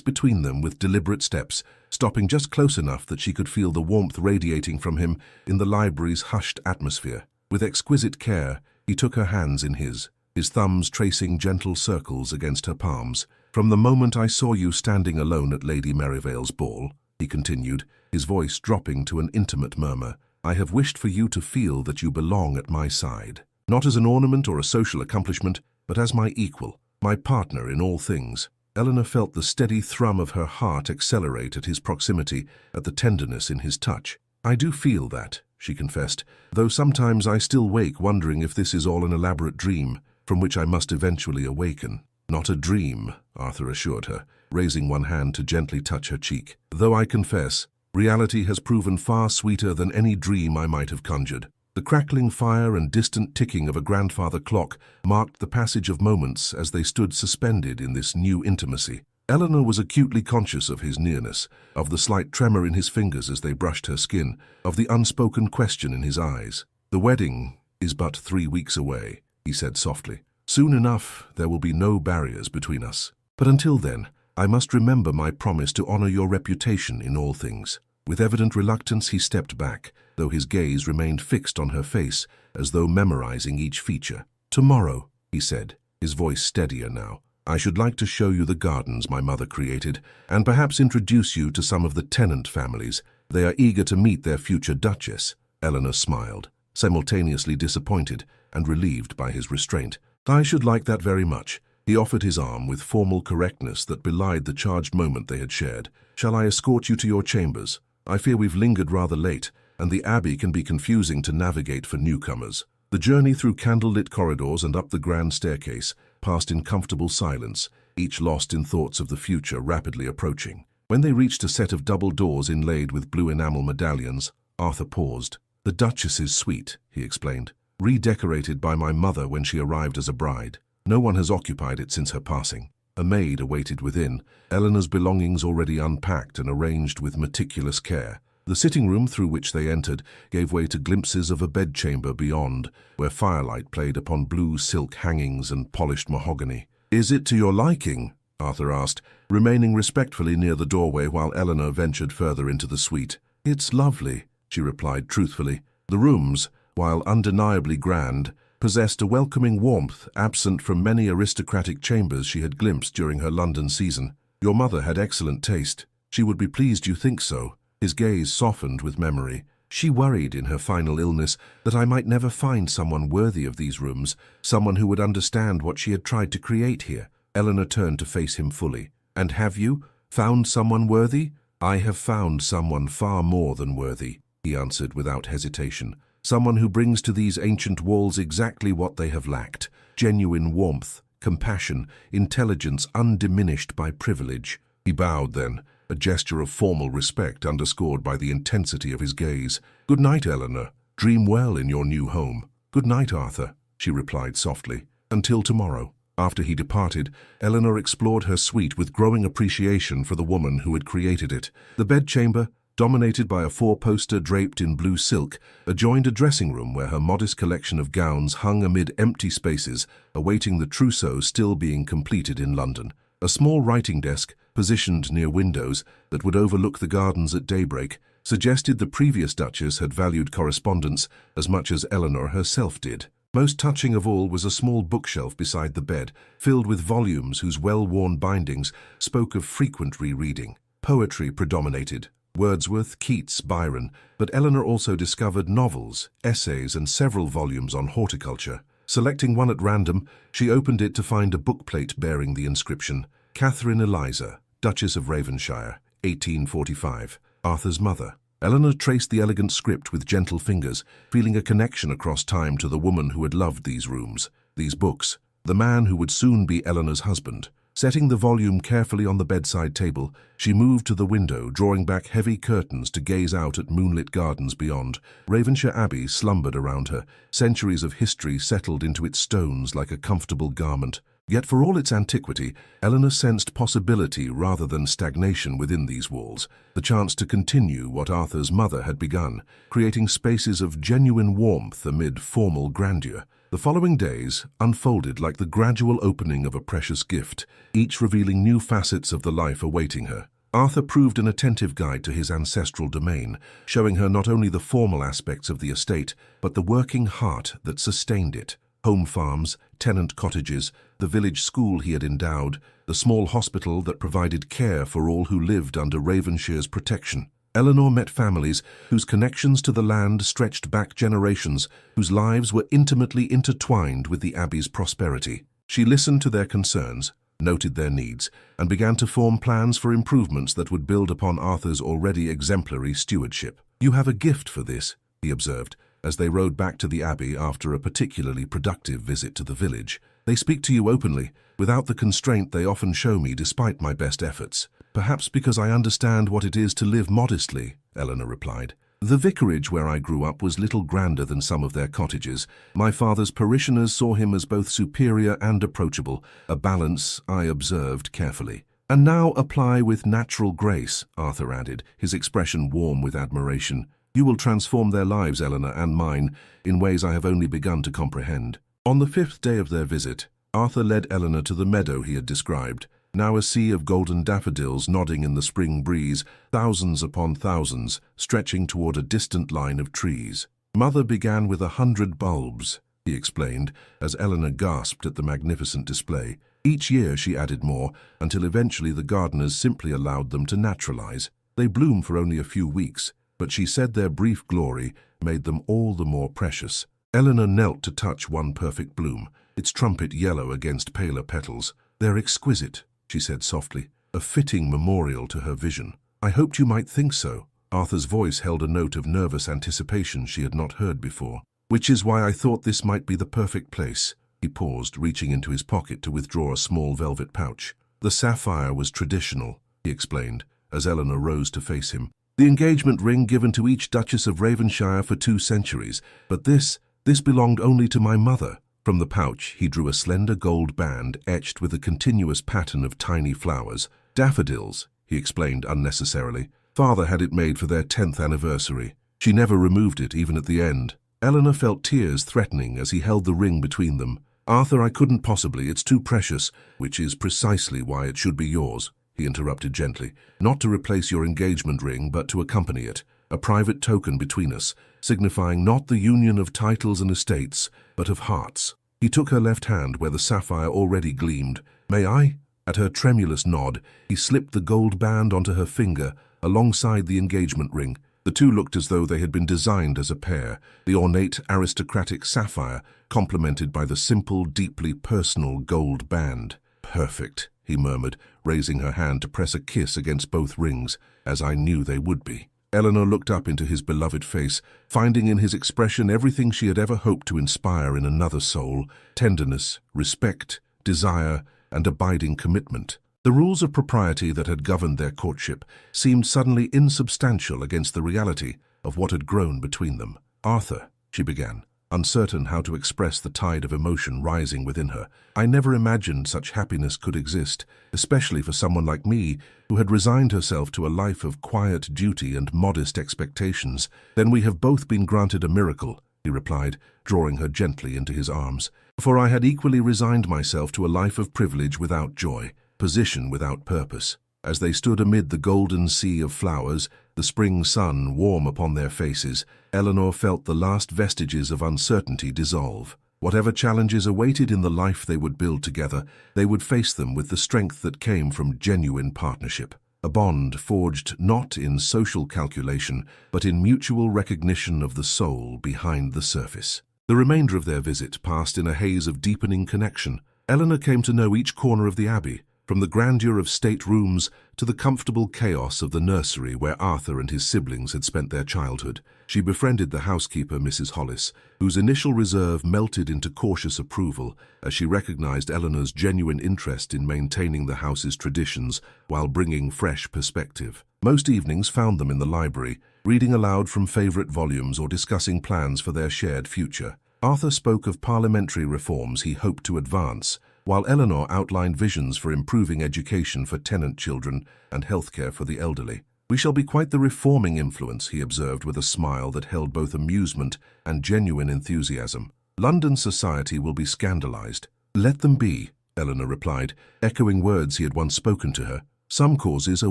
between them with deliberate steps, stopping just close enough that she could feel the warmth radiating from him in the library's hushed atmosphere. With exquisite care, he took her hands in his thumbs tracing gentle circles against her palms. From the moment I saw you standing alone at Lady Merivale's ball, he continued, his voice dropping to an intimate murmur, I have wished for you to feel that you belong at my side, not as an ornament or a social accomplishment, but as my equal, my partner in all things. Eleanor felt the steady thrum of her heart accelerate at his proximity, at the tenderness in his touch. I do feel that, she confessed, though sometimes I still wake wondering if this is all an elaborate dream, from which I must eventually awaken. Not a dream, Arthur assured her, raising one hand to gently touch her cheek. Though I confess, reality has proven far sweeter than any dream I might have conjured. The crackling fire and distant ticking of a grandfather clock marked the passage of moments as they stood suspended in this new intimacy. Eleanor was acutely conscious of his nearness, of the slight tremor in his fingers as they brushed her skin, of the unspoken question in his eyes. The wedding is but 3 weeks away, he said softly. Soon enough, there will be no barriers between us. But until then, I must remember my promise to honor your reputation in all things. With evident reluctance, he stepped back, though his gaze remained fixed on her face, as though memorizing each feature. Tomorrow, he said, his voice steadier now, I should like to show you the gardens my mother created, and perhaps introduce you to some of the tenant families. They are eager to meet their future duchess. Eleanor smiled, simultaneously disappointed and relieved by his restraint. I should like that very much. He offered his arm with formal correctness that belied the charged moment they had shared. Shall I escort you to your chambers? I fear we've lingered rather late, and the Abbey can be confusing to navigate for newcomers. The journey through candlelit corridors and up the grand staircase passed in comfortable silence, each lost in thoughts of the future rapidly approaching. When they reached a set of double doors inlaid with blue enamel medallions, Arthur paused. The Duchess's suite, he explained, redecorated by my mother when she arrived as a bride. No one has occupied it since her passing. A maid awaited within, Eleanor's belongings already unpacked and arranged with meticulous care. The sitting room through which they entered gave way to glimpses of a bedchamber beyond, where firelight played upon blue silk hangings and polished mahogany. "Is it to your liking?" Arthur asked, remaining respectfully near the doorway while Eleanor ventured further into the suite. "It's lovely," she replied truthfully. The rooms, while undeniably grand, possessed a welcoming warmth absent from many aristocratic chambers she had glimpsed during her London season. "Your mother had excellent taste. She would be pleased you think so." His gaze softened with memory. "She worried in her final illness that I might never find someone worthy of these rooms, someone who would understand what she had tried to create here." Eleanor turned to face him fully. "And have you found someone worthy?" "I have found someone far more than worthy," he answered without hesitation. "Someone who brings to these ancient walls exactly what they have lacked: genuine warmth, compassion, intelligence undiminished by privilege." He bowed then, a gesture of formal respect underscored by the intensity of his gaze. "Good night, Eleanor. Dream well in your new home." "Good night, Arthur," she replied softly. "Until tomorrow." After he departed, Eleanor explored her suite with growing appreciation for the woman who had created it. The bedchamber, dominated by a four-poster draped in blue silk, adjoined a dressing room where her modest collection of gowns hung amid empty spaces, awaiting the trousseau still being completed in London. A small writing desk, positioned near windows that would overlook the gardens at daybreak, suggested the previous Duchess had valued correspondence as much as Eleanor herself did. Most touching of all was a small bookshelf beside the bed, filled with volumes whose well-worn bindings spoke of frequent rereading. Poetry predominated: Wordsworth, Keats, Byron, but Eleanor also discovered novels, essays, and several volumes on horticulture. Selecting one at random, she opened it to find a bookplate bearing the inscription, "Catherine Eliza, Duchess of Ravenshire, 1845, Arthur's mother." Eleanor traced the elegant script with gentle fingers, feeling a connection across time to the woman who had loved these rooms, these books, the man who would soon be Eleanor's husband. Setting the volume carefully on the bedside table, she moved to the window, drawing back heavy curtains to gaze out at moonlit gardens beyond. Ravenshire Abbey slumbered around her, centuries of history settled into its stones like a comfortable garment. Yet for all its antiquity, Eleanor sensed possibility rather than stagnation within these walls, the chance to continue what Arthur's mother had begun, creating spaces of genuine warmth amid formal grandeur. The following days unfolded like the gradual opening of a precious gift, each revealing new facets of the life awaiting her. Arthur proved an attentive guide to his ancestral domain, showing her not only the formal aspects of the estate, but the working heart that sustained it. Home farms, tenant cottages, the village school he had endowed, the small hospital that provided care for all who lived under Ravenshire's protection. Eleanor met families whose connections to the land stretched back generations, whose lives were intimately intertwined with the Abbey's prosperity. She listened to their concerns, noted their needs, and began to form plans for improvements that would build upon Arthur's already exemplary stewardship. "You have a gift for this," he observed, as they rode back to the Abbey after a particularly productive visit to the village. "They speak to you openly, without the constraint they often show me despite my best efforts." "Perhaps because I understand what it is to live modestly," Eleanor replied. "The vicarage where I grew up was little grander than some of their cottages. My father's parishioners saw him as both superior and approachable, a balance I observed carefully." "And now apply with natural grace," Arthur added, his expression warm with admiration. "You will transform their lives, Eleanor, and mine, in ways I have only begun to comprehend." On the 5th day of their visit, Arthur led Eleanor to the meadow he had described. Now a sea of golden daffodils nodding in the spring breeze, thousands upon thousands, stretching toward a distant line of trees. "Mother began with 100 bulbs," he explained, as Eleanor gasped at the magnificent display. "Each year she added more, until eventually the gardeners simply allowed them to naturalize. They bloom for only a few weeks, but she said their brief glory made them all the more precious." Eleanor knelt to touch one perfect bloom, its trumpet yellow against paler petals. "They're exquisite," she said softly, a fitting memorial to her vision. "I hoped you might think so." Arthur's voice held a note of nervous anticipation she had not heard before. "Which is why I thought this might be the perfect place." He paused, reaching into his pocket to withdraw a small velvet pouch. "The sapphire was traditional," he explained, as Eleanor rose to face him. "The engagement ring given to each Duchess of Ravenshire for 2 centuries, but this belonged only to my mother." From the pouch, he drew a slender gold band etched with a continuous pattern of tiny flowers. Daffodils, he explained unnecessarily. Father had it made for their 10th anniversary. She never removed it, even at the end. Eleanor felt tears threatening as he held the ring between them. Arthur, I couldn't possibly, it's too precious, which is precisely why it should be yours, he interrupted gently. Not to replace your engagement ring, but to accompany it. A private token between us, signifying not the union of titles and estates, but of hearts. He took her left hand where the sapphire already gleamed. May I? At her tremulous nod, he slipped the gold band onto her finger, alongside the engagement ring. The two looked as though they had been designed as a pair, the ornate, aristocratic sapphire, complemented by the simple, deeply personal gold band. Perfect, he murmured, raising her hand to press a kiss against both rings, as I knew they would be. Eleanor looked up into his beloved face, finding in his expression everything she had ever hoped to inspire in another soul: tenderness, respect, desire, and abiding commitment. The rules of propriety that had governed their courtship seemed suddenly insubstantial against the reality of what had grown between them. Arthur, she began, uncertain how to express the tide of emotion rising within her. I never imagined such happiness could exist, especially for someone like me, who had resigned herself to a life of quiet duty and modest expectations. Then we have both been granted a miracle, he replied, drawing her gently into his arms. For I had equally resigned myself to a life of privilege without joy, position without purpose. As they stood amid the golden sea of flowers, the spring sun warm upon their faces, Eleanor felt the last vestiges of uncertainty dissolve. Whatever challenges awaited in the life they would build together, they would face them with the strength that came from genuine partnership. A bond forged not in social calculation, but in mutual recognition of the soul behind the surface. The remainder of their visit passed in a haze of deepening connection. Eleanor came to know each corner of the abbey, from the grandeur of state rooms to the comfortable chaos of the nursery where Arthur and his siblings had spent their childhood. She befriended the housekeeper, Mrs. Hollis, whose initial reserve melted into cautious approval as she recognized Eleanor's genuine interest in maintaining the house's traditions while bringing fresh perspective. Most evenings found them in the library, reading aloud from favorite volumes or discussing plans for their shared future. Arthur spoke of parliamentary reforms he hoped to advance, while Eleanor outlined visions for improving education for tenant children and healthcare for the elderly. We shall be quite the reforming influence, he observed with a smile that held both amusement and genuine enthusiasm. London society will be scandalized. Let them be, Eleanor replied, echoing words he had once spoken to her. Some causes are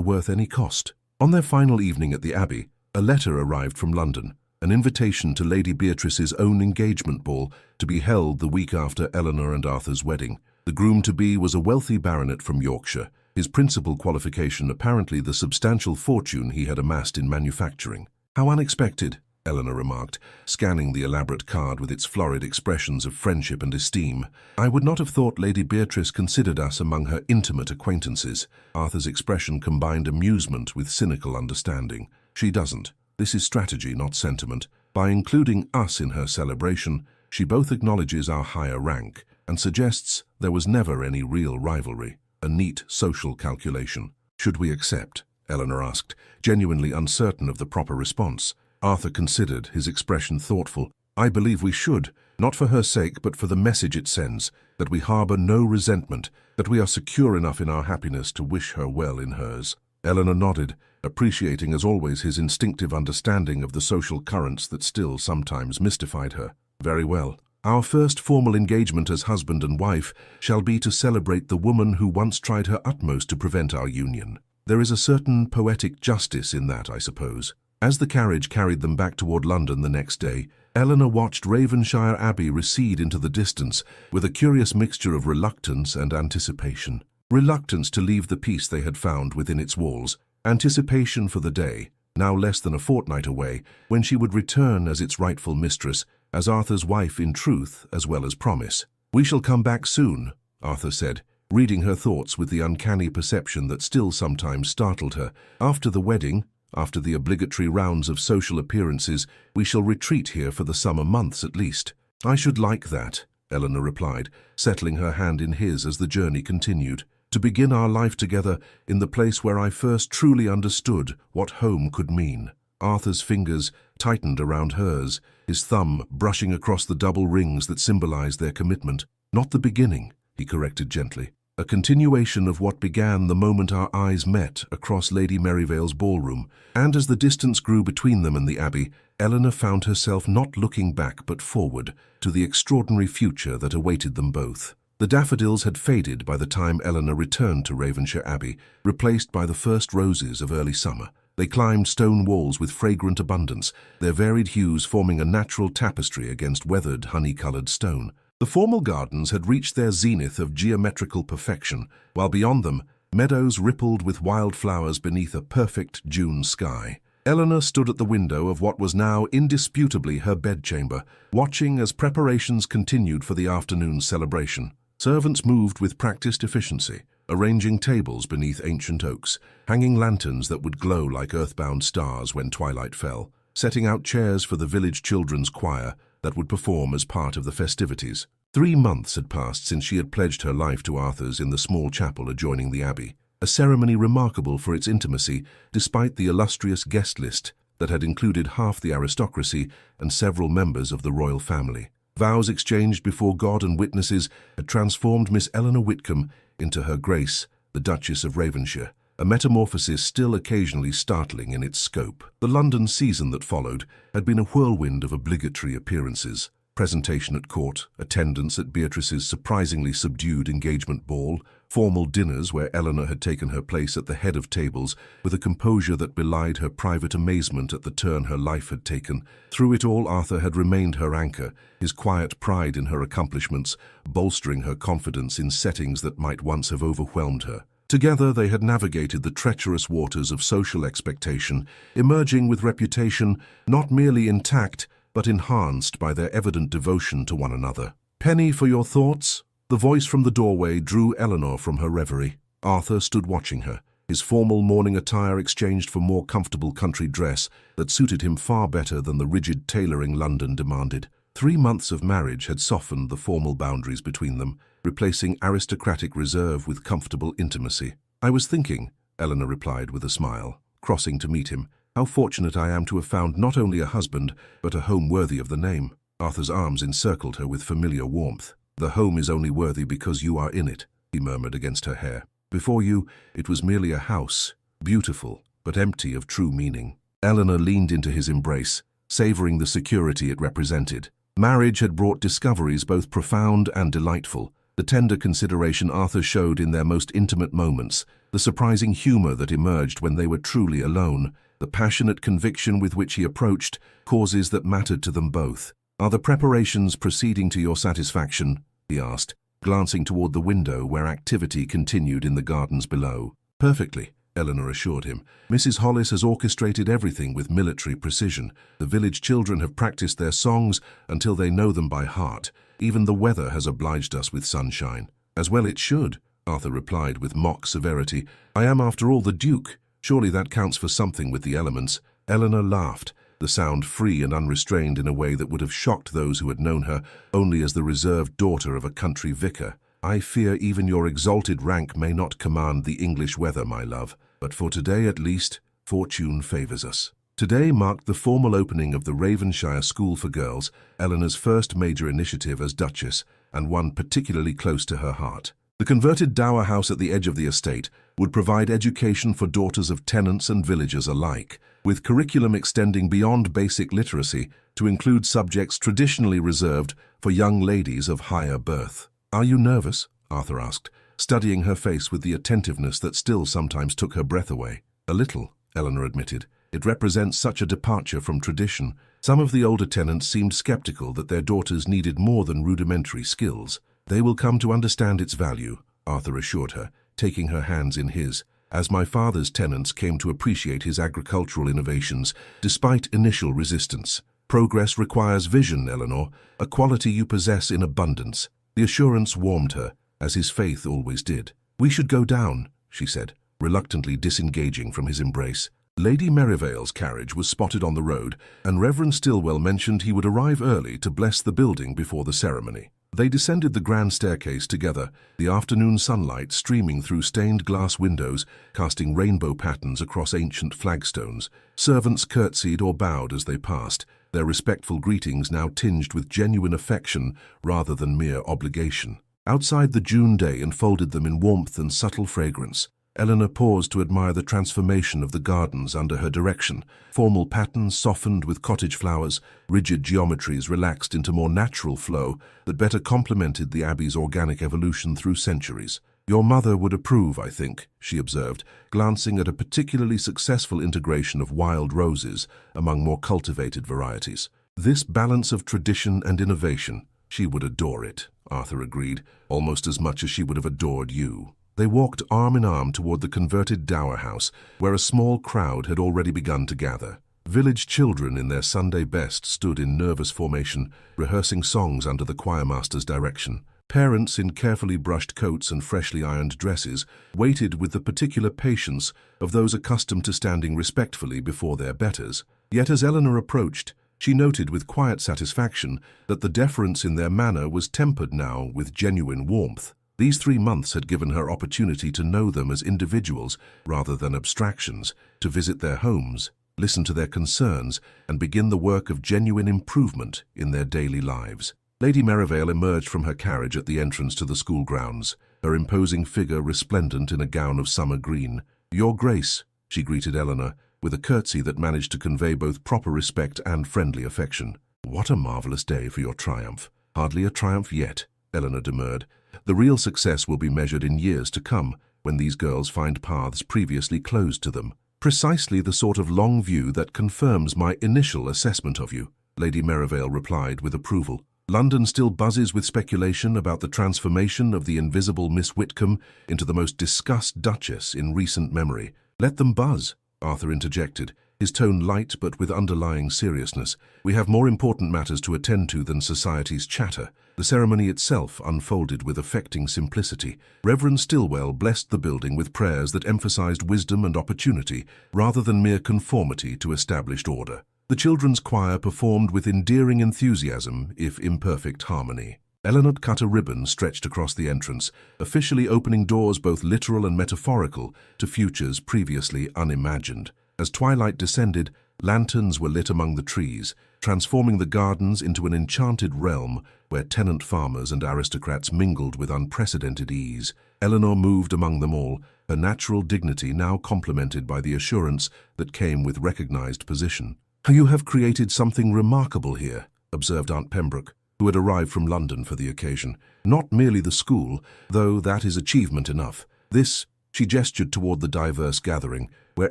worth any cost. On their final evening at the Abbey, a letter arrived from London, an invitation to Lady Beatrice's own engagement ball to be held the week after Eleanor and Arthur's wedding. The groom-to-be was a wealthy baronet from Yorkshire, his principal qualification apparently the substantial fortune he had amassed in manufacturing. How unexpected, Eleanor remarked, scanning the elaborate card with its florid expressions of friendship and esteem. I would not have thought Lady Beatrice considered us among her intimate acquaintances. Arthur's expression combined amusement with cynical understanding. She doesn't. This is strategy, not sentiment. By including us in her celebration, she both acknowledges our higher rank and suggests there was never any real rivalry, a neat social calculation. Should we accept? Eleanor asked, genuinely uncertain of the proper response. Arthur considered, his expression thoughtful. I believe we should, not for her sake, but for the message it sends, that we harbor no resentment, that we are secure enough in our happiness to wish her well in hers. Eleanor nodded, appreciating as always his instinctive understanding of the social currents that still sometimes mystified her. Very well. Our first formal engagement as husband and wife shall be to celebrate the woman who once tried her utmost to prevent our union. There is a certain poetic justice in that, I suppose. As the carriage carried them back toward London the next day, Eleanor watched Ravenshire Abbey recede into the distance with a curious mixture of reluctance and anticipation. Reluctance to leave the peace they had found within its walls, anticipation for the day, now less than a fortnight away, when she would return as its rightful mistress, as Arthur's wife in truth as well as promise. We shall come back soon, Arthur said, reading her thoughts with the uncanny perception that still sometimes startled her. After the wedding, after the obligatory rounds of social appearances, we shall retreat here for the summer months at least. I should like that, Eleanor replied, settling her hand in his as the journey continued. To begin our life together in the place where I first truly understood what home could mean. Arthur's fingers tightened around hers, his thumb brushing across the double rings that symbolized their commitment. "Not the beginning," he corrected gently. "A continuation of what began the moment our eyes met across Lady Merivale's ballroom." And as the distance grew between them and the Abbey, Eleanor found herself not looking back but forward to the extraordinary future that awaited them both. The daffodils had faded by the time Eleanor returned to Ravenshire Abbey, replaced by the first roses of early summer. They climbed stone walls with fragrant abundance, their varied hues forming a natural tapestry against weathered, honey-colored stone. The formal gardens had reached their zenith of geometrical perfection, while beyond them, meadows rippled with wildflowers beneath a perfect June sky. Eleanor stood at the window of what was now indisputably her bedchamber, watching as preparations continued for the afternoon's celebration. Servants moved with practiced efficiency, arranging tables beneath ancient oaks, hanging lanterns that would glow like earthbound stars when twilight fell, setting out chairs for the village children's choir that would perform as part of the festivities. 3 months had passed since she had pledged her life to Arthur's in the small chapel adjoining the abbey, a ceremony remarkable for its intimacy despite the illustrious guest list that had included half the aristocracy and several members of the royal family. Vows exchanged before God and witnesses had transformed Miss Eleanor Whitcomb into her Grace, the Duchess of Ravenshire, a metamorphosis still occasionally startling in its scope. The London season that followed had been a whirlwind of obligatory appearances. Presentation at court, attendance at Beatrice's surprisingly subdued engagement ball, formal dinners where Eleanor had taken her place at the head of tables with a composure that belied her private amazement at the turn her life had taken. Through it all, Arthur had remained her anchor, his quiet pride in her accomplishments, bolstering her confidence in settings that might once have overwhelmed her. Together they had navigated the treacherous waters of social expectation, emerging with reputation not merely intact, but enhanced by their evident devotion to one another. "Penny, for your thoughts?" The voice from the doorway drew Eleanor from her reverie. Arthur stood watching her, his formal morning attire exchanged for more comfortable country dress that suited him far better than the rigid tailoring London demanded. 3 months of marriage had softened the formal boundaries between them, replacing aristocratic reserve with comfortable intimacy. "I was thinking," Eleanor replied with a smile, crossing to meet him, "how fortunate I am to have found not only a husband, but a home worthy of the name." Arthur's arms encircled her with familiar warmth. "The home is only worthy because you are in it," he murmured against her hair. "Before you, it was merely a house, beautiful, but empty of true meaning." Eleanor leaned into his embrace, savoring the security it represented. Marriage had brought discoveries both profound and delightful. The tender consideration Arthur showed in their most intimate moments, the surprising humor that emerged when they were truly alone, the passionate conviction with which he approached causes that mattered to them both. "Are the preparations proceeding to your satisfaction?" he asked, glancing toward the window where activity continued in the gardens below. "Perfectly," Eleanor assured him. "Mrs. Hollis has orchestrated everything with military precision. The village children have practiced their songs until they know them by heart. Even the weather has obliged us with sunshine." "As well it should," Arthur replied with mock severity. "I am, after all, the Duke. Surely that counts for something with the elements." Eleanor laughed, the sound free and unrestrained in a way that would have shocked those who had known her only as the reserved daughter of a country vicar. "I fear even your exalted rank may not command the English weather, my love, but for today at least, fortune favors us." Today marked the formal opening of the Ravenshire School for Girls, Eleanor's first major initiative as Duchess, and one particularly close to her heart. The converted dower house at the edge of the estate would provide education for daughters of tenants and villagers alike, with curriculum extending beyond basic literacy to include subjects traditionally reserved for young ladies of higher birth. "Are you nervous?" Arthur asked, studying her face with the attentiveness that still sometimes took her breath away. "A little," Eleanor admitted. "It represents such a departure from tradition. Some of the older tenants seemed skeptical that their daughters needed more than rudimentary skills. They will come to understand its value," Arthur assured her, taking her hands in his, "as my father's tenants came to appreciate his agricultural innovations, despite initial resistance. Progress requires vision, Eleanor, a quality you possess in abundance." The assurance warmed her, as his faith always did. "We should go down," she said, reluctantly disengaging from his embrace. Lady Merivale's carriage was spotted on the road, and Reverend Stillwell mentioned he would arrive early to bless the building before the ceremony. They descended the grand staircase together, the afternoon sunlight streaming through stained glass windows, casting rainbow patterns across ancient flagstones. Servants curtsied or bowed as they passed, their respectful greetings now tinged with genuine affection rather than mere obligation. Outside, the June day enfolded them in warmth and subtle fragrance. Eleanor paused to admire the transformation of the gardens under her direction. Formal patterns softened with cottage flowers, rigid geometries relaxed into more natural flow that better complemented the Abbey's organic evolution through centuries. "Your mother would approve, I think," she observed, glancing at a particularly successful integration of wild roses among more cultivated varieties. "This balance of tradition and innovation, she would adore it," Arthur agreed, "almost as much as she would have adored you." They walked arm in arm toward the converted dower house, where a small crowd had already begun to gather. Village children in their Sunday best stood in nervous formation, rehearsing songs under the choirmaster's direction. Parents in carefully brushed coats and freshly ironed dresses waited with the particular patience of those accustomed to standing respectfully before their betters. Yet as Eleanor approached, she noted with quiet satisfaction that the deference in their manner was tempered now with genuine warmth. These 3 months had given her opportunity to know them as individuals rather than abstractions, to visit their homes, listen to their concerns, and begin the work of genuine improvement in their daily lives. Lady Merivale emerged from her carriage at the entrance to the school grounds, her imposing figure resplendent in a gown of summer green. "Your Grace," she greeted Eleanor, with a curtsy that managed to convey both proper respect and friendly affection. "What a marvelous day for your triumph." "Hardly a triumph yet," Eleanor demurred. "The real success will be measured in years to come, when these girls find paths previously closed to them." "Precisely the sort of long view that confirms my initial assessment of you," Lady Merivale replied with approval. "London still buzzes with speculation about the transformation of the invisible Miss Whitcomb into the most discussed duchess in recent memory." "Let them buzz," Arthur interjected, his tone light but with underlying seriousness. "We have more important matters to attend to than society's chatter." The ceremony itself unfolded with affecting simplicity. Reverend Stillwell blessed the building with prayers that emphasized wisdom and opportunity rather than mere conformity to established order. The children's choir performed with endearing enthusiasm, if imperfect harmony. Eleanor cut a ribbon stretched across the entrance, officially opening doors both literal and metaphorical to futures previously unimagined. As twilight descended, lanterns were lit among the trees, transforming the gardens into an enchanted realm where tenant farmers and aristocrats mingled with unprecedented ease. Eleanor moved among them all, her natural dignity now complemented by the assurance that came with recognized position. "You have created something remarkable here," observed Aunt Pembroke, who had arrived from London for the occasion. "Not merely the school, though that is achievement enough. This," she gestured toward the diverse gathering, where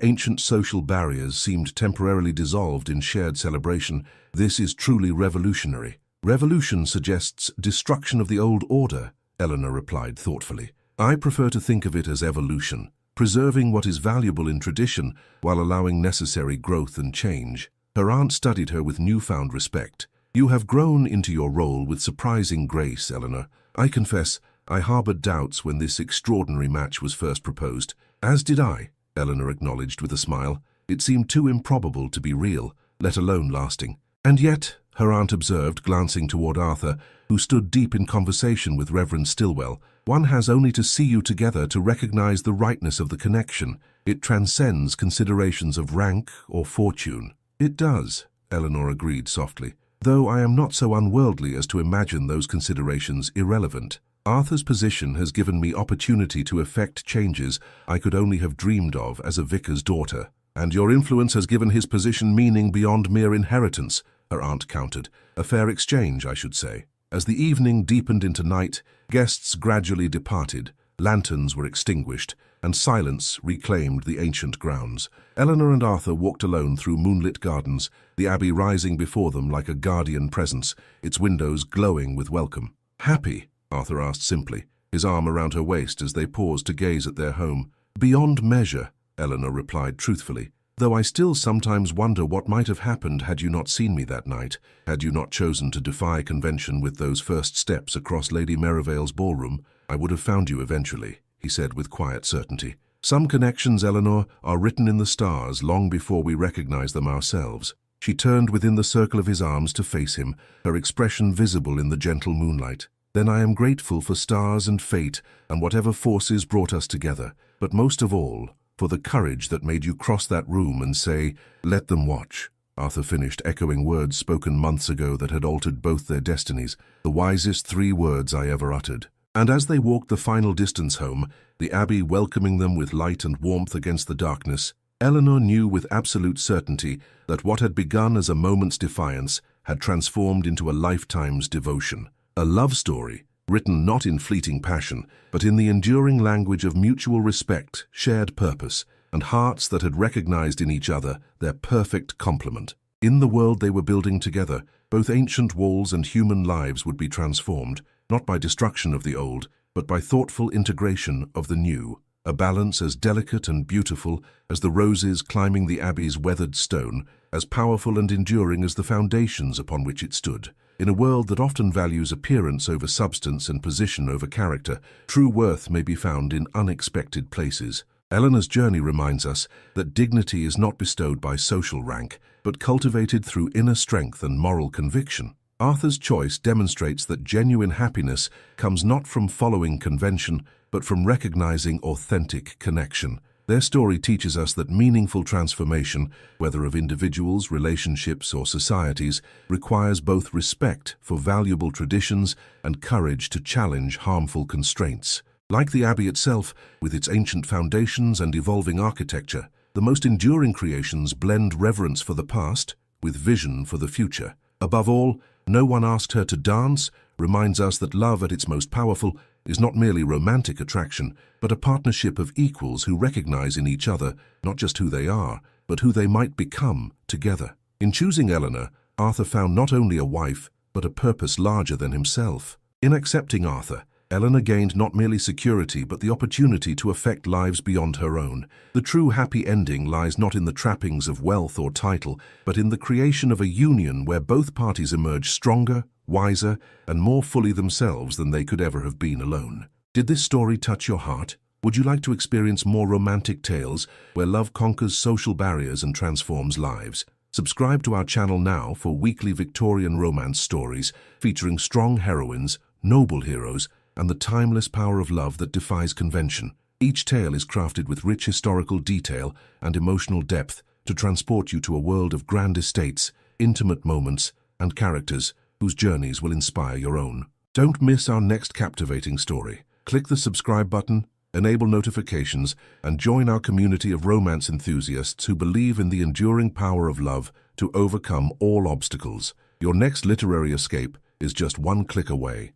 ancient social barriers seemed temporarily dissolved in shared celebration, "this is truly revolutionary." "Revolution suggests destruction of the old order," Eleanor replied thoughtfully. "I prefer to think of it as evolution, preserving what is valuable in tradition while allowing necessary growth and change." Her aunt studied her with newfound respect. "You have grown into your role with surprising grace, Eleanor. I confess, I harbored doubts when this extraordinary match was first proposed." "As did I," Eleanor acknowledged with a smile. "It seemed too improbable to be real, let alone lasting." "And yet," her aunt observed, glancing toward Arthur, who stood deep in conversation with Reverend Stillwell, "one has only to see you together to recognize the rightness of the connection. It transcends considerations of rank or fortune." "It does," Eleanor agreed softly, "though I am not so unworldly as to imagine those considerations irrelevant. Arthur's position has given me opportunity to effect changes I could only have dreamed of as a vicar's daughter." "And your influence has given his position meaning beyond mere inheritance," her aunt countered. "A fair exchange, I should say." As the evening deepened into night, guests gradually departed, lanterns were extinguished, and silence reclaimed the ancient grounds. Eleanor and Arthur walked alone through moonlit gardens, the abbey rising before them like a guardian presence, its windows glowing with welcome. "Happy?" Arthur asked simply, his arm around her waist as they paused to gaze at their home. "Beyond measure," Eleanor replied truthfully, "though I still sometimes wonder what might have happened had you not seen me that night, had you not chosen to defy convention with those first steps across Lady Merivale's ballroom. I would have found you eventually," he said with quiet certainty. "Some connections, Eleanor, are written in the stars long before we recognize them ourselves." She turned within the circle of his arms to face him, her expression visible in the gentle moonlight. then I am grateful for stars and fate and whatever forces brought us together, but most of all, for the courage that made you cross that room and say, "Let them watch." Arthur finished, echoing words spoken months ago that had altered both their destinies, the wisest 3 words I ever uttered. And as they walked the final distance home, the Abbey welcoming them with light and warmth against the darkness, Eleanor knew with absolute certainty that what had begun as a moment's defiance had transformed into a lifetime's devotion. A love story, written not in fleeting passion, but in the enduring language of mutual respect, shared purpose, and hearts that had recognized in each other their perfect complement. In the world they were building together, both ancient walls and human lives would be transformed, not by destruction of the old, but by thoughtful integration of the new, a balance as delicate and beautiful as the roses climbing the Abbey's weathered stone, as powerful and enduring as the foundations upon which it stood. In a world that often values appearance over substance and position over character, true worth may be found in unexpected places. Eleanor's journey reminds us that dignity is not bestowed by social rank, but cultivated through inner strength and moral conviction. Arthur's choice demonstrates that genuine happiness comes not from following convention, but from recognizing authentic connection. Their story teaches us that meaningful transformation, whether of individuals, relationships, or societies, requires both respect for valuable traditions and courage to challenge harmful constraints. Like the Abbey itself, with its ancient foundations and evolving architecture, the most enduring creations blend reverence for the past with vision for the future. Above all, "No one asked her to dance" reminds us that love at its most powerful is not merely romantic attraction, but a partnership of equals who recognize in each other not just who they are, but who they might become together. In choosing Eleanor, Arthur found not only a wife, but a purpose larger than himself. In accepting Arthur, Eleanor gained not merely security, but the opportunity to affect lives beyond her own. The true happy ending lies not in the trappings of wealth or title, but in the creation of a union where both parties emerge stronger, wiser, and more fully themselves than they could ever have been alone. Did this story touch your heart? Would you like to experience more romantic tales where love conquers social barriers and transforms lives? Subscribe to our channel now for weekly Victorian romance stories featuring strong heroines, noble heroes, and the timeless power of love that defies convention. Each tale is crafted with rich historical detail and emotional depth to transport you to a world of grand estates, intimate moments, and characters whose journeys will inspire your own. Don't miss our next captivating story. Click the subscribe button, enable notifications, and join our community of romance enthusiasts who believe in the enduring power of love to overcome all obstacles. Your next literary escape is just one click away.